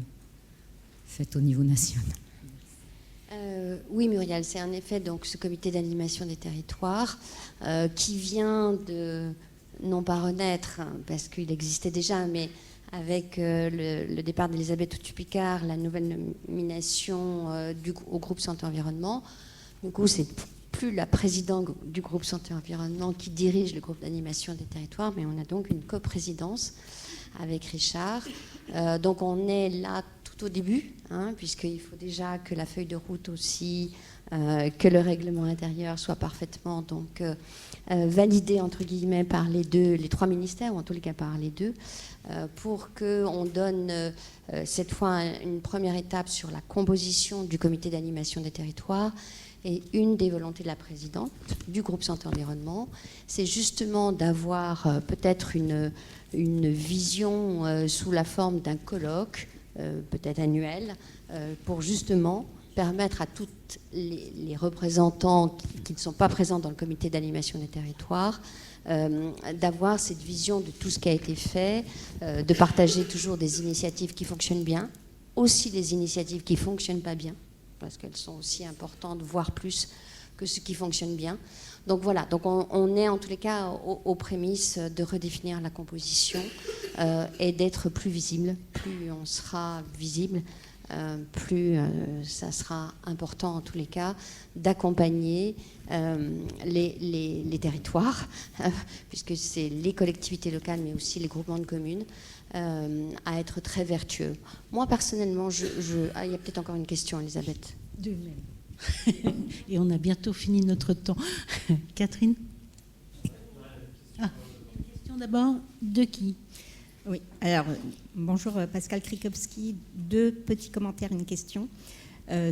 faite au niveau national. Oui, Muriel, c'est en effet donc ce comité d'animation des territoires qui vient de, non pas renaître, parce qu'il existait déjà, mais avec le départ d'Elisabeth Autu-Picard, la nouvelle nomination au groupe Santé-Environnement. Du coup, c'est plus la présidente du groupe Santé-Environnement qui dirige le groupe d'animation des territoires, mais on a donc une coprésidence avec Richard. Donc on est là au début, puisqu'il faut déjà que la feuille de route aussi, que le règlement intérieur soit parfaitement donc validé entre guillemets par les 3 ministères, ou en tous les cas par les 2, pour qu'on donne cette fois une première étape sur la composition du comité d'animation des territoires. Et une des volontés de la présidente du groupe Santé-Environnement, c'est justement d'avoir peut-être une vision sous la forme d'un colloque, peut-être annuel, pour justement permettre à tous les représentants qui ne sont pas présents dans le comité d'animation des territoires d'avoir cette vision de tout ce qui a été fait, de partager toujours des initiatives qui fonctionnent bien, aussi des initiatives qui ne fonctionnent pas bien, parce qu'elles sont aussi importantes, voire plus que ce qui fonctionne bien. Donc voilà, donc on est en tous les cas aux prémices de redéfinir la composition et d'être plus visible. Plus on sera visible, plus ça sera important en tous les cas d'accompagner les territoires, puisque c'est les collectivités locales, mais aussi les groupements de communes, à être très vertueux. Moi, personnellement, il y a peut-être encore une question, Elisabeth. Et on a bientôt fini notre temps. Catherine? Une question d'abord, de qui? Oui, alors bonjour Pascal Krikowski. 2 petits commentaires, une question.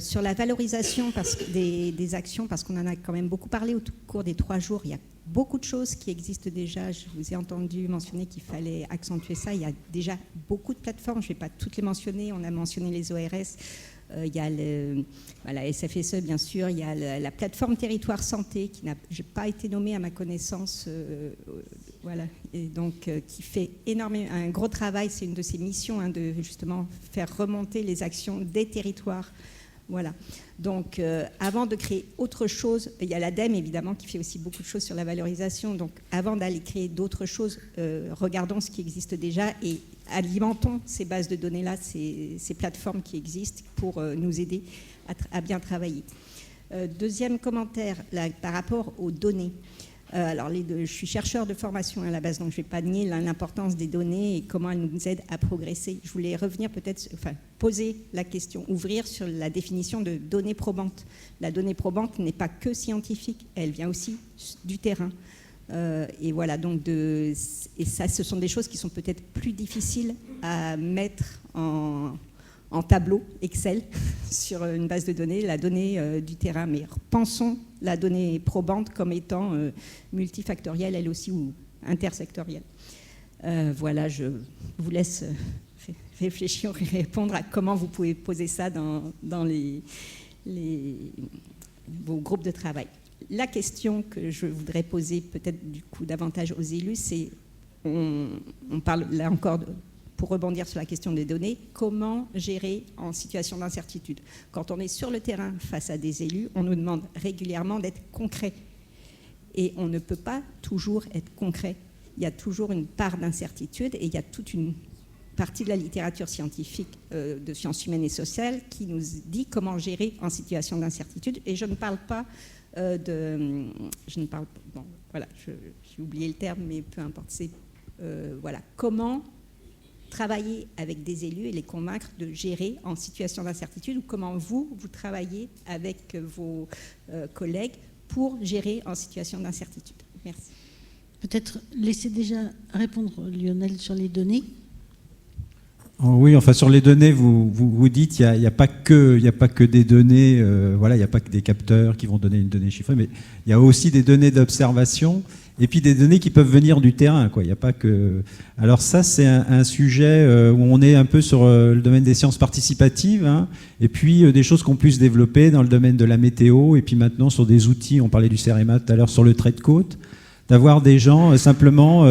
Sur la valorisation des actions, parce qu'on en a quand même beaucoup parlé au cours des 3 jours, il y a beaucoup de choses qui existent déjà. Je vous ai entendu mentionner qu'il fallait accentuer ça. Il y a déjà beaucoup de plateformes, je ne vais pas toutes les mentionner. On a mentionné les ORS. Il y a la SFSE, bien sûr. Il y a la plateforme Territoire Santé qui n'a pas été nommée à ma connaissance. Voilà. Et donc, qui fait énormément, un gros travail. C'est une de ses missions, de justement faire remonter les actions des territoires. Voilà. Donc, avant de créer autre chose, il y a l'ADEME, évidemment, qui fait aussi beaucoup de choses sur la valorisation. Donc, avant d'aller créer d'autres choses, regardons ce qui existe déjà et alimentons ces bases de données-là, ces plateformes qui existent pour nous aider à bien travailler. Deuxième commentaire, là, par rapport aux données. Alors, je suis chercheur de formation à la base, donc je ne vais pas nier l'importance des données et comment elles nous aident à progresser. Je voulais revenir poser la question, ouvrir sur la définition de données probantes. La donnée probante n'est pas que scientifique, elle vient aussi du terrain. Et voilà, donc et ça, ce sont des choses qui sont peut-être plus difficiles à mettre en tableau Excel sur une base de données, la donnée du terrain. Mais pensons la donnée probante comme étant multifactorielle, elle aussi, ou intersectorielle. Voilà, je vous laisse réfléchir et répondre à comment vous pouvez poser ça dans vos groupes de travail. La question que je voudrais poser peut-être du coup davantage aux élus, c'est, on parle là encore pour rebondir sur la question des données, comment gérer en situation d'incertitude. Quand on est sur le terrain face à des élus, on nous demande régulièrement d'être concret. Et on ne peut pas toujours être concret. Il y a toujours une part d'incertitude et il y a toute une partie de la littérature scientifique de sciences humaines et sociales qui nous dit comment gérer en situation d'incertitude. Et je ne parle pas bon, voilà, j'ai oublié le terme, mais peu importe. C'est voilà, comment travailler avec des élus et les convaincre de gérer en situation d'incertitude, ou comment vous travaillez avec vos collègues pour gérer en situation d'incertitude. Merci. Peut-être laisser déjà répondre Lionel sur les données. Oui, enfin sur les données, vous dites il n'y a pas que des données, voilà, il n'y a pas que des capteurs qui vont donner une donnée chiffrée, mais il y a aussi des données d'observation et puis des données qui peuvent venir du terrain, quoi. Il n'y a pas que. Alors ça, c'est un sujet où on est un peu sur le domaine des sciences participatives, hein, et puis des choses qu'on puisse se développer dans le domaine de la météo, et puis maintenant sur des outils. On parlait du CEREMA tout à l'heure sur le trait de côte. D'avoir des gens simplement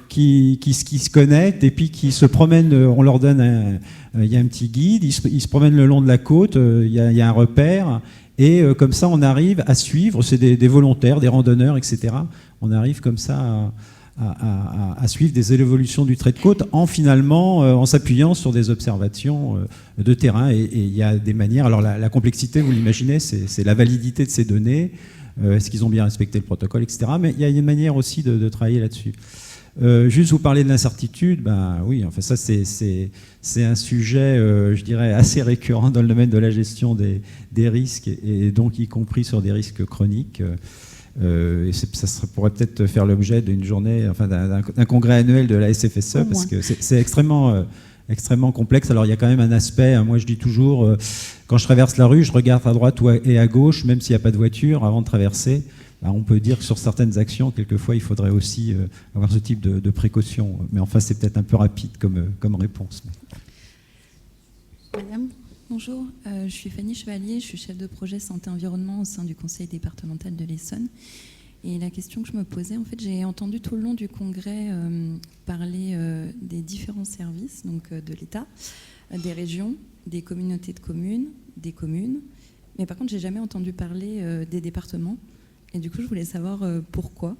qui se connectent et puis qui se promènent, on leur donne il y a un petit guide, ils se promènent le long de la côte, il y a un repère, et comme ça on arrive à suivre, c'est des volontaires, des randonneurs, etc. On arrive comme ça à suivre des évolutions du trait de côte en s'appuyant sur des observations de terrain, et il y a des manières, alors la complexité, vous l'imaginez, c'est la validité de ces données. Est-ce qu'ils ont bien respecté le protocole, etc. Mais il y a une manière aussi de travailler là-dessus. Juste vous parler de l'incertitude, ben oui, enfin ça c'est un sujet, je dirais, assez récurrent dans le domaine de la gestion des risques, et donc y compris sur des risques chroniques. Et ça pourrait peut-être faire l'objet d'une journée, enfin d'un congrès annuel de la SFSE, parce que c'est extrêmement complexe. Alors il y a quand même un aspect, moi je dis toujours, quand je traverse la rue, je regarde à droite et à gauche, même s'il n'y a pas de voiture, avant de traverser. Ben, on peut dire que sur certaines actions, quelquefois, il faudrait aussi avoir ce type de précaution. Mais enfin, c'est peut-être un peu rapide comme réponse. Madame, bonjour, je suis Fanny Chevalier, je suis chef de projet santé-environnement au sein du conseil départemental de l'Essonne. Et la question que je me posais, en fait, j'ai entendu tout le long du congrès parler des différents services, donc de l'État, des régions, des communautés de communes, des communes. Mais par contre, j'ai jamais entendu parler des départements. Et du coup, je voulais savoir pourquoi.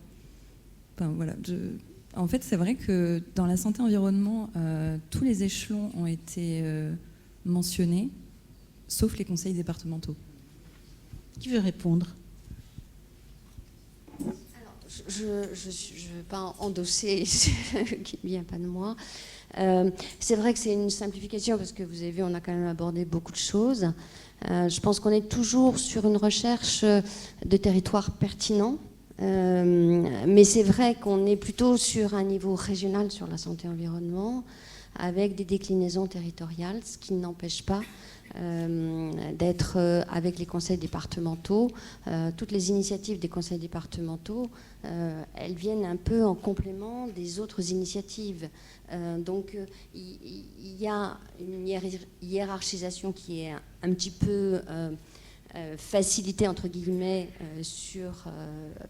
Enfin, voilà, en fait, c'est vrai que dans la santé-environnement, tous les échelons ont été mentionnés, sauf les conseils départementaux. Qui veut répondre ? Je ne veux pas endosser ce qui ne vient pas de moi. C'est vrai que c'est une simplification parce que vous avez vu, on a quand même abordé beaucoup de choses. Je pense qu'on est toujours sur une recherche de territoires pertinents. Mais c'est vrai qu'on est plutôt sur un niveau régional sur la santé-environnement avec des déclinaisons territoriales, ce qui n'empêche pas d'être avec les conseils départementaux. Toutes les initiatives des conseils départementaux, elles viennent un peu en complément des autres initiatives. Donc il y a une hiérarchisation qui est un petit peu facilité entre guillemets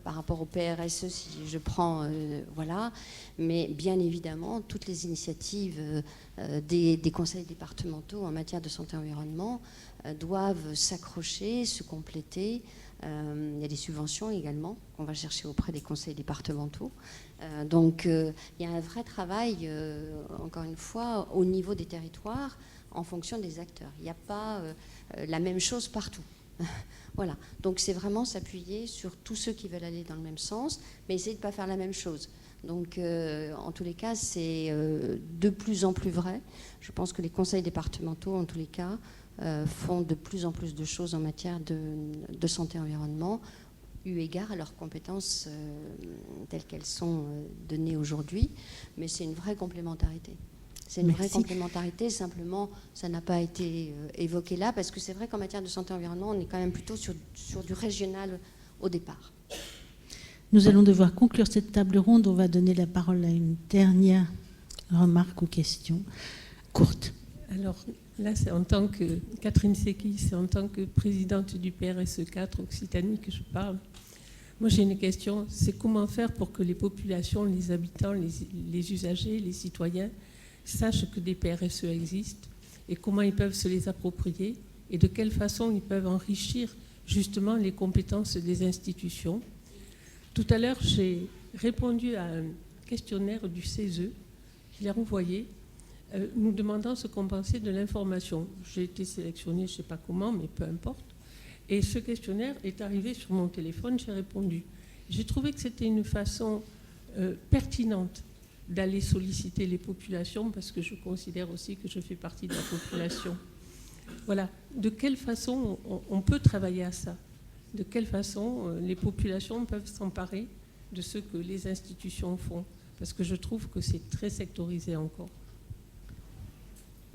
par rapport au PRSE si je prends voilà, mais bien évidemment toutes les initiatives des conseils départementaux en matière de santé-environnement doivent s'accrocher, se compléter. Il y a des subventions également qu'on va chercher auprès des conseils départementaux. Donc il y a un vrai travail, encore une fois, au niveau des territoires en fonction des acteurs. Il n'y a pas la même chose partout. Voilà, donc c'est vraiment s'appuyer sur tous ceux qui veulent aller dans le même sens, mais essayer de ne pas faire la même chose. Donc en tous les cas, c'est de plus en plus vrai. Je pense que les conseils départementaux, en tous les cas, font de plus en plus de choses en matière de santé-environnement, eu égard à leurs compétences telles qu'elles sont données aujourd'hui, mais c'est une vraie complémentarité. C'est une vraie complémentarité, simplement ça n'a pas été évoqué là, parce que c'est vrai qu'en matière de santé-environnement, on est quand même plutôt sur du régional au départ. Nous allons devoir conclure cette table ronde. On va donner la parole à une dernière remarque ou question courte. Alors là, c'est en tant que Catherine Séqui, c'est en tant que présidente du PRSE 4 Occitanie que je parle. Moi, j'ai une question, c'est comment faire pour que les populations, les habitants, les usagers, les citoyens sachent que des PRSE existent et comment ils peuvent se les approprier et de quelle façon ils peuvent enrichir justement les compétences des institutions. Tout à l'heure, j'ai répondu à un questionnaire du CESE qu'il a envoyé, nous demandant ce qu'on pensait de l'information. J'ai été sélectionnée, je ne sais pas comment, mais peu importe. Et ce questionnaire est arrivé sur mon téléphone, j'ai répondu. J'ai trouvé que c'était une façon pertinente d'aller solliciter les populations, parce que je considère aussi que je fais partie de la population. Voilà, de quelle façon on peut travailler à ça? De quelle façon les populations peuvent s'emparer de ce que les institutions font? Parce que je trouve que c'est très sectorisé encore.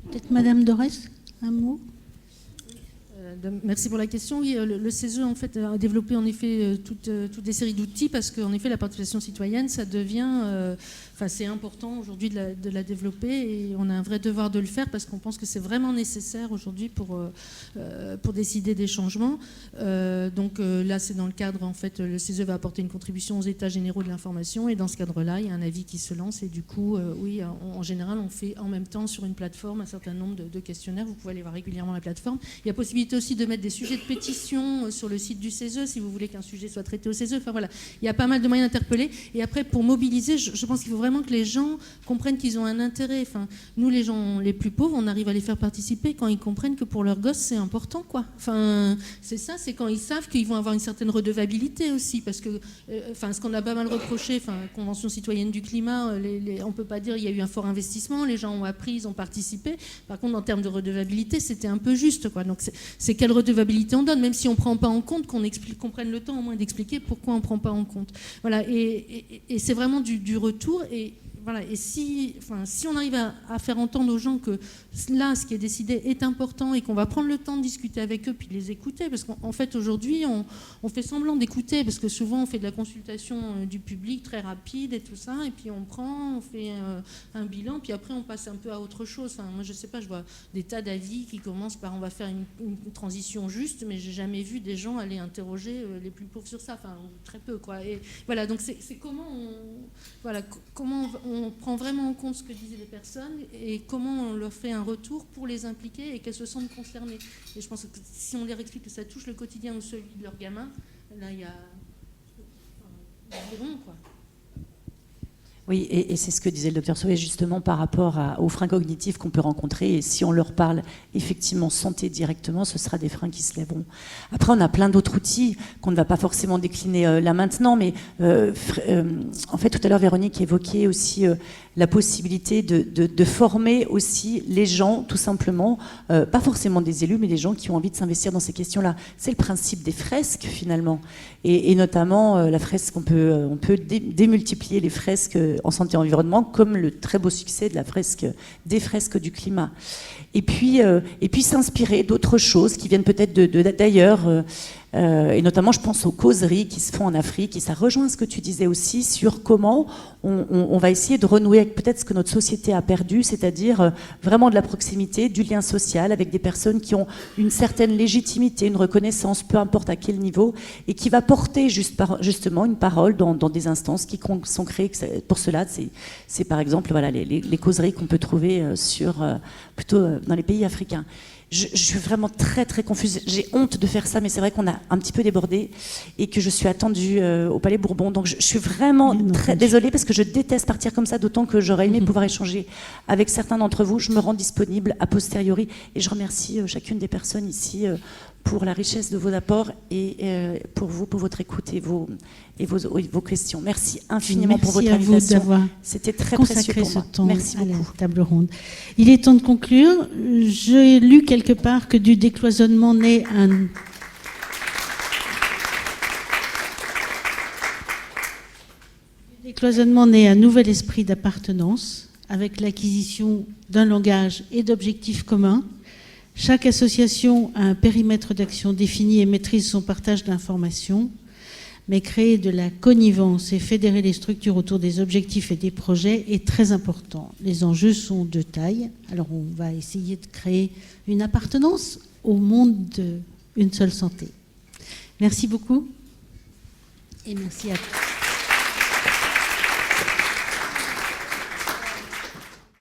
Peut-être Madame Dorès, un mot? Merci pour la question. Oui, le CESE en fait, a développé en effet toutes des séries d'outils parce qu'en effet la participation citoyenne, ça devient, c'est important aujourd'hui de la développer et on a un vrai devoir de le faire parce qu'on pense que c'est vraiment nécessaire aujourd'hui pour décider des changements. Donc là, c'est dans le cadre, en fait, le CESE va apporter une contribution aux états généraux de l'information et dans ce cadre-là, il y a un avis qui se lance et du coup, oui, en général, on fait en même temps sur une plateforme un certain nombre de questionnaires. Vous pouvez aller voir régulièrement la plateforme. Il y a possibilité aussi de mettre des sujets de pétition sur le site du CESE si vous voulez qu'un sujet soit traité au CESE. Enfin voilà, il y a pas mal de moyens d'interpeller. Et après, pour mobiliser, je pense qu'il faut vraiment que les gens comprennent qu'ils ont un intérêt. Enfin, nous, les gens les plus pauvres, on arrive à les faire participer quand ils comprennent que pour leurs gosses, c'est important, quoi. Enfin, c'est ça, c'est quand ils savent qu'ils vont avoir une certaine redevabilité aussi, parce que, ce qu'on a pas mal reproché, Convention citoyenne du climat, on peut pas dire il y a eu un fort investissement, les gens ont appris, ils ont participé. Par contre, en termes de redevabilité, c'était un peu juste, quoi. Donc, c'est quelle redevabilité on donne, même si on prend pas en compte, qu'on prenne le temps au moins d'expliquer pourquoi on prend pas en compte. Voilà, et c'est vraiment du retour. Et voilà, et si on arrive à faire entendre aux gens que là, ce qui est décidé est important et qu'on va prendre le temps de discuter avec eux puis de les écouter, parce qu'en fait, aujourd'hui, on fait semblant d'écouter, parce que souvent, on fait de la consultation du public très rapide et tout ça, et puis on fait un bilan, puis après, on passe un peu à autre chose. Moi, je sais pas, je vois des tas d'avis qui commencent par on va faire une transition juste, mais j'ai jamais vu des gens aller interroger les plus pauvres sur ça, très peu, quoi. Et voilà, donc c'est comment on prend vraiment en compte ce que disaient les personnes et comment on leur fait un retour pour les impliquer et qu'elles se sentent concernées. Et je pense que si on leur explique que ça touche le quotidien ou celui de leurs gamins, là, ils diront, quoi. Oui, et c'est ce que disait le docteur Sauvé justement par rapport aux freins cognitifs qu'on peut rencontrer. Et si on leur parle effectivement santé directement, ce sera des freins qui se lèveront. Après, on a plein d'autres outils qu'on ne va pas forcément décliner là maintenant. Mais en fait, tout à l'heure, Véronique évoquait aussi la possibilité de former aussi les gens, tout simplement, pas forcément des élus, mais des gens qui ont envie de s'investir dans ces questions-là. C'est le principe des fresques, finalement. Et notamment, la fresque, on peut démultiplier les fresques en santé et environnement, comme le très beau succès de des fresques du climat. Et puis s'inspirer d'autres choses qui viennent peut-être d'ailleurs, et notamment je pense aux causeries qui se font en Afrique, et ça rejoint ce que tu disais aussi sur comment on va essayer de renouer avec peut-être ce que notre société a perdu, c'est-à-dire vraiment de la proximité, du lien social avec des personnes qui ont une certaine légitimité, une reconnaissance, peu importe à quel niveau, et qui va porter justement une parole dans des instances qui sont créées pour cela. C'est par exemple les causeries qu'on peut trouver plutôt dans les pays africains. Je suis vraiment très très confuse. J'ai honte de faire ça, mais c'est vrai qu'on a un petit peu débordé et que je suis attendue au Palais Bourbon. Donc je suis vraiment très désolée parce que je déteste partir comme ça, d'autant que j'aurais aimé pouvoir échanger avec certains d'entre vous. Je me rends disponible a posteriori et je remercie chacune des personnes ici pour la richesse de vos apports et pour votre écoute et vos questions. Merci infiniment pour votre invitation. C'était très précieux pour moi. Merci beaucoup. La table ronde. Il est temps de conclure. J'ai lu quelque part que du décloisonnement naît un nouvel esprit d'appartenance avec l'acquisition d'un langage et d'objectifs communs. Chaque association a un périmètre d'action défini et maîtrise son partage d'informations, mais créer de la connivence et fédérer les structures autour des objectifs et des projets est très important. Les enjeux sont de taille. Alors on va essayer de créer une appartenance au monde d'une seule santé. Merci beaucoup. Et merci à tous.